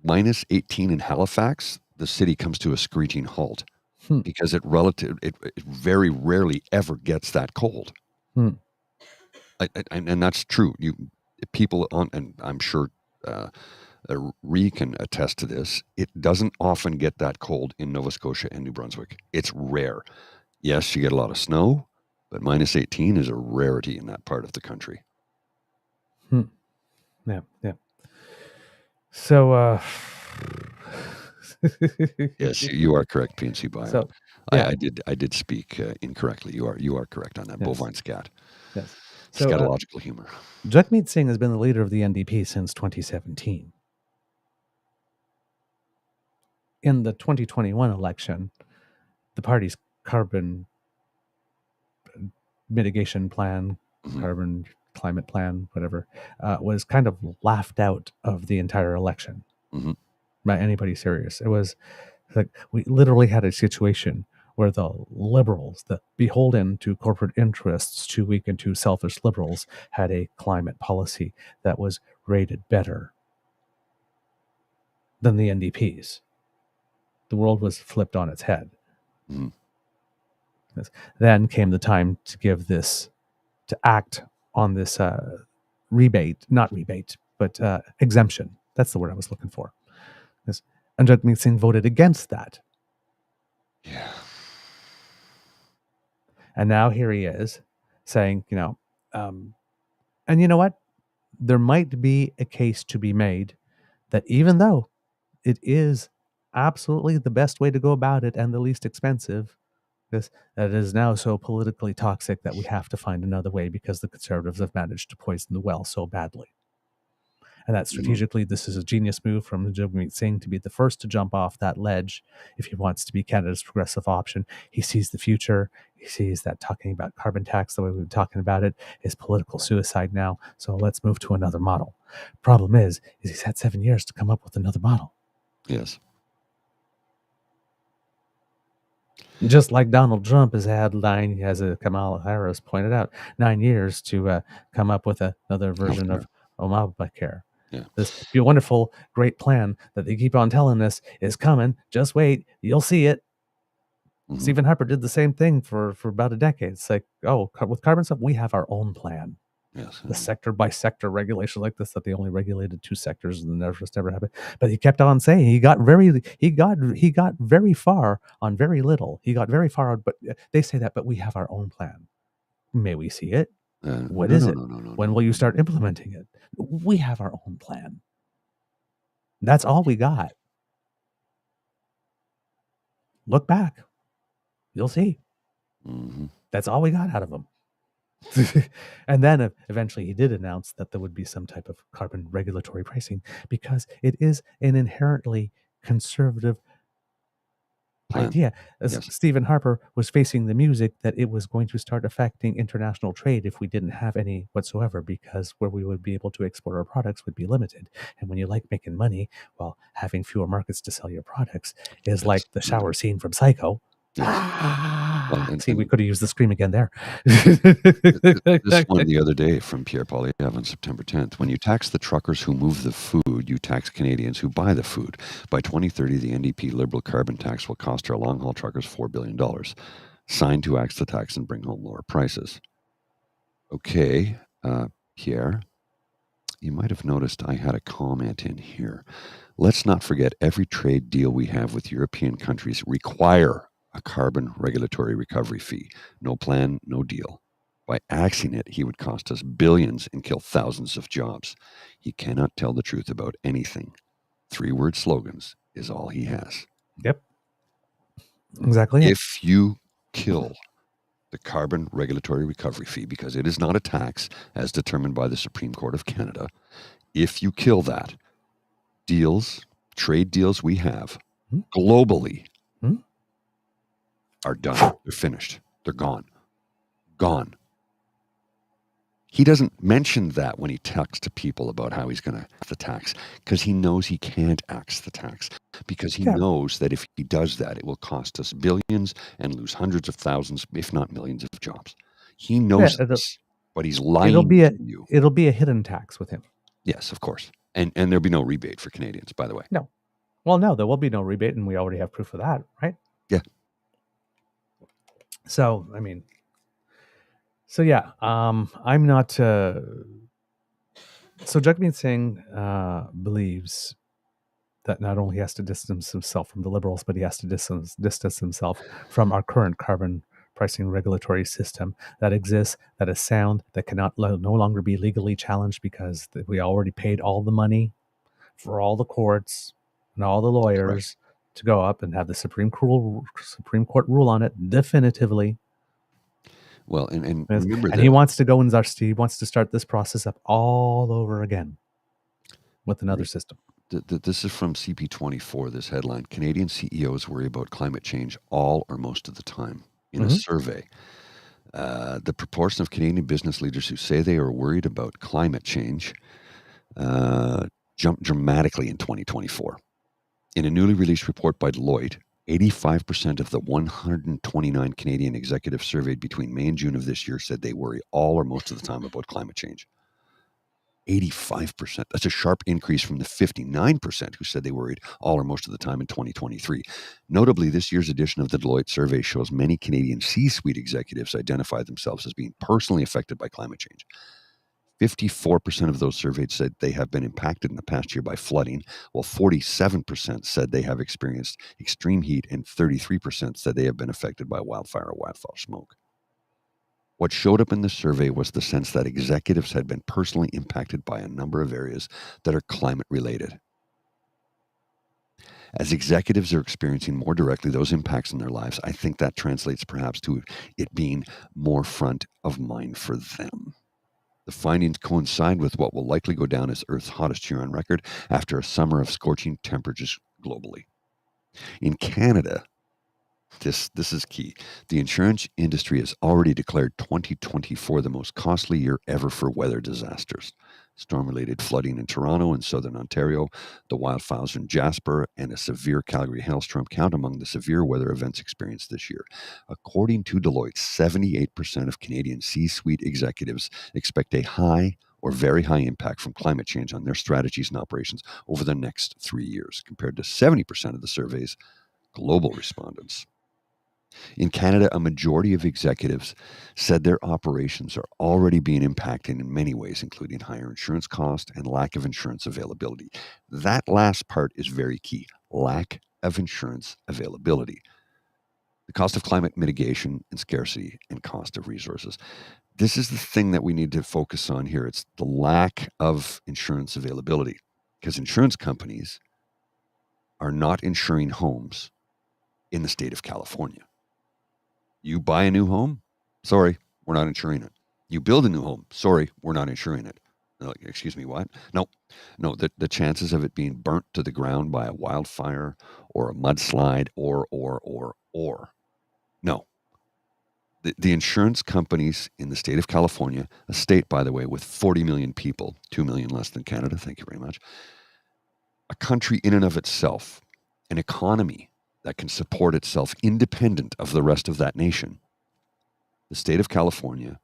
minus 18 in Halifax, the city comes to a screeching halt. Because it very rarely ever gets that cold, and that's true. People on, and I'm sure Ree can attest to this. It doesn't often get that cold in Nova Scotia and New Brunswick. It's rare. Yes, you get a lot of snow, but minus 18 is a rarity in that part of the country. Yeah. So. Yes, you are correct, PNC Bio. So, yeah. I did speak incorrectly. You are correct on that. Yes. Bovine scat. Yes. So, scatological humor. Jagmeet Singh has been the leader of the NDP since 2017. In the 2021 election, the party's carbon mitigation plan, carbon climate plan, whatever, was kind of laughed out of the entire election. By anybody serious. It was like we literally had a situation where the Liberals, the beholden to corporate interests, too weak and too selfish Liberals, had a climate policy that was rated better than the NDP's. The world was flipped on its head. Then came the time to act on this exemption. That's the word I was looking for. And Jagmeet Singh voted against that. Yeah. And now here he is saying, and you know what? There might be a case to be made that even though it is absolutely the best way to go about it and the least expensive, that it is now so politically toxic that we have to find another way because the Conservatives have managed to poison the well so badly. And that strategically, this is a genius move from Jagmeet Singh to be the first to jump off that ledge if he wants to be Canada's progressive option. He sees the future. He sees that talking about carbon tax, the way we've been talking about it, is political suicide now. So let's move to another model. Problem is he's had 7 years to come up with another model. Yes. Just like Donald Trump has had as Kamala Harris pointed out, 9 years to come up with another version of Obamacare. Yeah. This wonderful, great plan that they keep on telling us is coming. Just wait, you'll see it. Mhm. Stephen Harper did the same thing for about a decade. It's like, with carbon stuff, we have our own plan. Yes. The sector by sector regulation like this, that they only regulated 2 sectors and never happened. But he kept on saying he got very far on very little. He got very far on, but they say that, but we have our own plan. May we see it? What is it? When will you start implementing it? We have our own plan. That's all we got. Look back. You'll see. Mhm. That's all we got out of them. And then eventually he did announce that there would be some type of carbon regulatory pricing because it is an inherently conservative Plan. idea. As Yes. Stephen Harper was facing the music that it was going to start affecting international trade if we didn't have any whatsoever, because where we would be able to export our products would be limited. And when you like making money, well, having fewer markets to sell your products is like the shower scene from Psycho. Well, See, we could have used the scream again there. This one the other day from Pierre Poilievre on September 10th. When you tax the truckers who move the food, you tax Canadians who buy the food. By 2030, the NDP Liberal carbon tax will cost our long-haul truckers $4 billion. Signed to axe the tax and bring home lower prices. Okay, Pierre, you might have noticed I had a comment in here. Let's not forget every trade deal we have with European countries require a carbon regulatory recovery fee. No plan, no deal. By axing it, he would cost us billions and kill thousands of jobs. He cannot tell the truth about anything. 3-word slogans is all he has. Yep. Exactly. If you kill the carbon regulatory recovery fee, because it is not a tax as determined by the Supreme Court of Canada, if you kill that, trade deals we have globally are done. They're finished. They're gone. Gone. He doesn't mention that when he talks to people about how he's going to axe the tax, because he knows he can't axe the tax, because he knows that if he does that, it will cost us billions and lose hundreds of thousands, if not millions of jobs. He knows this, but he's lying to you. It'll be a hidden tax with him. Yes, of course. And there'll be no rebate for Canadians, by the way. No. Well, no, there will be no rebate, and we already have proof of that, right? Yeah. So, I mean, I'm not. So Jagmeet Singh believes that not only he has to distance himself from the Liberals, but he has to distance himself from our current carbon pricing regulatory system that exists, that is sound, that cannot no longer be legally challenged because we already paid all the money for all the courts and all the lawyers to go up and have the Supreme Court rule on it definitively. Well, and remember that he wants to go and he wants to start this process up all over again with another system. This is from CP24, this headline. Canadian CEOs worry about climate change all or most of the time. In a survey, the proportion of Canadian business leaders who say they are worried about climate change jumped dramatically in 2024. In a newly released report by Deloitte, 85% of the 129 Canadian executives surveyed between May and June of this year said they worry all or most of the time about climate change. 85%. That's a sharp increase from the 59% who said they worried all or most of the time in 2023. Notably, this year's edition of the Deloitte survey shows many Canadian C-suite executives identify themselves as being personally affected by climate change. 54% of those surveyed said they have been impacted in the past year by flooding, while 47% said they have experienced extreme heat, and 33% said they have been affected by wildfire or wildfire smoke. What showed up in the survey was the sense that executives had been personally impacted by a number of areas that are climate related. As executives are experiencing more directly those impacts in their lives, I think that translates perhaps to it being more front of mind for them. The findings coincide with what will likely go down as Earth's hottest year on record after a summer of scorching temperatures globally. In Canada, this is key. The insurance industry has already declared 2024 the most costly year ever for weather disasters. Storm-related flooding in Toronto and southern Ontario, the wildfires in Jasper, and a severe Calgary hailstorm count among the severe weather events experienced this year. According to Deloitte, 78% of Canadian C-suite executives expect a high or very high impact from climate change on their strategies and operations over the next 3 years, compared to 70% of the survey's global respondents. In Canada, a majority of executives said their operations are already being impacted in many ways, including higher insurance costs and lack of insurance availability. That last part is very key: lack of insurance availability. The cost of climate mitigation and scarcity and cost of resources. This is the thing that we need to focus on here. It's the lack of insurance availability, because insurance companies are not insuring homes in the state of California. You buy a new home? Sorry, we're not insuring it. You build a new home? Sorry, we're not insuring it. Like, excuse me, what? No, the chances of it being burnt to the ground by a wildfire or a mudslide or. No. The insurance companies in the state of California, a state, by the way, with 40 million people, 2 million less than Canada, thank you very much, a country in and of itself, an economy that can support itself independent of the rest of that nation, the state of California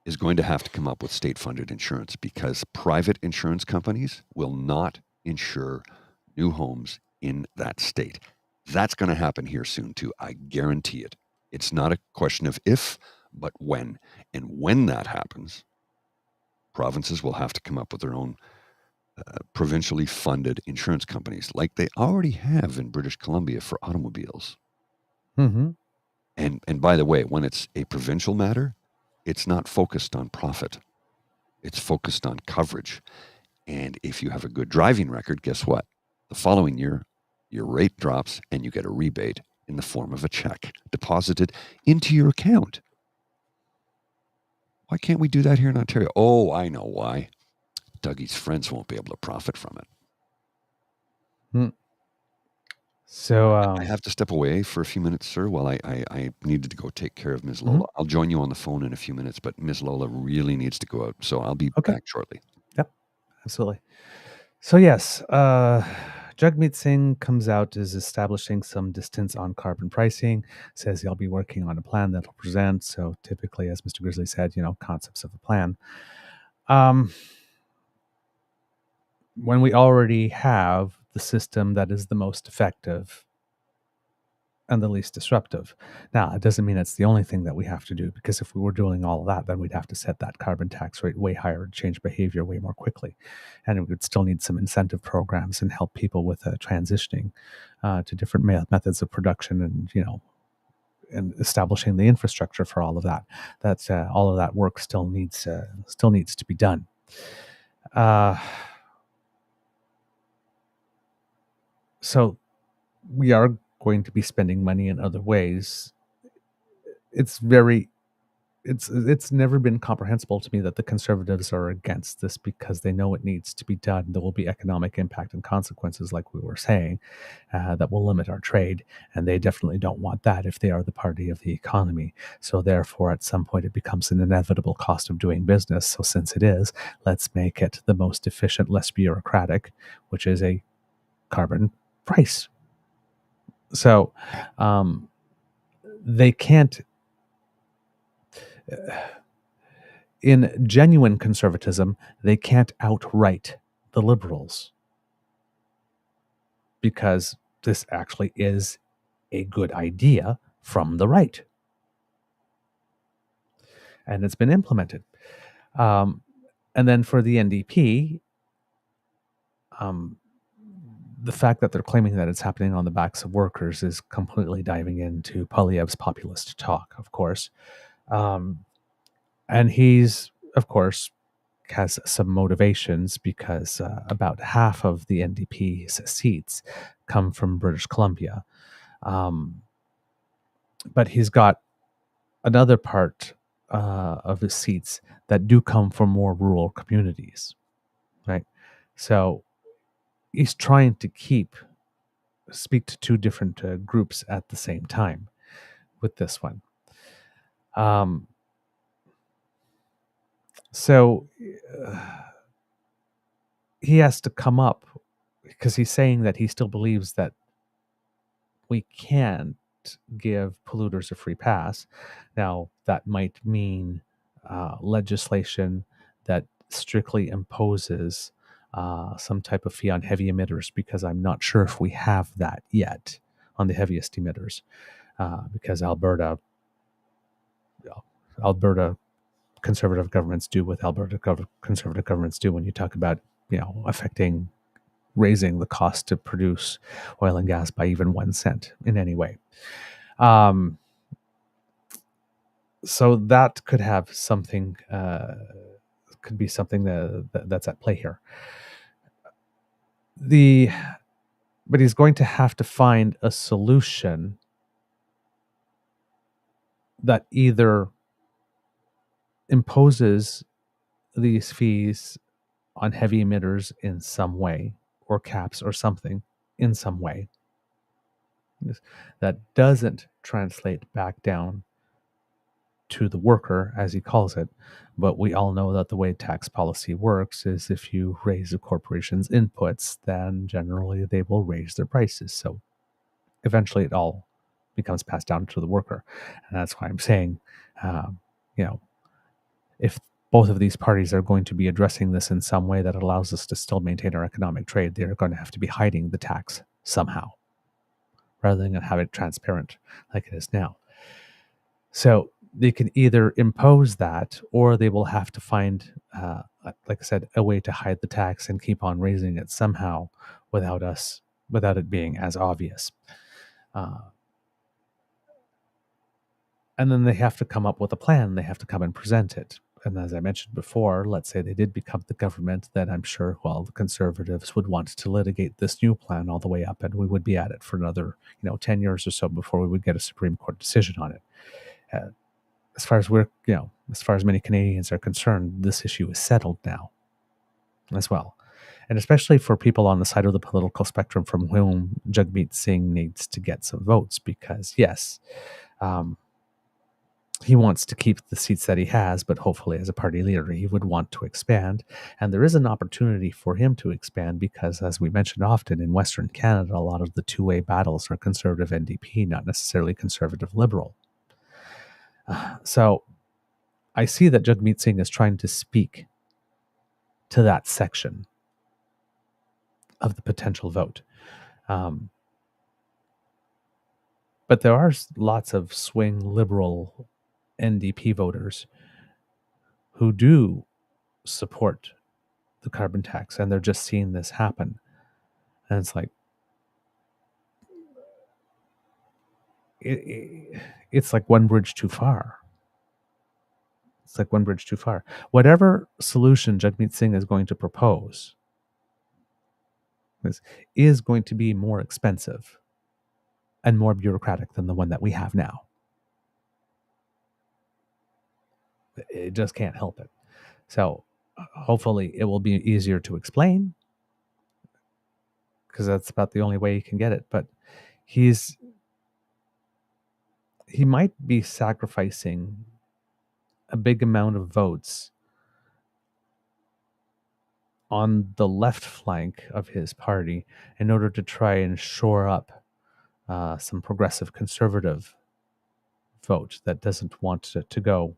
is going to have to come up with state-funded insurance, because private insurance companies will not insure new homes in that state. That's going to happen here soon too. I guarantee it. It's not a question of if, but when. And when that happens, provinces will have to come up with their own provincially funded insurance companies, like they already have in British Columbia for automobiles. Mm-hmm. And by the way, when it's a provincial matter, it's not focused on profit. It's focused on coverage. And if you have a good driving record, guess what? The following year, your rate drops and you get a rebate in the form of a check deposited into your account. Why can't we do that here in Ontario? Oh, I know why. Dougie's friends won't be able to profit from it. So I have to step away for a few minutes, sir, while I needed to go take care of Ms. Lola. I'll join you on the phone in a few minutes, but Ms. Lola really needs to go out, so I'll be back shortly. Yep, absolutely. So yes, Jagmeet Singh comes out as establishing some distance on carbon pricing, says he'll be working on a plan that he'll present. So typically, as Mr. Grizzly said, concepts of a plan. When we already have the system that is the most effective and the least disruptive. Now, it doesn't mean it's the only thing that we have to do, because if we were doing all of that, then we'd have to set that carbon tax rate way higher and change behavior way more quickly. And we would still need some incentive programs and help people with transitioning to different methods of production, and establishing the infrastructure for all of that. That's all of that work still needs to be done. So we are going to be spending money in other ways. It's never been comprehensible to me that the Conservatives are against this, because they know it needs to be done. There will be economic impact and consequences, like we were saying, that will limit our trade, and they definitely don't want that if they are the party of the economy. So therefore, at some point, it becomes an inevitable cost of doing business. So since it is, let's make it the most efficient, less bureaucratic, which is a carbon price. So they can't, in genuine conservatism, they can't outright the liberals, because this actually is a good idea from the right. And it's been implemented. And then for the NDP, the fact that they're claiming that it's happening on the backs of workers is completely diving into Poilievre's populist talk, of course. And he's, of course, has some motivations, because about half of the NDP's seats come from British Columbia. But he's got another part of his seats that do come from more rural communities, right? So he's trying to speak to two different groups at the same time with this one. So he has to come up, because he's saying that he still believes that we can't give polluters a free pass. Now, that might mean legislation that strictly imposes some type of fee on heavy emitters, because I'm not sure if we have that yet on the heaviest emitters, because Alberta conservative governments do what Alberta conservative governments do when you talk about, raising the cost to produce oil and gas by even 1 cent in any way. So that could have something, could be something that's at play here. But he's going to have to find a solution that either imposes these fees on heavy emitters in some way, or caps or something in some way that doesn't translate back down to the worker, as he calls it. But we all know that the way tax policy works is if you raise a corporation's inputs, then generally they will raise their prices. So eventually it all becomes passed down to the worker. And that's why I'm saying, if both of these parties are going to be addressing this in some way that allows us to still maintain our economic trade, they're going to have to be hiding the tax somehow, rather than have it transparent like it is now. So they can either impose that, or they will have to find, like I said, a way to hide the tax and keep on raising it somehow without it being as obvious. And then they have to come up with a plan. They have to come and present it. And as I mentioned before, let's say they did become the government, then I'm sure, the Conservatives would want to litigate this new plan all the way up, and we would be at it for another, 10 years or so before we would get a Supreme Court decision on it. As far as many Canadians are concerned, this issue is settled now as well. And especially for people on the side of the political spectrum from whom Jagmeet Singh needs to get some votes, because yes, he wants to keep the seats that he has, but hopefully as a party leader, he would want to expand. And there is an opportunity for him to expand because, as we mentioned often, in Western Canada, a lot of the two-way battles are Conservative NDP, not necessarily Conservative Liberal. So I see that Jagmeet Singh is trying to speak to that section of the potential vote. But there are lots of swing Liberal NDP voters who do support the carbon tax, and they're just seeing this happen. And it's like, it's like one bridge too far. It's like one bridge too far. Whatever solution Jagmeet Singh is going to propose is going to be more expensive and more bureaucratic than the one that we have now. It just can't help it. So hopefully it will be easier to explain, because that's about the only way you can get it. But he might be sacrificing a big amount of votes on the left flank of his party in order to try and shore up some progressive conservative vote that doesn't want to go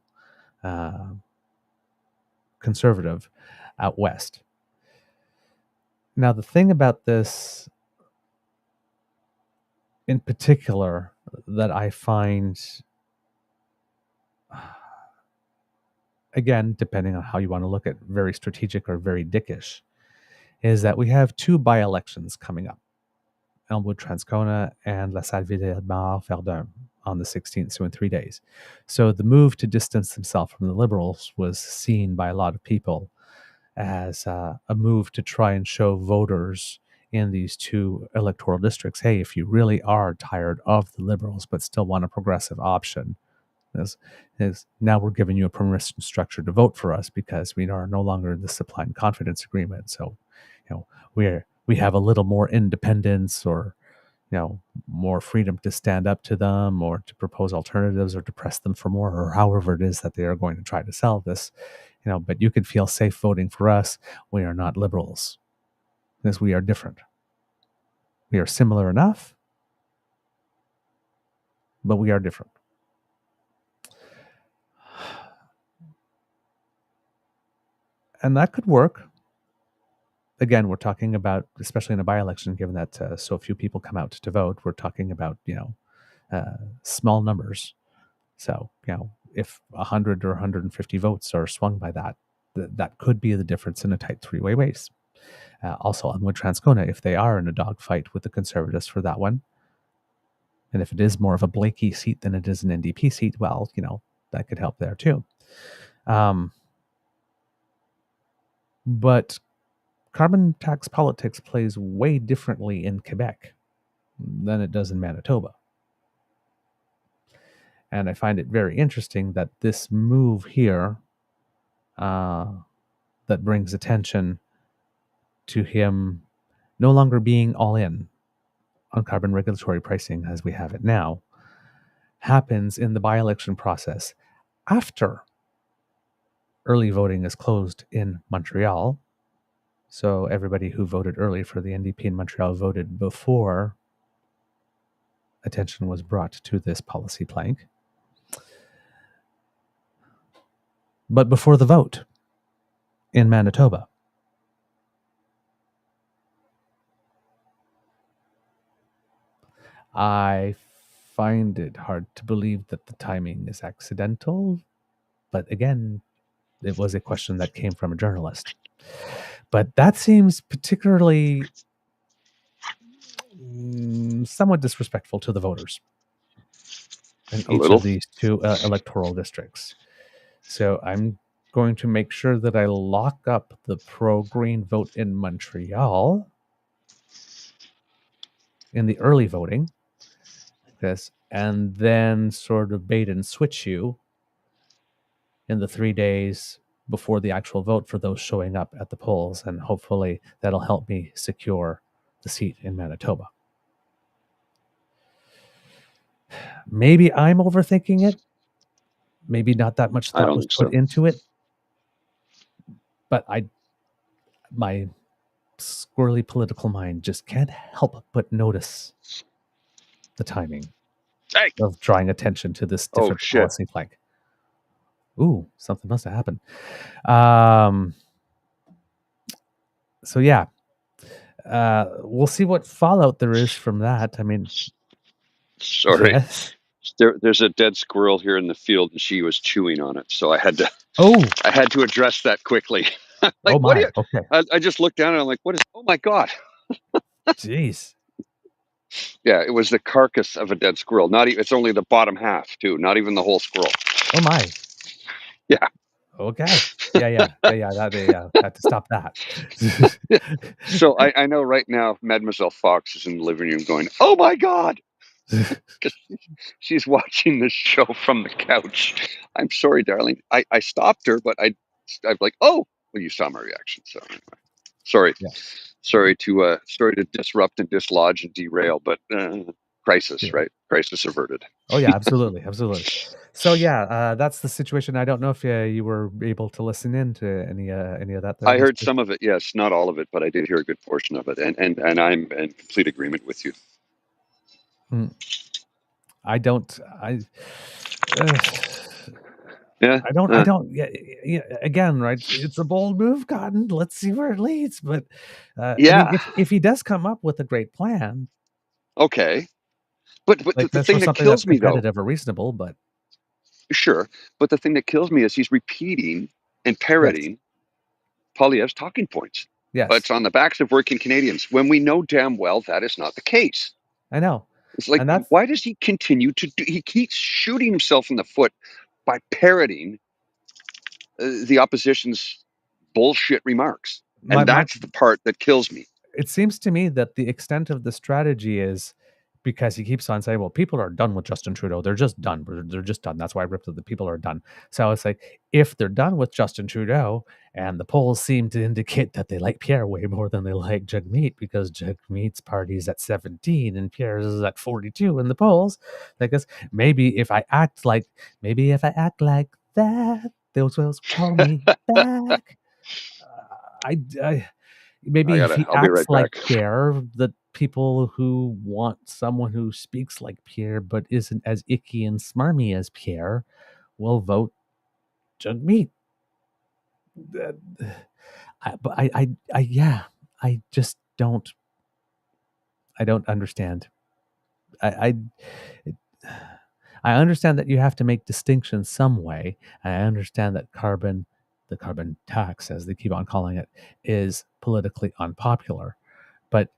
conservative out west. Now, the thing about this in particular that I find, again, depending on how you want to look at very strategic or very dickish, is that we have two by-elections coming up, Elmwood-Transcona and La Salle-Ville-Verdun on the 16th, so in 3 days. So the move to distance himself from the Liberals was seen by a lot of people as a move to try and show voters in these two electoral districts, hey, if you really are tired of the Liberals but still want a progressive option, Is now we're giving you a permission structure to vote for us because we are no longer in the supply and confidence agreement. So, we have a little more independence, or more freedom to stand up to them, or to propose alternatives, or to press them for more, or however it is that they are going to try to sell this. But you could feel safe voting for us. We are not liberals, because we are different. We are similar enough, but we are different. And that could work. Again, we're talking about, especially in a by-election, given that so few people come out to vote, we're talking about, small numbers. So, if 100 or 150 votes are swung by that, that could be the difference in a tight three-way race. Also, on Wood-Transcona, if they are in a dogfight with the Conservatives for that one, and if it is more of a Blakey seat than it is an NDP seat, well, that could help there too. But carbon tax politics plays way differently in Quebec than it does in Manitoba. And I find it very interesting that this move here that brings attention to him no longer being all in on carbon regulatory pricing as we have it now happens in the by-election process after early voting is closed in Montreal. So everybody who voted early for the NDP in Montreal voted before attention was brought to this policy plank. But before the vote in Manitoba. I find it hard to believe that the timing is accidental. But again, it was a question that came from a journalist. But that seems particularly somewhat disrespectful to the voters in each of these two electoral districts. So I'm going to make sure that I lock up the pro-green vote in Montreal in the early voting, and then sort of bait and switch you in the 3 days before the actual vote for those showing up at the polls, and hopefully that'll help me secure the seat in Manitoba. Maybe I'm overthinking it. Maybe not that much thought was put into it. But my squirrely political mind just can't help but notice the timing of drawing attention to this different policy flank. Ooh, something must have happened. So yeah, we'll see what fallout there is from that. I mean, sorry, yes. There's a dead squirrel here in the field, and she was chewing on it, so I had to address that quickly. Like, what? Okay. I just looked down and I'm like, what is? Oh my god! Jeez. Yeah, it was the carcass of a dead squirrel. Not even, it's only the bottom half too. Not even the whole squirrel. Oh my. Yeah. Okay. Yeah. They had to stop that. So I know right now Mademoiselle Fox is in the living room going, "Oh my god," because she's watching this show from the couch. I'm sorry, darling. I stopped her, but I'm like, "Oh, well, you saw my reaction." So anyway, sorry. Yeah. Sorry to disrupt and dislodge and derail, but crisis, right? Crisis averted. Oh yeah, absolutely. So yeah, that's the situation. I don't know if you were able to listen in to any of that. I heard some of it, yes, not all of it, but I did hear a good portion of it, and I'm in complete agreement with you. I don't. Yeah. I don't. Yeah. Again, right? It's a bold move, Cotton. Let's see where it leads. But I mean, if he does come up with a great plan, okay. But like, the thing that kills me, though, or reasonable, but sure. But the thing that kills me is he's repeating and parroting Poilievre's talking points. Yes. But it's on the backs of working Canadians, when we know damn well that is not the case. I know. It's like, why does he continue to do? He keeps shooting himself in the foot by parroting the opposition's bullshit remarks. And that's the part that kills me. It seems to me that the extent of the strategy is because he keeps on saying, well, people are done with Justin Trudeau. They're just done. They're just done. That's why I ripped it. The people are done. So it's like, if they're done with Justin Trudeau, and the polls seem to indicate that they like Pierre way more than they like Jagmeet, because Jagmeet's party is at 17 and Pierre's is at 42 in the polls. I guess maybe if I act like that, those will call me back. Maybe if he I'll be acts right like back. Pierre, the people who want someone who speaks like Pierre but isn't as icky and smarmy as Pierre will vote Jagmeet. I just don't. I don't understand. I understand that you have to make distinctions some way. I understand that the carbon tax, as they keep on calling it, is politically unpopular, but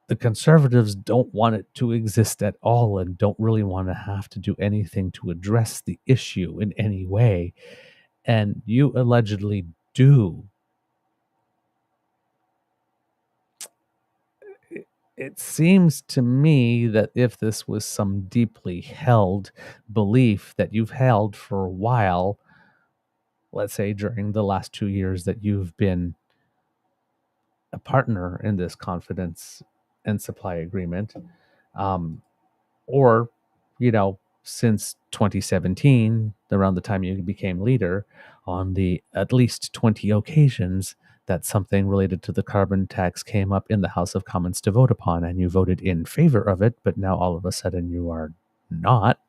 the Conservatives don't want it to exist at all and don't really want to have to do anything to address the issue in any way. And you allegedly do. It seems to me that if this was some deeply held belief that you've held for a while, let's say during the last 2 years that you've been a partner in this confidence and supply agreement, or, since 2017, around the time you became leader, on the at least 20 occasions that something related to the carbon tax came up in the House of Commons to vote upon, and you voted in favor of it, but now all of a sudden you are not.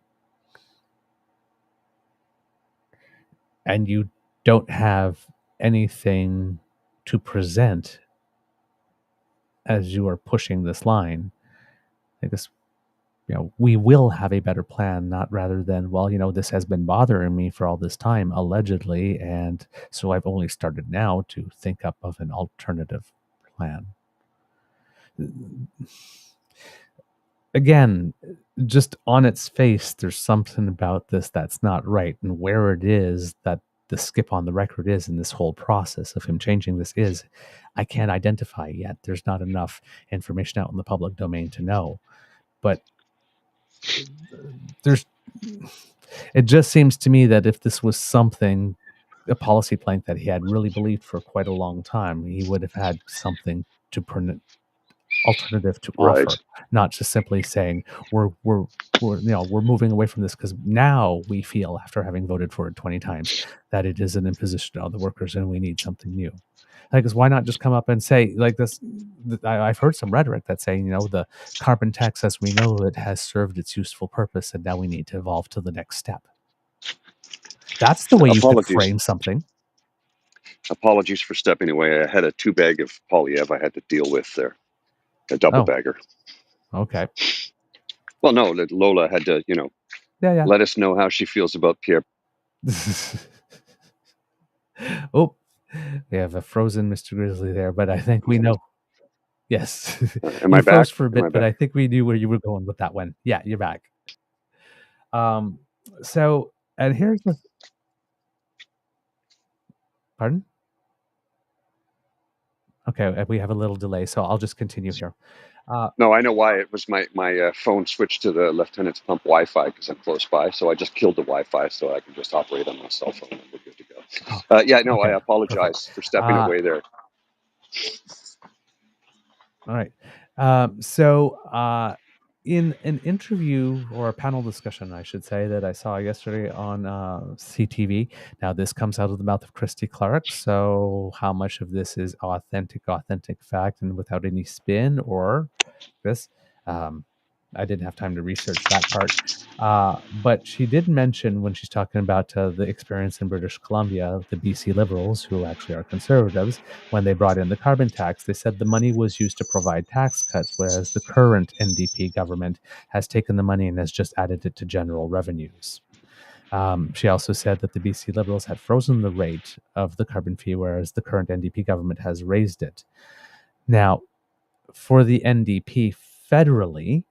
And you don't have anything to present as you are pushing this line. I guess, we will have a better plan, not rather than, well, this has been bothering me for all this time, allegedly, and so I've only started now to think up of an alternative plan. Again, just on its face, there's something about this that's not right, and where it is that the skip on the record is in this whole process of him changing this is, I can't identify yet. There's not enough information out in the public domain to know. But it just seems to me that if this was something, a policy plank that he had really believed for quite a long time, he would have had something to alternative to Right. offer, not just simply saying we're moving away from this because now we feel, after having voted for it 20 times, that it is an imposition on the workers and we need something new. Like, why not just come up and say, like this? I've heard some rhetoric that's saying, the carbon tax, as we know it, has served its useful purpose, and now we need to evolve to the next step. That's the way you could frame something. Apologies for stepping away. I had a 2-bag of Polyev I had to deal with there, a double bagger. Okay. Well, no, Lola had to, yeah. let us know how she feels about Pierre. Oh, we have a frozen Mr. Grizzly there, but I think we know. Yes. Am I back? Froze for a bit, but I think we knew where you were going with that one. Yeah, you're back. So, and here's the... Pardon? Okay, we have a little delay, so I'll just continue here. No, I know why. It was my phone switched to the Lieutenant's Pump Wi-Fi because I'm close by, so I just killed the Wi-Fi so I can just operate on my cell phone and we're good to go. Okay, I apologize for stepping away there. All right. So in an interview or a panel discussion, I should say, that I saw yesterday on CTV. Now, this comes out of the mouth of Christy Clark. So how much of this is authentic fact and without any spin, or this? I didn't have time to research that part. But she did mention, when she's talking about the experience in British Columbia, the BC Liberals, who actually are Conservatives, when they brought in the carbon tax, they said the money was used to provide tax cuts, whereas the current NDP government has taken the money and has just added it to general revenues. She also said that the BC Liberals had frozen the rate of the carbon fee, whereas the current NDP government has raised it. Now, for the NDP federally,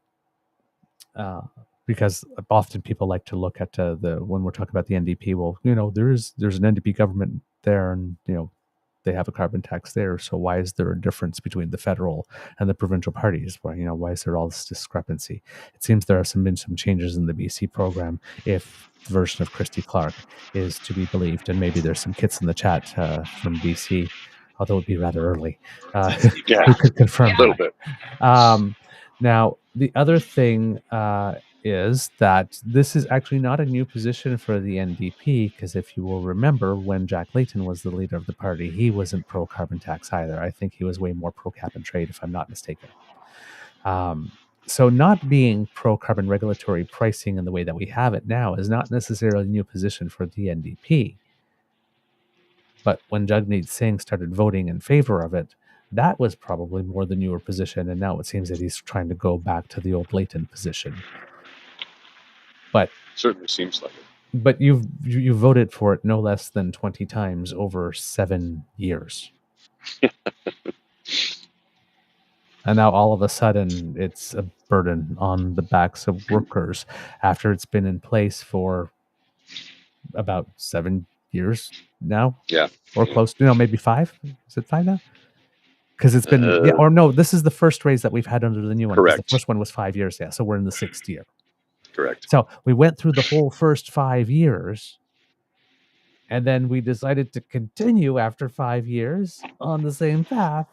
because often people like to look at when we're talking about the NDP, well, there's an NDP government there, and they have a carbon tax there. So why is there a difference between the federal and the provincial parties? Why is there all this discrepancy? It seems there have been some changes in the BC program, if the version of Christy Clark is to be believed. And maybe there's some kits in the chat from BC, although it'd be rather early, who could confirm a little that. bit. Now, the other thing is that this is actually not a new position for the NDP, because if you will remember, when Jack Layton was the leader of the party, he wasn't pro-carbon tax either. I think he was way more pro-cap and trade, if I'm not mistaken. So not being pro-carbon regulatory pricing in the way that we have it now is not necessarily a new position for the NDP. But when Jagmeet Singh started voting in favor of it, that was probably more the newer position, and now it seems that he's trying to go back to the old Layton position. But certainly seems like it. But you voted for it no less than 20 times over 7 years. And now all of a sudden it's a burden on the backs of workers after it's been in place for about 7 years now. Yeah. Or close to, maybe 5. Is it 5 now? Because it's been, or no, this is the first raise that we've had under the new one. Correct. The first one was 5 years, yeah. So we're in the 6th year. Correct. So we went through the whole first 5 years, and then we decided to continue after 5 years on the same path.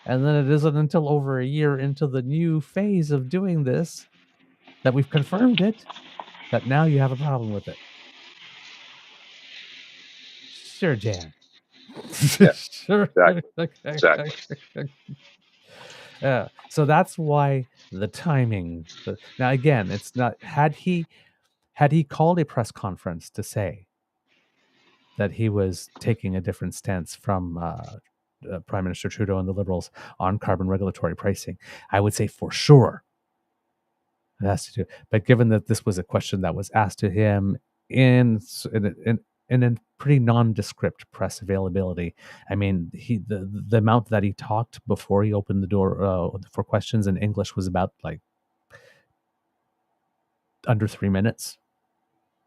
And then it isn't until over a year into the new phase of doing this that we've confirmed it, that now you have a problem with it. Sure, Jan. Yeah, sure. Exactly. So that's why the timing. Now, again, it's not. Had he called a press conference to say that he was taking a different stance from Prime Minister Trudeau and the Liberals on carbon regulatory pricing, I would say for sure it has to do. But given that this was a question that was asked to him in a pretty nondescript press availability, I mean, the amount that he talked before he opened the door for questions in English was about like under 3 minutes.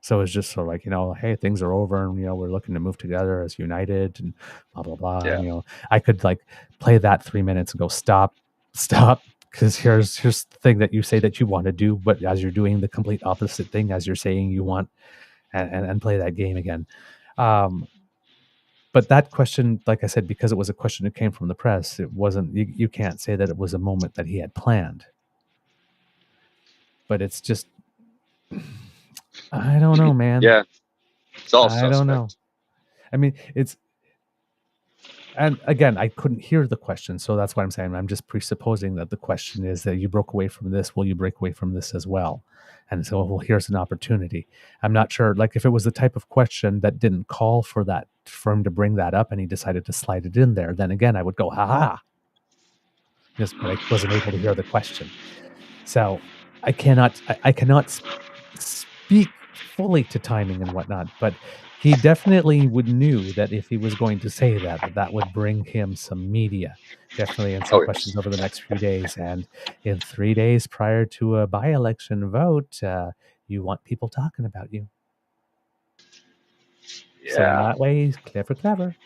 So it's just sort of like, hey, things are over, and we're looking to move together as united, and blah blah blah. Yeah. And, I could like play that 3 minutes and go stop, because here's the thing that you say that you want to do, but as you're doing the complete opposite thing as you're saying you want, and play that game again. But that question, like I said, because it was a question that came from the press, it wasn't. You can't say that it was a moment that he had planned. But it's just. I don't know, man. Yeah, it's all I don't know. I mean, and again, I couldn't hear the question, so that's what I'm saying. I'm just presupposing that the question is that you broke away from this. Will you break away from this as well? And so, well, here's an opportunity. I'm not sure. Like, if it was the type of question that didn't call for him to bring that up, and he decided to slide it in there, then again, I would go, ha. But I wasn't able to hear the question, so I cannot speak fully to timing and whatnot, but he definitely knew that if he was going to say that would bring him some media, definitely, and some questions over the next few days. And in 3 days prior to a by-election vote, you want people talking about you. Yeah. So in that way, he's clever.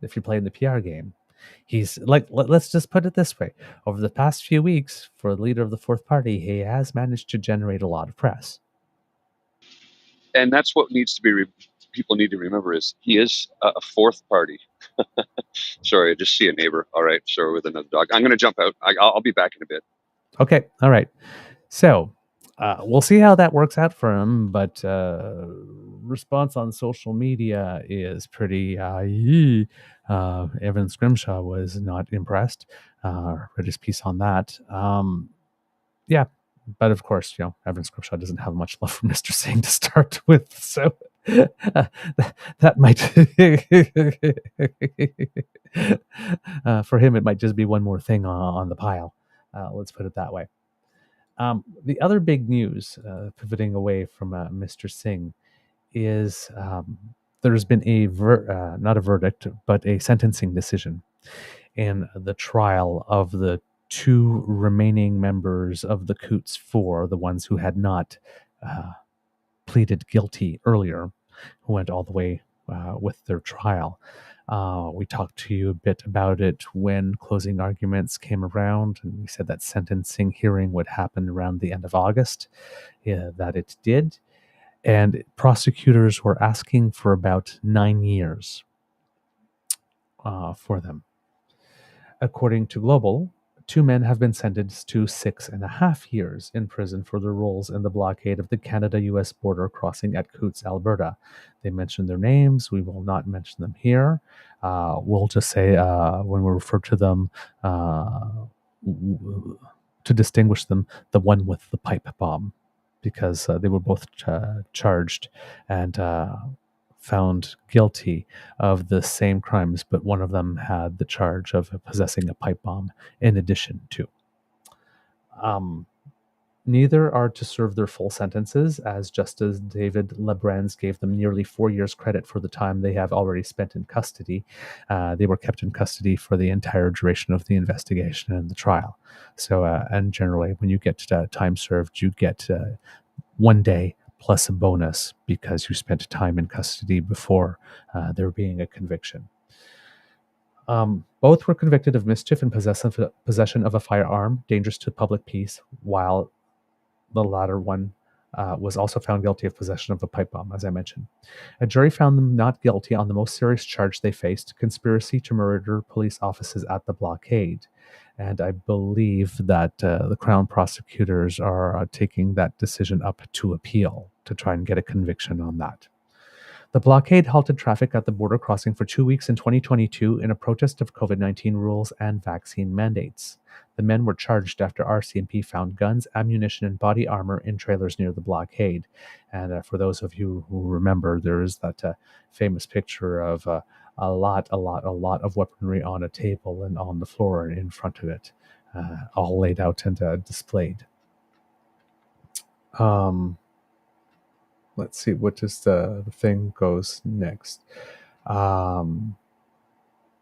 If you're playing the PR game. He's like, let's just put it this way. Over the past few weeks, for the leader of the fourth party, he has managed to generate a lot of press. And that's what needs to be, people need to remember is he is a fourth party. Sorry, I just see a neighbor. All right, sorry, with another dog. I'm going to jump out. I'll be back in a bit. Okay, all right. So we'll see how that works out for him, but response on social media is pretty Evan Scrimshaw was not impressed. Read his piece on that. Yeah, but of course, Evan Scrimshaw doesn't have much love for Mr. Singh to start with, so that might for him, it might just be one more thing on the pile. Let's put it that way. The other big news, pivoting away from Mr. Singh, is there's been not a verdict, but a sentencing decision in the trial of the 2 remaining members of the Coots 4, the ones who had not pleaded guilty earlier, who went all the way with their trial. We talked to you a bit about it when closing arguments came around, and we said that sentencing hearing would happen around the end of August. Yeah, that it did. And prosecutors were asking for about 9 years for them. According to Global, 2 men have been sentenced to 6.5 years in prison for their roles in the blockade of the Canada-US border crossing at Coutts, Alberta. They mentioned their names. We will not mention them here. We'll just say when we refer to them, to distinguish them, the one with the pipe bomb, because they were both charged and found guilty of the same crimes, but one of them had the charge of possessing a pipe bomb in addition to. Neither are to serve their full sentences, as Justice David Lebrans gave them nearly 4 years credit for the time they have already spent in custody. They were kept in custody for the entire duration of the investigation and the trial. So, and generally, when you get time served, you get 1 day plus a bonus because you spent time in custody before there being a conviction. Both were convicted of mischief and possession of a firearm dangerous to public peace, while the latter one was also found guilty of possession of a pipe bomb, as I mentioned. A jury found them not guilty on the most serious charge they faced, conspiracy to murder police officers at the blockade. And I believe that the Crown prosecutors are taking that decision up to appeal to try and get a conviction on that. The blockade halted traffic at the border crossing for 2 weeks in 2022 in a protest of COVID-19 rules and vaccine mandates. The men were charged after RCMP found guns, ammunition, and body armor in trailers near the blockade. And for those of you who remember, there is that famous picture of a lot of weaponry on a table and on the floor in front of it, all laid out and displayed. Let's see, what does the thing goes next.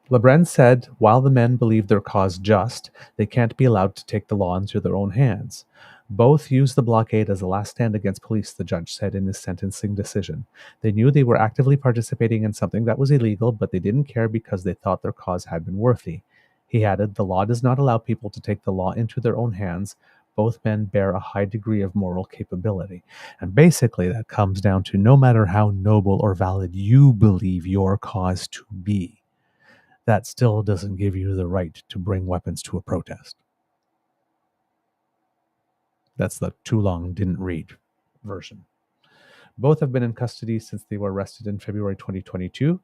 Lebrun said, while the men believe their cause just, they can't be allowed to take the law into their own hands. Both used the blockade as a last stand against police, the judge said in his sentencing decision. They knew they were actively participating in something that was illegal, but they didn't care because they thought their cause had been worthy. He added, the law does not allow people to take the law into their own hands. Both men bear a high degree of moral capability. And basically that comes down to no matter how noble or valid you believe your cause to be, that still doesn't give you the right to bring weapons to a protest. That's the too long didn't read version. Both have been in custody since they were arrested in February 2022.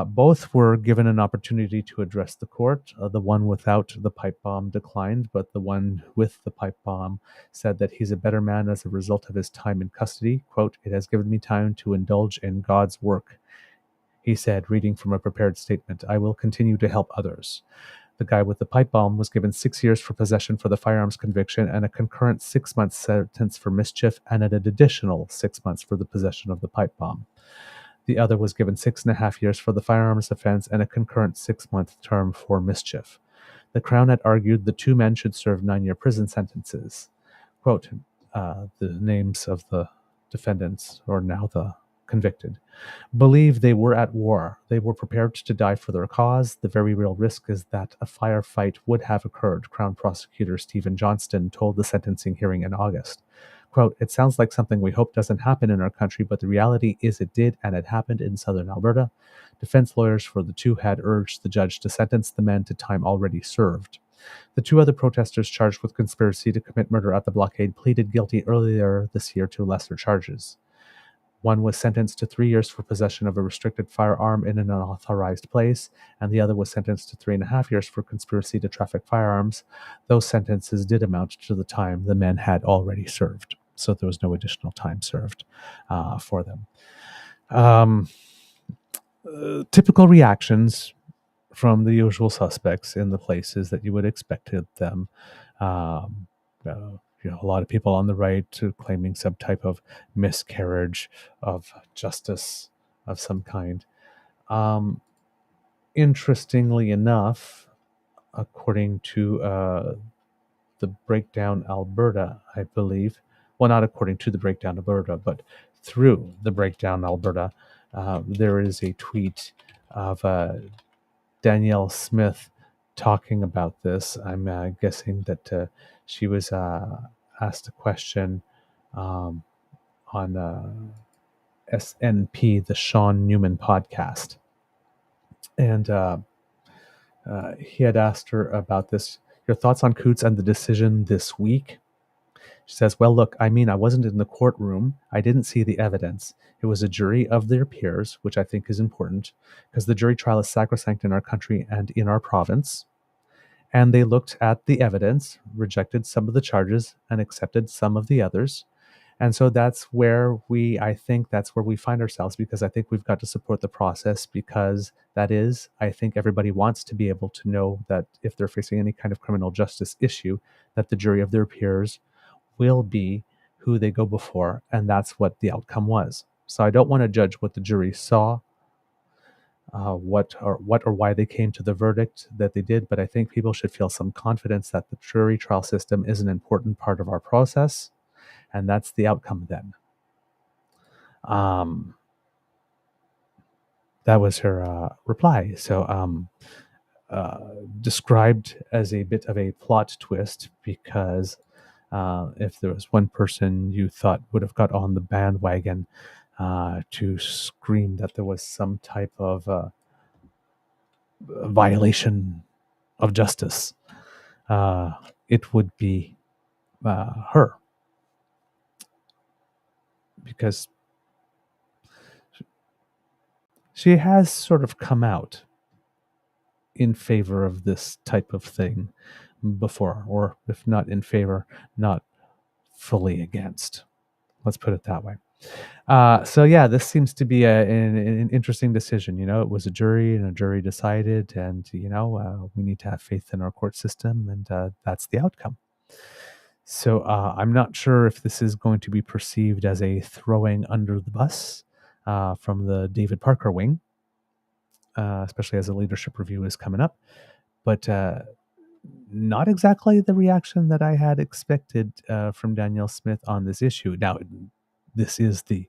Both were given an opportunity to address the court. The one without the pipe bomb declined, but the one with the pipe bomb said that he's a better man as a result of his time in custody. Quote, it has given me time to indulge in God's work. He said, reading from a prepared statement, I will continue to help others. The guy with the pipe bomb was given 6 years for possession for the firearms conviction and a concurrent 6-month sentence for mischief and an additional 6 months for the possession of the pipe bomb. The other was given 6.5 years for the firearms offense and a concurrent 6-month term for mischief. The Crown had argued the 2 men should serve 9-year prison sentences. Quote, the names of the defendants, or now the convicted, believe they were at war. They were prepared to die for their cause. The very real risk is that a firefight would have occurred, Crown Prosecutor Stephen Johnston told the sentencing hearing in August. Quote, it sounds like something we hope doesn't happen in our country, but the reality is it did, and it happened in southern Alberta. Defense lawyers for the 2 had urged the judge to sentence the men to time already served. The 2 other protesters charged with conspiracy to commit murder at the blockade pleaded guilty earlier this year to lesser charges. One was sentenced to 3 years for possession of a restricted firearm in an unauthorized place, and the other was sentenced to 3.5 years for conspiracy to traffic firearms. Those sentences did amount to the time the men had already served, so there was no additional time served for them. Typical reactions from the usual suspects in the places that you would expect them. A lot of people on the right claiming some type of miscarriage of justice of some kind. Interestingly enough, according to the Breakdown Alberta, I believe, well, not according to the Breakdown Alberta, but through the Breakdown Alberta, there is a tweet of Danielle Smith talking about this. I'm guessing that she was asked a question on SNP, the Sean Newman podcast. And he had asked her about this. Your thoughts on Coots and the decision this week? She says, well, look, I mean, I wasn't in the courtroom. I didn't see the evidence. It was a jury of their peers, which I think is important because the jury trial is sacrosanct in our country and in our province. And they looked at the evidence, rejected some of the charges, and accepted some of the others. And so that's where I think that's where we find ourselves, because I think we've got to support the process, because I think everybody wants to be able to know that if they're facing any kind of criminal justice issue, that the jury of their peers will be who they go before, and that's what the outcome was. So I don't want to judge what the jury saw, what or why they came to the verdict that they did, but I think people should feel some confidence that the jury trial system is an important part of our process, and that's the outcome then. That was her reply. So described as a bit of a plot twist, because if there was one person you thought would have got on the bandwagon to scream that there was some type of violation of justice, it would be her. Because she has sort of come out in favor of this type of thing before, or if not in favor, not fully against. Let's put it that way. So yeah, this seems to be an interesting decision. It was a jury, and a jury decided, and we need to have faith in our court system, and that's the outcome. So I'm not sure if this is going to be perceived as a throwing under the bus from the David Parker wing, especially as a leadership review is coming up, but not exactly the reaction that I had expected from Danielle Smith on this issue. Now, this is the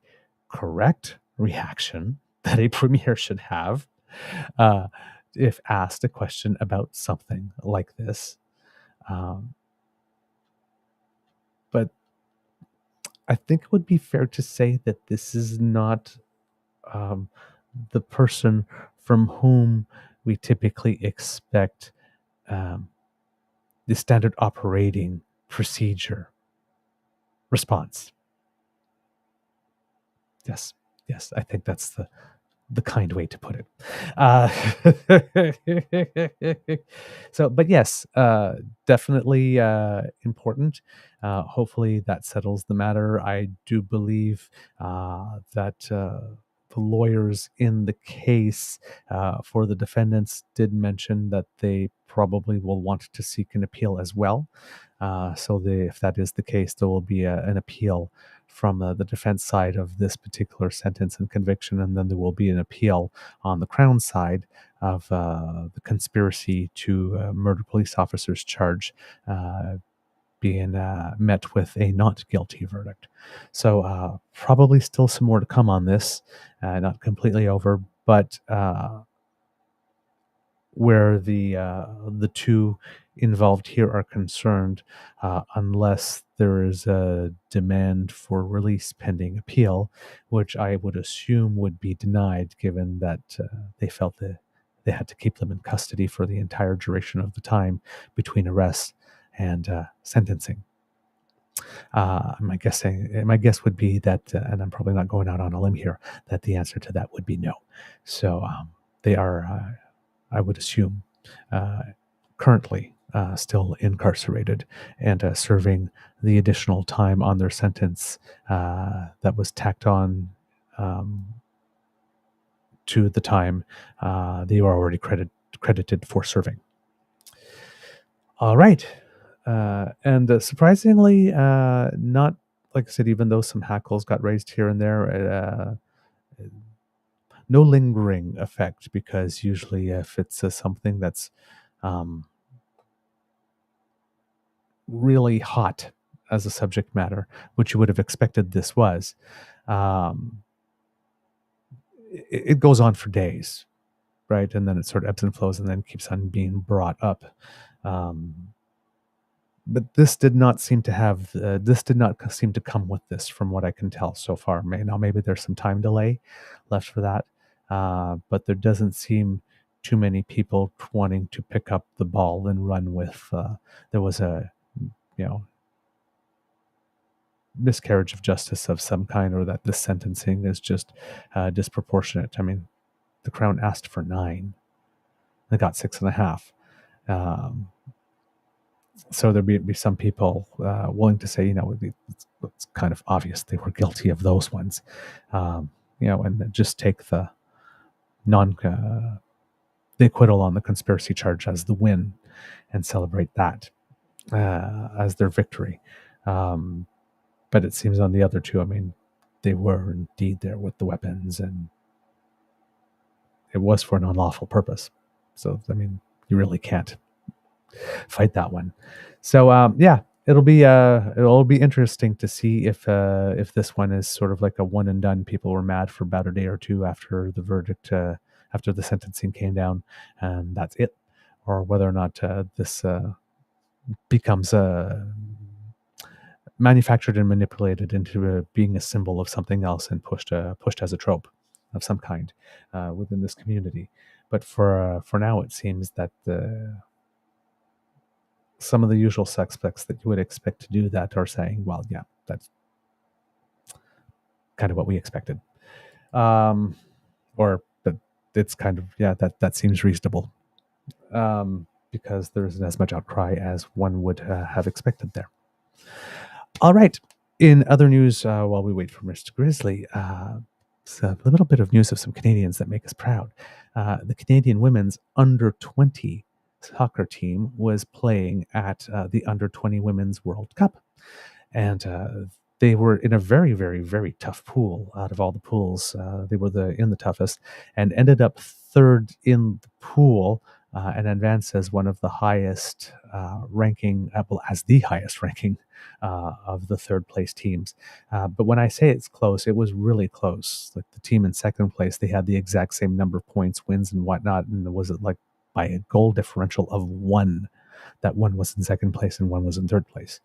correct reaction that a premier should have if asked a question about something like this. But I think it would be fair to say that this is not the person from whom we typically expect the standard operating procedure response. Yes, I think that's the kind way to put it. So, but yes, definitely important. Hopefully that settles the matter. I do believe that the lawyers in the case for the defendants did mention that they probably will want to seek an appeal as well. So if that is the case, there will be an appeal from the defense side of this particular sentence and conviction, and then there will be an appeal on the Crown side of the conspiracy to murder police officers charge being met with a not guilty verdict. So probably still some more to come on this, not completely over, but where the two involved here are concerned, unless there is a demand for release pending appeal, which I would assume would be denied, given that they felt that they had to keep them in custody for the entire duration of the time between arrest and sentencing. My guess would be that, and I'm probably not going out on a limb here, that the answer to that would be no. So they are, I would assume, currently still incarcerated and serving the additional time on their sentence that was tacked on to the time they were already credited for serving. All right. And surprisingly, not, like I said, even though some hackles got raised here and there, no lingering effect, because usually if it's something that's really hot as a subject matter, which you would have expected this was, it goes on for days, right? And then it sort of ebbs and flows and then keeps on being brought up. But this did not seem to come with this, from what I can tell so far. Maybe there's some time delay left for that, but there doesn't seem too many people wanting to pick up the ball and run with. There was a, miscarriage of justice of some kind, or that this sentencing is just disproportionate. I mean, the Crown asked for 9, they got 6.5. So there'd be some people willing to say, it's kind of obvious they were guilty of those ones, and just take the acquittal on the conspiracy charge as the win and celebrate that as their victory. But it seems on the other two, I mean, they were indeed there with the weapons, and it was for an unlawful purpose. So, I mean, you really can't fight that one. So, it'll be interesting to see if this one is sort of like a one and done. People were mad for about a day or two after the verdict, after the sentencing came down, and that's it, or whether or not this becomes manufactured and manipulated into being a symbol of something else and pushed as a trope of some kind within this community. But for now, it seems that some of the usual suspects that you would expect to do that are saying, well, yeah, that's kind of what we expected. Or that it's kind of, that seems reasonable, because there isn't as much outcry as one would have expected there. All right. In other news, while we wait for Mr. Grizzly, it's a little bit of news of some Canadians that make us proud. The Canadian women's under-20 soccer team was playing at the under-20 Women's World Cup. And they were in a very, very, very tough pool. Out of all the pools, they were in the toughest, and ended up third in the pool, and advanced as one of the highest ranking, as the highest ranking of the third place teams. But when I say it's close, it was really close. Like the team in second place, they had the exact same number of points, wins, and whatnot, and was it like by a goal differential of 1, that one was in second place and one was in third place.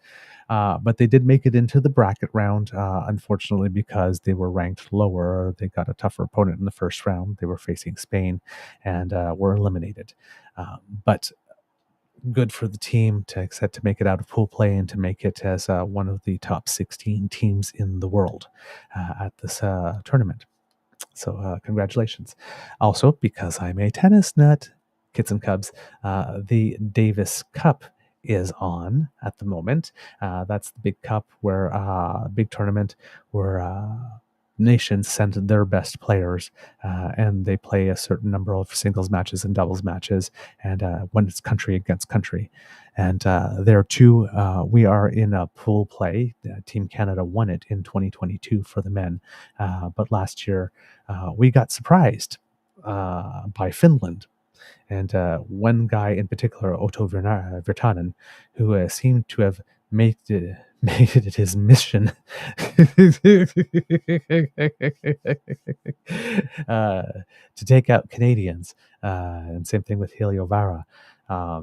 But they did make it into the bracket round, unfortunately, because they were ranked lower. They got a tougher opponent in the first round. They were facing Spain and were eliminated. But good for the team to make it out of pool play and to make it as one of the top 16 teams in the world at this tournament. So congratulations. Also, because I'm a tennis nut, Kits and Cubs, the Davis Cup is on at the moment. That's the big cup where big tournament where nations send their best players, and they play a certain number of singles matches and doubles matches, and when it's country against country. And there too, we are in a pool play. Team Canada won it in 2022 for the men, but last year we got surprised by Finland. And one guy in particular, Otto Virtanen, who seemed to have made it his mission to take out Canadians. And same thing with Helio Vara,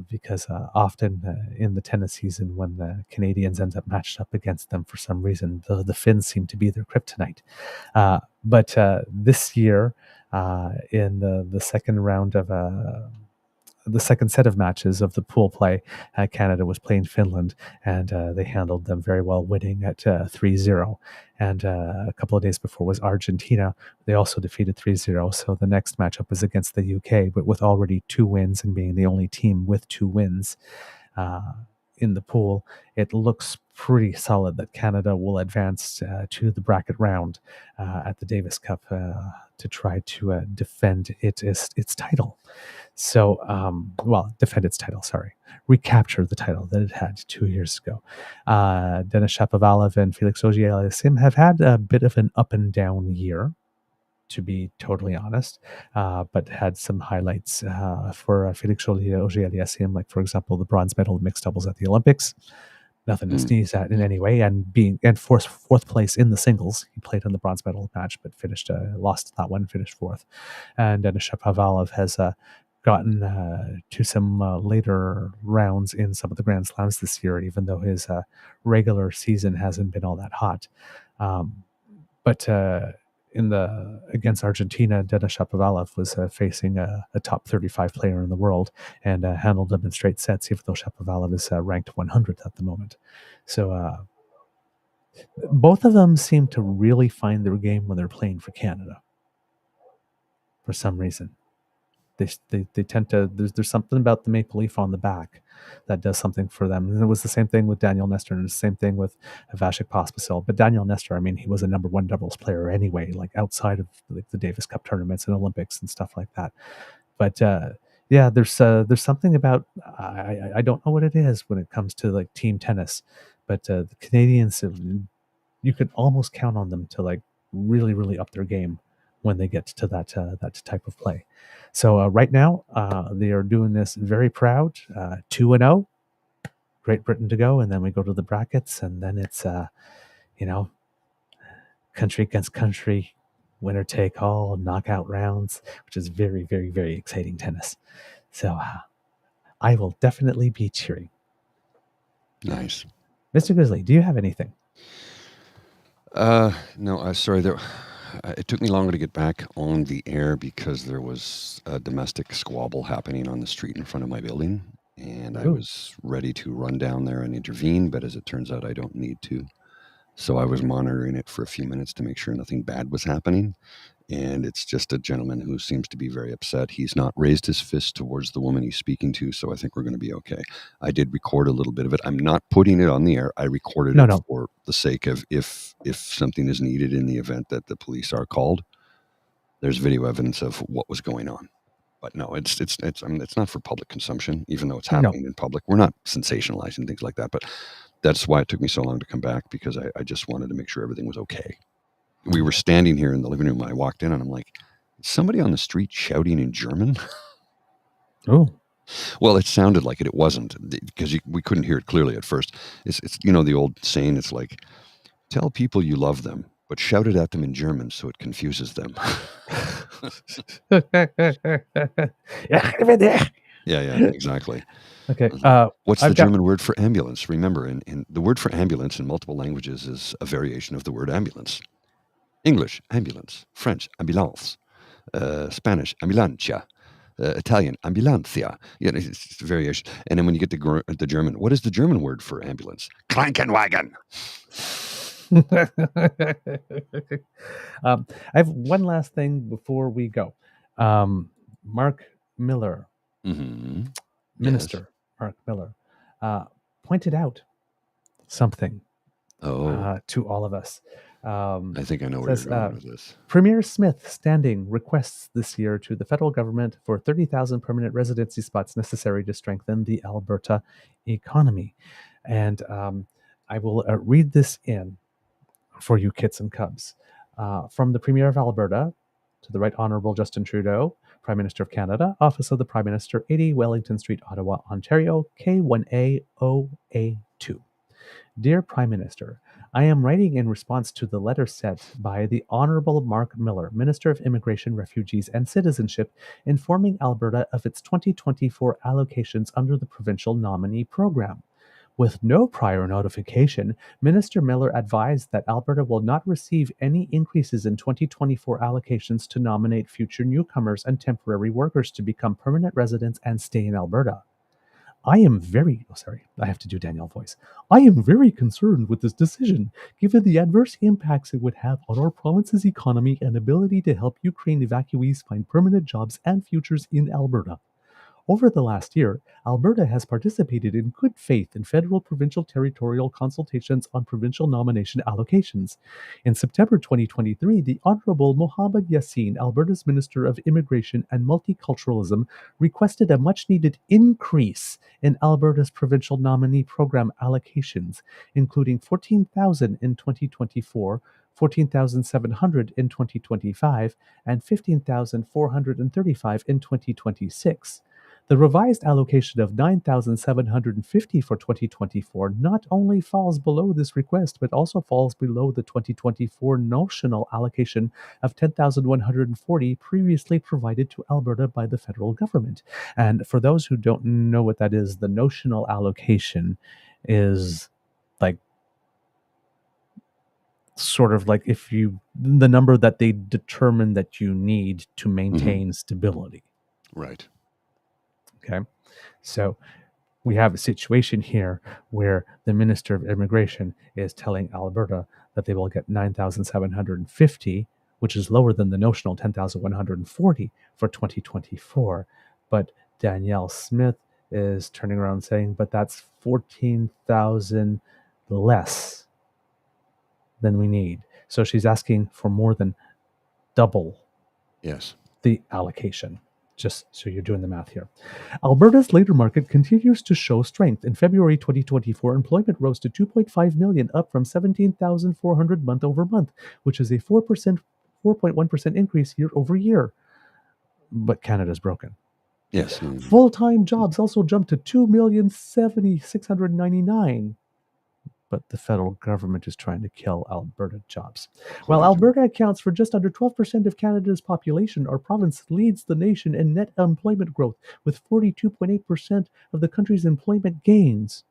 because often in the tennis season, when the Canadians end up matched up against them for some reason, the Finns seem to be their kryptonite. But this year, in the second round of the second set of matches of the pool play, Canada was playing Finland, and they handled them very well, winning at 3-0. And a couple of days before was Argentina. They also defeated 3-0. So the next matchup was against the UK, but with already 2 wins and being the only team with 2 wins in the pool, it looks pretty solid that Canada will advance to the bracket round at the Davis Cup to try to defend its title. So, defend its title, recapture the title that it had 2 years ago. Denis Shapovalov and Felix Auger-Aliassime have had a bit of an up and down year, to be totally honest, but had some highlights for Felix Auger-Aliassime, like, for example, the bronze medal in mixed doubles at the Olympics. nothing to sneeze at in any way, and fourth place in the singles. He played in the bronze medal match, but lost that one, finished fourth. And Denis Shapovalov has gotten to some later rounds in some of the Grand Slams this year, even though his regular season hasn't been all that hot. But against Argentina, Denis Shapovalov was facing a top 35 player in the world and handled him in straight sets, even though Shapovalov is ranked 100th at the moment. So both of them seem to really find their game when they're playing for Canada. For some reason, they tend to. There's something about the maple leaf on the back that does something for them. And it was the same thing with Daniel Nestor, and the same thing with Vasek Pospisil. But Daniel Nestor, I mean, he was a number one doubles player anyway, like outside of like the Davis Cup tournaments and Olympics and stuff like that. But yeah, there's something about I don't know what it is when it comes to like team tennis, but the Canadians, you could almost count on them to like really, really up their game when they get to that type of play. So right now, they are doing this very proud, 2-0, Great Britain to go, and then we go to the brackets, and then it's country against country, winner take all, knockout rounds, which is very, very, very exciting tennis. So I will definitely be cheering. Nice. Mr. Grizzly, do you have anything? No, sorry. It took me longer to get back on the air because there was a domestic squabble happening on the street in front of my building, and I was ready to run down there and intervene, but as it turns out, I don't need to. So I was monitoring it for a few minutes to make sure nothing bad was happening, and it's just a gentleman who seems to be very upset. He's not raised his fist towards the woman he's speaking to, so I think we're going to be okay. I did record a little bit of it. I'm not putting it on the air. I recorded it for the sake of if something is needed in the event that the police are called, there's video evidence of what was going on. But no, it's not for public consumption, even though it's happening in public. We're not sensationalizing things like that, but that's why it took me so long to come back, because I just wanted to make sure everything was okay. We were standing here in the living room when I walked in, and I'm like, somebody on the street shouting in German? Oh. Well, it sounded like it. It wasn't, because we couldn't hear it clearly at first. It's the old saying, it's like, tell people you love them, but shout it at them in German so it confuses them. Yeah, exactly. Okay. What's the German word for ambulance? Remember, in the word for ambulance in multiple languages is a variation of the word ambulance. English, ambulance. French, ambulance. Spanish, ambulancia. Italian, ambulancia. Yeah, it's a variation. And then when you get to the German, what is the German word for ambulance? Krankenwagen. I have one last thing before we go. Mark Miller, Minister Mark Miller, pointed out something to all of us. I think I know where you're going with this. Premier Smith Standing requests this year to the federal government for 30,000 permanent residency spots necessary to strengthen the Alberta economy. And I will read this in for you kits and cubs. From the Premier of Alberta, to the Right Honourable Justin Trudeau, Prime Minister of Canada, Office of the Prime Minister, 80 Wellington Street, Ottawa, Ontario, K1A0A2. Dear Prime Minister, I am writing in response to the letter sent by the Honourable Mark Miller, Minister of Immigration, Refugees and Citizenship, informing Alberta of its 2024 allocations under the Provincial Nominee Program. With no prior notification, Minister Miller advised that Alberta will not receive any increases in 2024 allocations to nominate future newcomers and temporary workers to become permanent residents and stay in Alberta. I am very concerned with this decision, given the adverse impacts it would have on our province's economy and ability to help Ukraine evacuees find permanent jobs and futures in Alberta. Over the last year, Alberta has participated in good faith in federal, provincial, territorial consultations on provincial nomination allocations. In September 2023, the Honourable Mohammed Yassin, Alberta's Minister of Immigration and Multiculturalism, requested a much-needed increase in Alberta's provincial nominee program allocations, including 14,000 in 2024, 14,700 in 2025, and 15,435 in 2026. The revised allocation of $9,750 for 2024 not only falls below this request, but also falls below the 2024 notional allocation of $10,140 previously provided to Alberta by the federal government. And for those who don't know what that is, the notional allocation is like sort of like the number that they determine that you need to maintain stability. Right. Okay. So we have a situation here where the Minister of Immigration is telling Alberta that they will get $9,750, which is lower than the notional $10,140 for 2024. But Danielle Smith is turning around saying, but that's $14,000 less than we need. So she's asking for more than double the allocation. Just so you're doing the math here. Alberta's labor market continues to show strength. In February 2024, employment rose to 2.5 million, up from 17,400 month over month, which is a 4.1% increase year over year. But Canada's broken. Yes. Full-time jobs also jumped to 2,070,699. But the federal government is trying to kill Alberta jobs. While Alberta accounts for just under 12% of Canada's population, our province leads the nation in net employment growth, with 42.8% of the country's employment gains,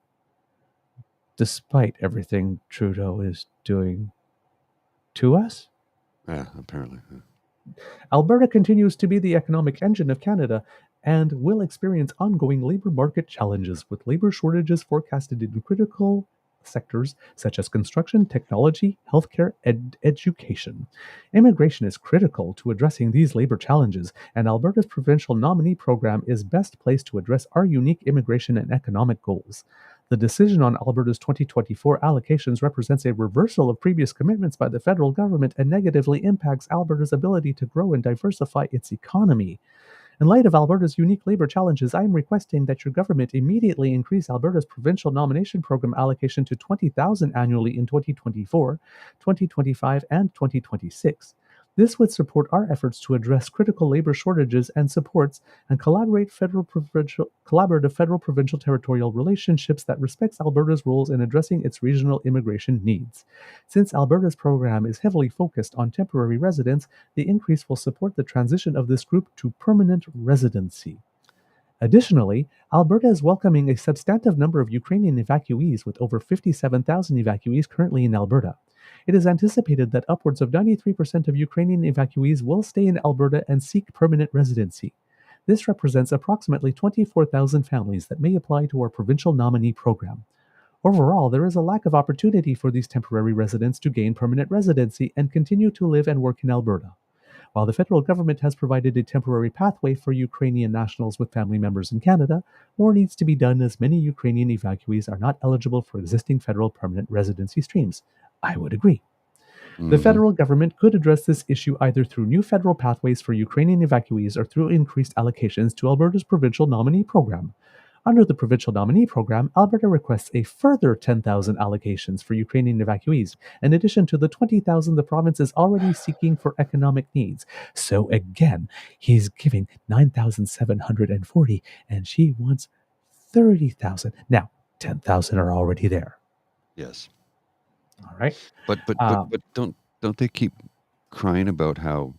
despite everything Trudeau is doing to us. Yeah, apparently. Yeah. Alberta continues to be the economic engine of Canada and will experience ongoing labor market challenges, with labor shortages forecasted in critical sectors such as construction, technology, healthcare, and education. Immigration is critical to addressing these labor challenges, and Alberta's provincial nominee program is best placed to address our unique immigration and economic goals. The decision on Alberta's 2024 allocations represents a reversal of previous commitments by the federal government and negatively impacts Alberta's ability to grow and diversify its economy. In light of Alberta's unique labor challenges, I am requesting that your government immediately increase Alberta's provincial nomination program allocation to $20,000 annually in 2024, 2025, and 2026. This would support our efforts to address critical labor shortages and supports and collaborative federal-provincial territorial relationships that respects Alberta's roles in addressing its regional immigration needs. Since Alberta's program is heavily focused on temporary residents, the increase will support the transition of this group to permanent residency. Additionally, Alberta is welcoming a substantive number of Ukrainian evacuees, with over 57,000 evacuees currently in Alberta. It is anticipated that upwards of 93% of Ukrainian evacuees will stay in Alberta and seek permanent residency. This represents approximately 24,000 families that may apply to our provincial nominee program. Overall, there is a lack of opportunity for these temporary residents to gain permanent residency and continue to live and work in Alberta. While the federal government has provided a temporary pathway for Ukrainian nationals with family members in Canada, more needs to be done, as many Ukrainian evacuees are not eligible for existing federal permanent residency streams. I would agree. The federal government could address this issue either through new federal pathways for Ukrainian evacuees or through increased allocations to Alberta's provincial nominee program. Under the provincial nominee program, Alberta requests a further 10,000 allocations for Ukrainian evacuees, in addition to the 20,000 the province is already seeking for economic needs. So again, he's giving 9,740, and she wants 30,000. Now, 10,000 are already there. Yes. All right. But don't they keep crying about how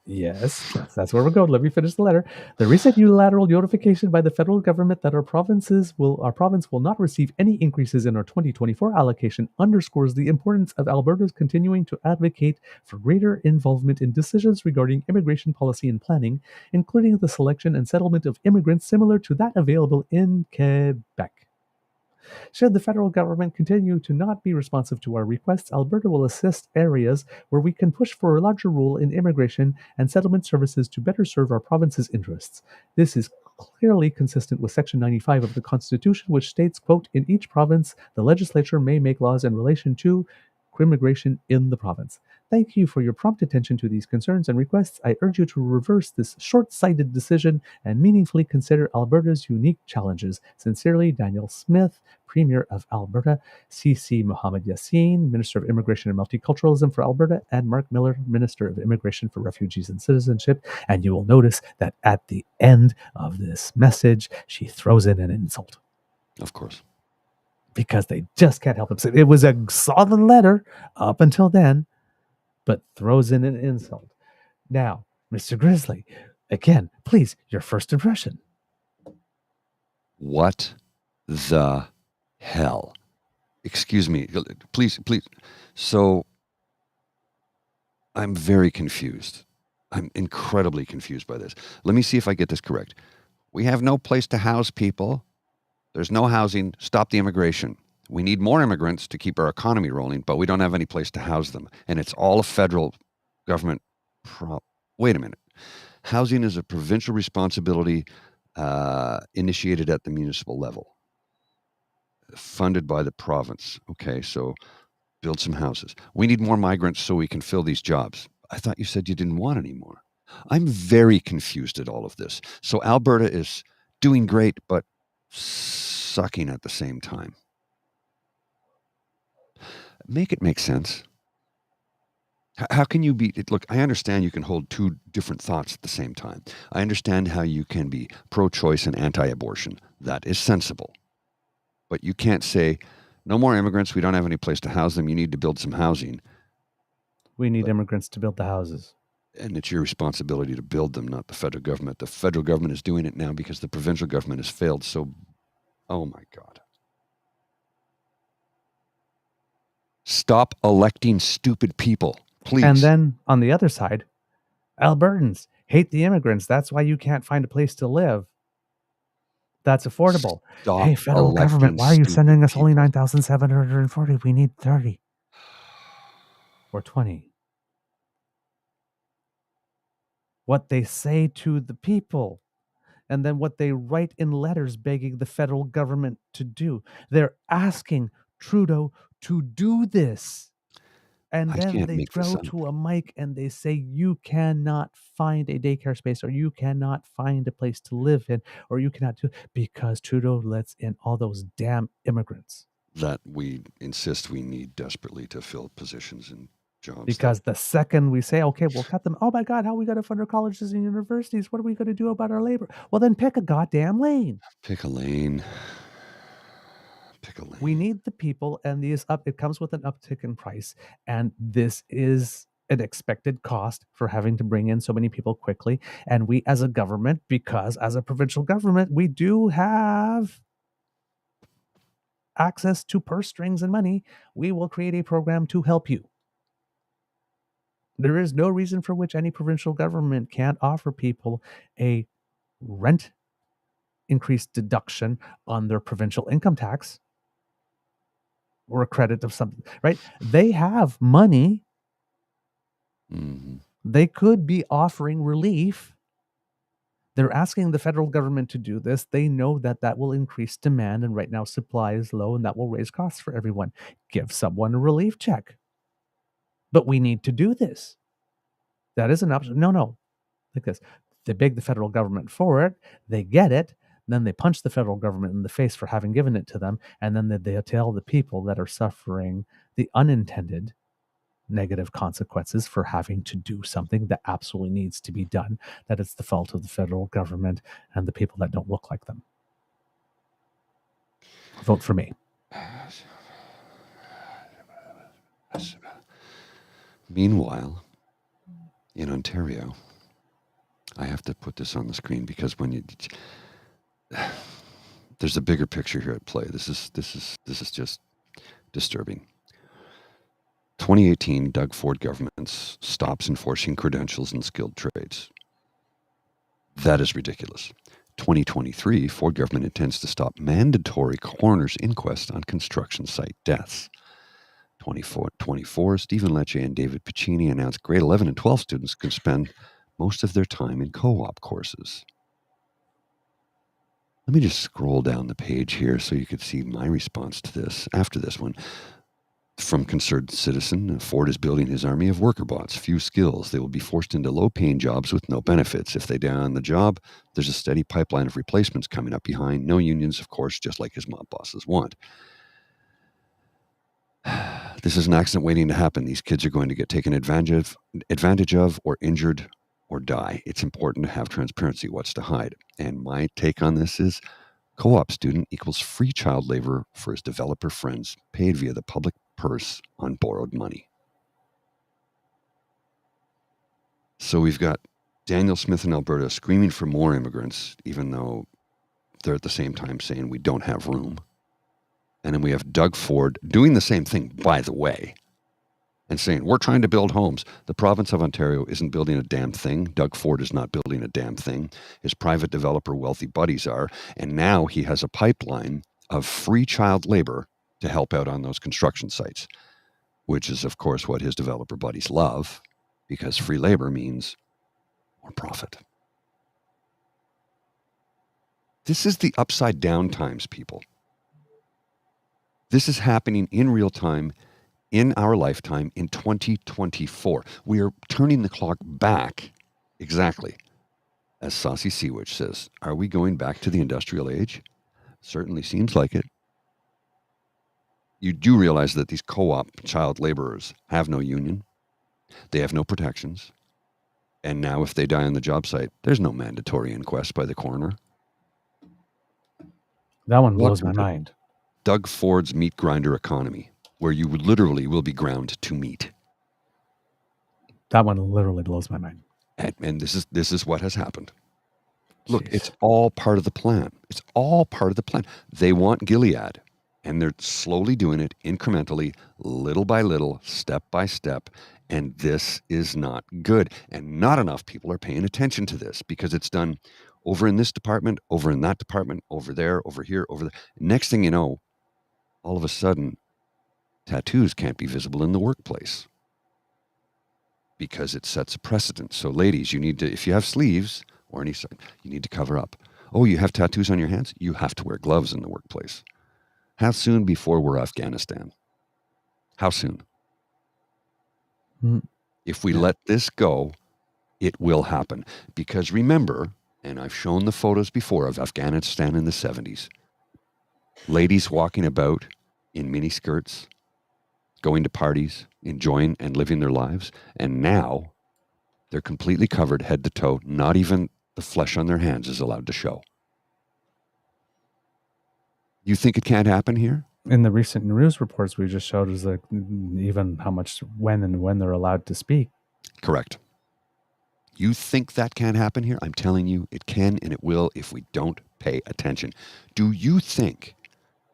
Yes, that's where we're going. Let me finish the letter. The recent unilateral notification by the federal government that our province will not receive any increases in our 2024 allocation underscores the importance of Alberta's continuing to advocate for greater involvement in decisions regarding immigration policy and planning, including the selection and settlement of immigrants similar to that available in Quebec. Should the federal government continue to not be responsive to our requests, Alberta will assist areas where we can push for a larger role in immigration and settlement services to better serve our province's interests. This is clearly consistent with Section 95 of the Constitution, which states, quote, "In each province, the legislature may make laws in relation to immigration in the province. Thank you for your prompt attention to these concerns and requests. I urge you to reverse this short-sighted decision and meaningfully consider Alberta's unique challenges. Sincerely, Daniel Smith, Premier of Alberta, C.C. Mohammed Yassin, Minister of Immigration and Multiculturalism for Alberta, and Mark Miller, Minister of Immigration for Refugees and Citizenship. And you will notice that at the end of this message, she throws in an insult. Of course. Because they just can't help themselves. It was a solid letter up until then, but throws in an insult. Now, Mr. Grizzly, again, please, your first impression. What the hell? Excuse me. Please. So, I'm very confused. I'm incredibly confused by this. Let me see if I get this correct. We have no place to house people. There's no housing. Stop the immigration. We need more immigrants to keep our economy rolling, but we don't have any place to house them. And it's all a federal government Wait a minute. Housing is a provincial responsibility initiated at the municipal level, funded by the province. Okay, so build some houses. We need more migrants so we can fill these jobs. I thought you said you didn't want any more. I'm very confused at all of this. So Alberta is doing great, but sucking at the same time. Make it make sense. How can you be, look, I understand you can hold two different thoughts at the same time. I understand how you can be pro-choice and anti-abortion. That is sensible. But you can't say, no more immigrants, we don't have any place to house them, you need to build some housing. We need immigrants to build the houses. And it's your responsibility to build them, not the federal government. The federal government is doing it now because the provincial government has failed. So, oh my God. Stop electing stupid people, please. And then on the other side, Albertans hate the immigrants. That's why you can't find a place to live that's affordable. Stop hey, federal government, why are you sending us only 9,740? We need 30 or 20. What they say to the people, and then what they write in letters begging the federal government to do. They're asking Trudeau to do this. And then they go to a mic and they say, you cannot find a daycare space, or you cannot find a place to live in, or you cannot do, because Trudeau lets in all those damn immigrants. That we insist we need desperately to fill positions and jobs. Because the second we say, okay, we'll cut them. Oh my God, how are we going to fund our colleges and universities? What are we going to do about our labor? Well, then pick a goddamn lane. Pick a lane. Pick a lane. We need the people, and it comes with an uptick in price. And this is an expected cost for having to bring in so many people quickly. And we as a government, because as a provincial government, we do have access to purse strings and money, we will create a program to help you. There is no reason for which any provincial government can't offer people a rent increase deduction on their provincial income tax or a credit of something, right? They have money. Mm-hmm. They could be offering relief. They're asking the federal government to do this. They know that that will increase demand, and right now supply is low, and that will raise costs for everyone. Give someone a relief check. But we need to do this. That is an option. No. Like this. They beg the federal government for it. They get it. Then they punch the federal government in the face for having given it to them. And then they tell the people that are suffering the unintended negative consequences for having to do something that absolutely needs to be done, that it's the fault of the federal government and the people that don't look like them. Vote for me. Meanwhile, in Ontario, I have to put this on the screen because there's a bigger picture here at play. This is just disturbing. 2018, Doug Ford government stops enforcing credentials in skilled trades. That is ridiculous. 2023, Ford government intends to stop mandatory coroner's inquest on construction site deaths. 2024, Stephen Lecce and David Piccini announced grade 11 and 12 students could spend most of their time in co-op courses. Let me just scroll down the page here so you could see my response to this after this one. From Concerned Citizen, Ford is building his army of worker bots, few skills. They will be forced into low-paying jobs with no benefits. If they die on the job, there's a steady pipeline of replacements coming up behind. No unions, of course, just like his mob bosses want. This is an accident waiting to happen. These kids are going to get taken advantage of or injured or die. It's important to have transparency. What's to hide? And my take on this is co-op student equals free child labor for his developer friends, paid via the public purse on borrowed money. So we've got Daniel Smith in Alberta screaming for more immigrants, even though they're at the same time saying we don't have room. And then we have Doug Ford doing the same thing, by the way, and saying, we're trying to build homes. The province of Ontario isn't building a damn thing. Doug Ford is not building a damn thing. His private developer wealthy buddies are. And now he has a pipeline of free child labor to help out on those construction sites, which is, of course, what his developer buddies love, because free labor means more profit. This is the upside down times, people. This is happening in real time, in our lifetime, in 2024. We are turning the clock back, exactly, as Saucy Sea Witch says. Are we going back to the industrial age? Certainly seems like it. You do realize that these co-op child laborers have no union. They have no protections. And now if they die on the job site, there's no mandatory inquest by the coroner. That one blows my mind. Doug Ford's meat grinder economy, where you literally will be ground to meat. That one literally blows my mind. And this is what has happened. Look, it's all part of the plan. It's all part of the plan. They want Gilead, and they're slowly doing it incrementally, little by little, step by step. And this is not good. And not enough people are paying attention to this because it's done over in this department, over in that department, over there, over here, over there. Next thing you know, all of a sudden, tattoos can't be visible in the workplace because it sets a precedent. So ladies, you need to, if you have sleeves or any, you need to cover up. Oh, you have tattoos on your hands? You have to wear gloves in the workplace. How soon before we're Afghanistan? How soon? If we let this go, it will happen. Because remember, and I've shown the photos before of Afghanistan in the 70s, ladies walking about in miniskirts, going to parties, enjoying and living their lives. And now they're completely covered head to toe. Not even the flesh on their hands is allowed to show. You think it can't happen here? In the recent news reports we just showed is like even how much when they're allowed to speak. Correct. You think that can't happen here? I'm telling you, it can and it will if we don't pay attention. Do you think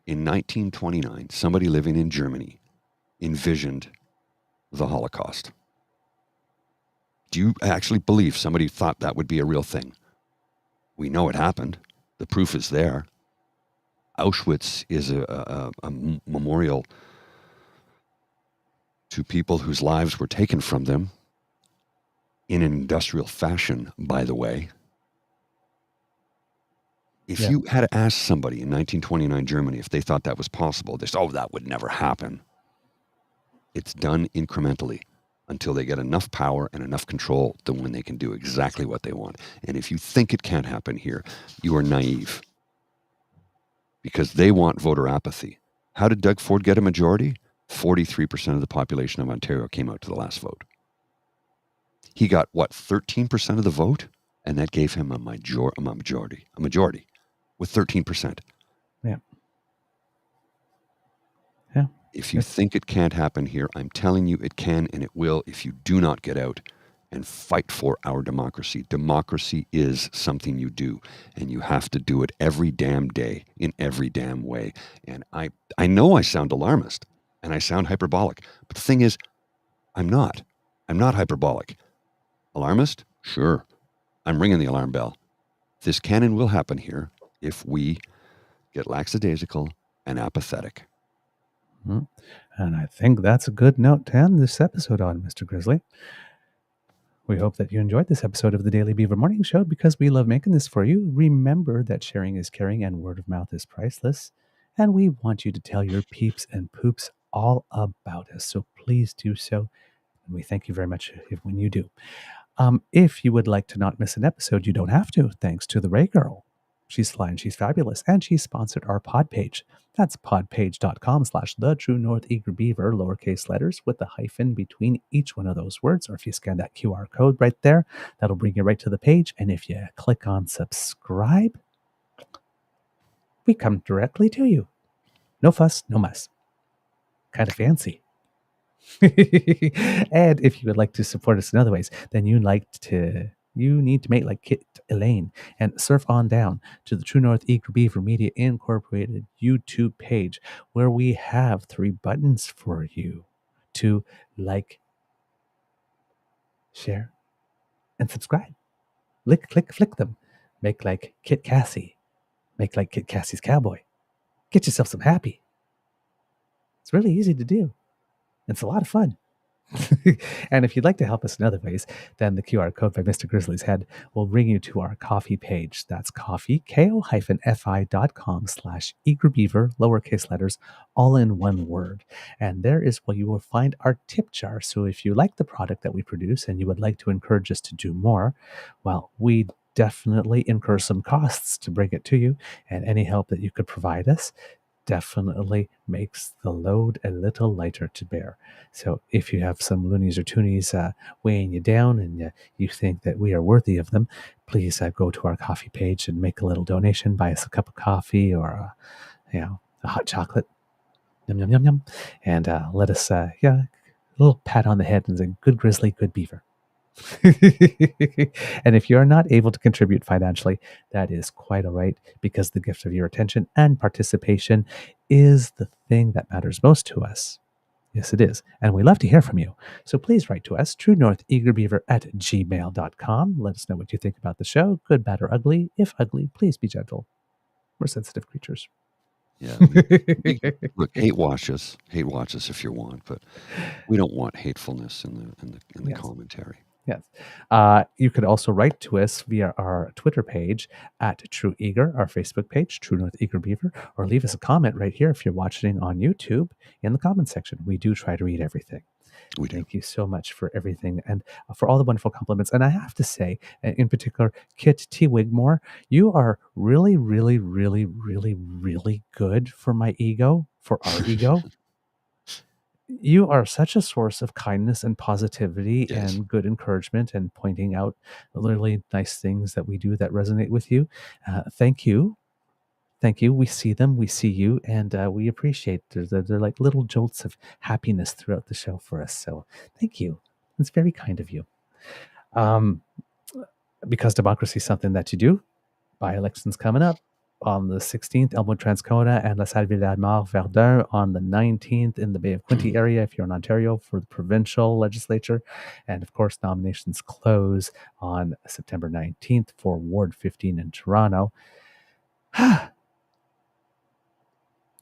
in 1929, somebody living in Germany envisioned the Holocaust? Do you actually believe somebody thought that would be a real thing? We know it happened. The proof is there. Auschwitz is a memorial to people whose lives were taken from them in an industrial fashion, by the way. If you had to ask somebody in 1929 Germany if they thought that was possible, they said, oh, that would never happen. It's done incrementally until they get enough power and enough control to when they can do exactly what they want. And if you think it can't happen here, you are naive. Because they want voter apathy. How did Doug Ford get a majority? 43% of the population of Ontario came out to the last vote. He got, 13% of the vote? And that gave him a majority with 13%. Yeah. If you think it can't happen here, I'm telling you it can and it will if you do not get out and fight for our democracy. Democracy is something you do, and you have to do it every damn day in every damn way. And I know I sound alarmist and I sound hyperbolic, but the thing is, I'm not. I'm not hyperbolic. Alarmist? Sure. I'm ringing the alarm bell. This can and will happen here if we get lackadaisical and apathetic. And I think that's a good note to end this episode on, Mr. Grizzly. We hope that you enjoyed this episode of the Daily Beaver Morning Show because we love making this for you. Remember that sharing is caring and word of mouth is priceless. And we want you to tell your peeps and poops all about us. So please do so. And we thank you very much when you do. If you would like to not miss an episode, you don't have to, thanks to the Ray Girl. She's flying, she's fabulous, and she sponsored our pod page. That's podpage.com/the-true-north-eager-beaver, lowercase letters with the hyphen between each one of those words. Or if you scan that QR code right there, that'll bring you right to the page. And if you click on subscribe, we come directly to you. No fuss, no muss. Kind of fancy. And if you would like to support us in other ways, then you need to make like Kit Elaine and surf on down to the True North Eager Beaver Media Incorporated YouTube page, where we have 3 buttons for you to like, share, and subscribe. Flick them. Make like Kit Cassie. Make like Kit Cassie's Cowboy. Get yourself some happy. It's really easy to do. It's a lot of fun. And if you'd like to help us in other ways, then the QR code by Mr. Grizzly's Head will bring you to our coffee page. That's coffee, ko-fi.com/eagerbeaver, lowercase letters, all in one word. And there is where you will find our tip jar. So if you like the product that we produce and you would like to encourage us to do more, well, we definitely incur some costs to bring it to you. And any help that you could provide us definitely makes the load a little lighter to bear. So if you have some loonies or toonies weighing you down and you think that we are worthy of them, please go to our coffee page and make a little donation. Buy us a cup of coffee or a hot chocolate. Yum, yum, yum, yum. And let us, a little pat on the head and say, good grizzly, good beaver. And if you are not able to contribute financially, that is quite all right, because the gift of your attention and participation is the thing that matters most to us. Yes, it is. And we love to hear from you. So please write to us, truenortheagerbeaver@gmail.com. Let us know what you think about the show, good, bad, or ugly. If ugly, please be gentle. We're sensitive creatures. Yeah. Look, hate watch us if you want, but we don't want hatefulness in the Yes. commentary. Yes. You could also write to us via our Twitter page @TrueEager, our Facebook page, True North Eager Beaver, or leave us a comment right here if you're watching on YouTube in the comment section. We do try to read everything. We do. Thank you so much for everything and for all the wonderful compliments. And I have to say, in particular, Kit T. Wigmore, you are really, really, really, really, really good for my ego, for our ego. You are such a source of kindness and positivity and good encouragement and pointing out really nice things that we do that resonate with you. Thank you. Thank you. We see them, we see you, and we appreciate they're like little jolts of happiness throughout the show for us. So thank you. It's very kind of you. Because democracy is something that you do. By-elections coming up on the 16th, Elmwood, Transcona, and La Salle-Ville-la-Mar, Verdun on the 19th in the Bay of Quinte area if you're in Ontario for the provincial legislature. And of course, nominations close on September 19th for Ward 15 in Toronto.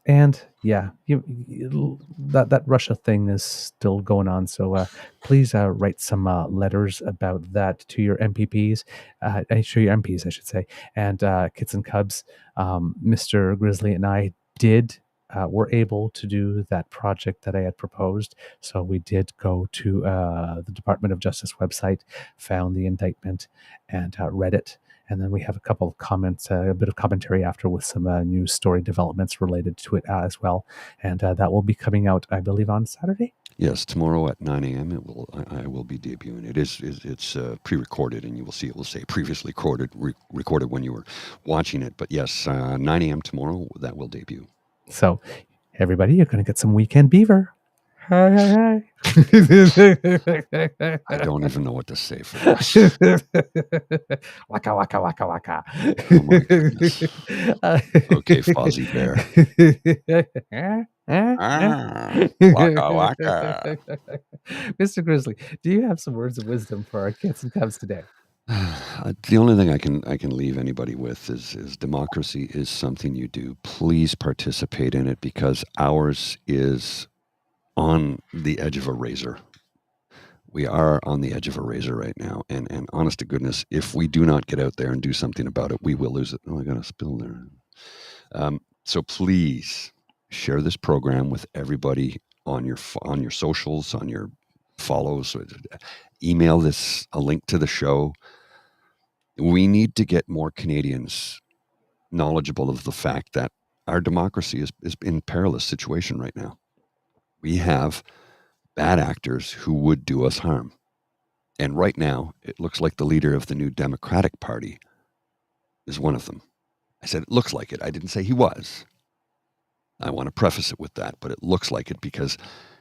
And yeah, that Russia thing is still going on. So please write some letters about that to your MPPs, to your MPs, I should say, and Kits and Cubs. Mr. Grizzly and I were able to do that project that I had proposed. So we did go to the Department of Justice website, found the indictment, and read it. And then we have a couple of comments, a bit of commentary after with some news story developments related to it as well. And that will be coming out, I believe, on Saturday. Yes, tomorrow at 9 a.m. I will be debuting. It's pre-recorded, and you will see it will say previously recorded when you were watching it. But yes, 9 a.m. tomorrow that will debut. So everybody, you're going to get some Weekend Beaver. Hi. I don't even know what to say for this. Waka, waka, waka, waka. Oh my goodness. Okay, Fozzie Bear. Waka, waka. Mr. Grizzly, do you have some words of wisdom for our Kits and Cubs today? The only thing I can leave anybody with is democracy is something you do. Please participate in it, because ours is on the edge of a razor. We are on the edge of a razor right now. And honest to goodness, if we do not get out there and do something about it, we will lose it. Oh, I got a spill there. So please share this program with everybody on your socials, on your follows. Email this a link to the show. We need to get more Canadians knowledgeable of the fact that our democracy is in a perilous situation right now. We have bad actors who would do us harm. And right now, it looks like the leader of the new Democratic Party is one of them. I said it looks like it. I didn't say he was. I want to preface it with that, but it looks like it because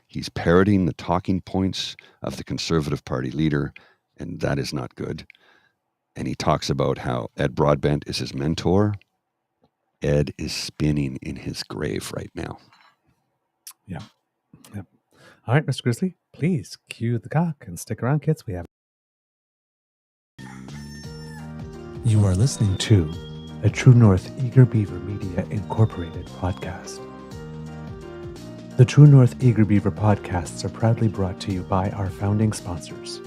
he's parroting the talking points of the Conservative Party leader, and that is not good. And he talks about how Ed Broadbent is his mentor. Ed is spinning in his grave right now. Yeah. Yep. All right, Mr. Grizzly, please cue the cock and stick around, kids. We have. You are listening to a True North Eager Beaver Media Incorporated podcast. The True North Eager Beaver podcasts are proudly brought to you by our founding sponsors,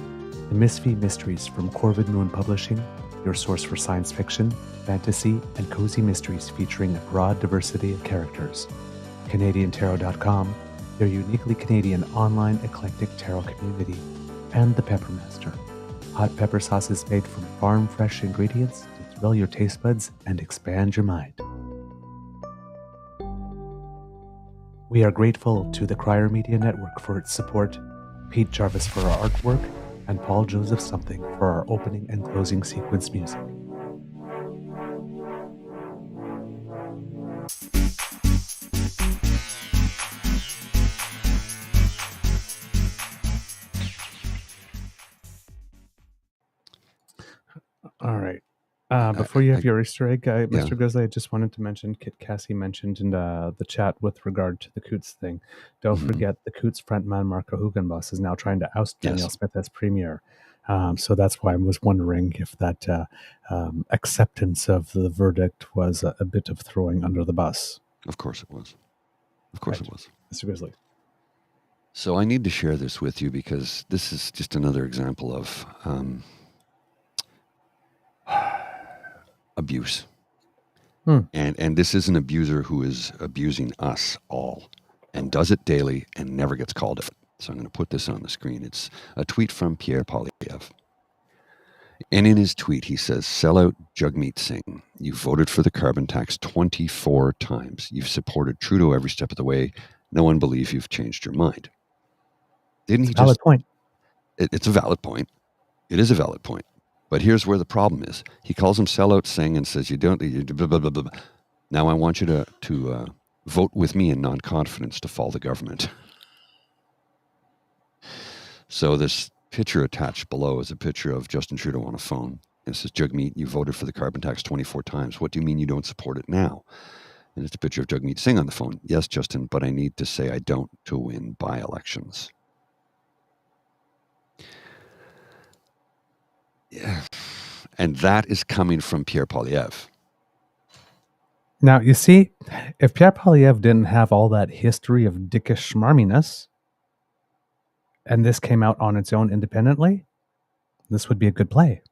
the Misfit Mysteries from Corvid Moon Publishing, your source for science fiction, fantasy, and cozy mysteries featuring a broad diversity of characters. CanadianTarot.com, their uniquely Canadian online eclectic tarot community, and the Peppermaster, hot pepper sauces made from farm-fresh ingredients to thrill your taste buds and expand your mind. We are grateful to the Crier Media Network for its support, Pete Jarvis for our artwork, and Paul Joseph Something for our opening and closing sequence music. All right. Before you have your Easter egg, Mr. Grizzly, I just wanted to mention, Cassie mentioned in the chat with regard to the Coots thing. Don't forget the Coots frontman Marco Hugenboss is now trying to oust Danielle Smith as premier. So that's why I was wondering if that acceptance of the verdict was a bit of throwing under the bus. Of course it was. Of course it was. Mr. Grizzly. So I need to share this with you because this is just another example of abuse. And this is an abuser who is abusing us all and does it daily and never gets called it. So I'm going to put this on the screen. It's a tweet from Pierre Poilievre. And in his tweet, he says, "Sellout Jagmeet Singh, you voted for the carbon tax 24 times. You've supported Trudeau every step of the way. No one believes you've changed your mind." Didn't he just... Valid point. It's a valid point. It is a valid point. But here's where the problem is. He calls him Sellout Singh and says, you don't... Blah, blah, blah, blah. Now I want you to vote with me in non-confidence to fall the government. So this picture attached below is a picture of Justin Trudeau on a phone. And it says, "Jagmeet, you voted for the carbon tax 24 times. What do you mean you don't support it now?" And it's a picture of Jagmeet Singh on the phone. "Yes, Justin, but I need to say I don't to win by-elections." Yeah. And that is coming from Pierre Poilievre. Now, you see, if Pierre Poilievre didn't have all that history of dickish schmarminess, and this came out on its own independently, this would be a good play.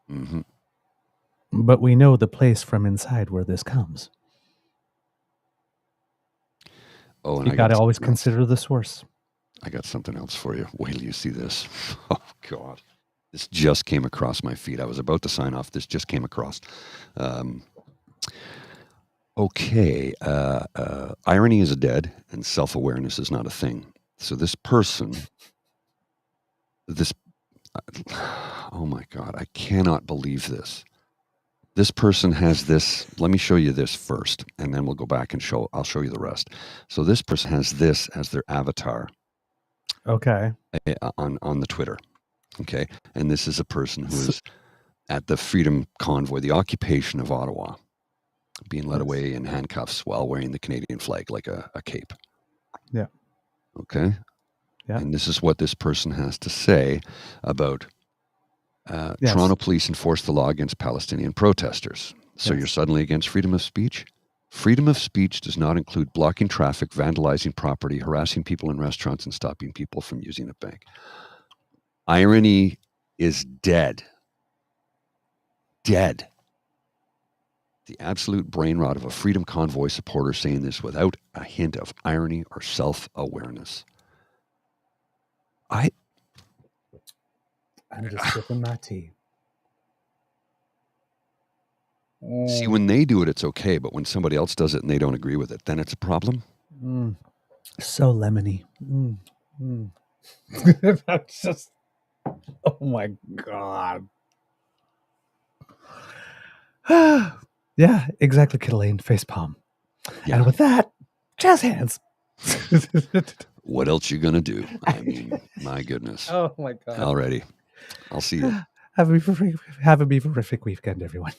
Mm-hmm. But we know the place from inside where this comes. Oh, and you got to always consider the source. I got something else for you. Wait till you see this. Oh, God. This just came across my feed. I was about to sign off. This just came across. Okay. Irony is dead and self-awareness is not a thing. So this person, oh my God, I cannot believe this. This person has this. Let me show you this first, and then we'll go back and I'll show you the rest. So this person has this as their avatar. Okay. On the Twitter. Okay. And this is a person who is at the Freedom Convoy, the occupation of Ottawa, being led away in handcuffs while wearing the Canadian flag like a cape. Yeah. Okay. Yeah. And this is what this person has to say about Toronto police enforce the law against Palestinian protesters. So you're suddenly against freedom of speech? Freedom of speech does not include blocking traffic, vandalizing property, harassing people in restaurants, and stopping people from using a bank. Irony is dead. Dead. The absolute brain rot of a Freedom Convoy supporter saying this without a hint of irony or self-awareness. I'm just sipping my tea. See, when they do it, it's okay. But when somebody else does it and they don't agree with it, then it's a problem. So lemony. That's just, oh my God. Yeah, exactly, Kittlane. Face palm. Yeah. And with that, jazz hands. What else you gonna do? I mean, my goodness. Oh my God. Alrighty. I'll see you. Have a beaverific weekend, everyone.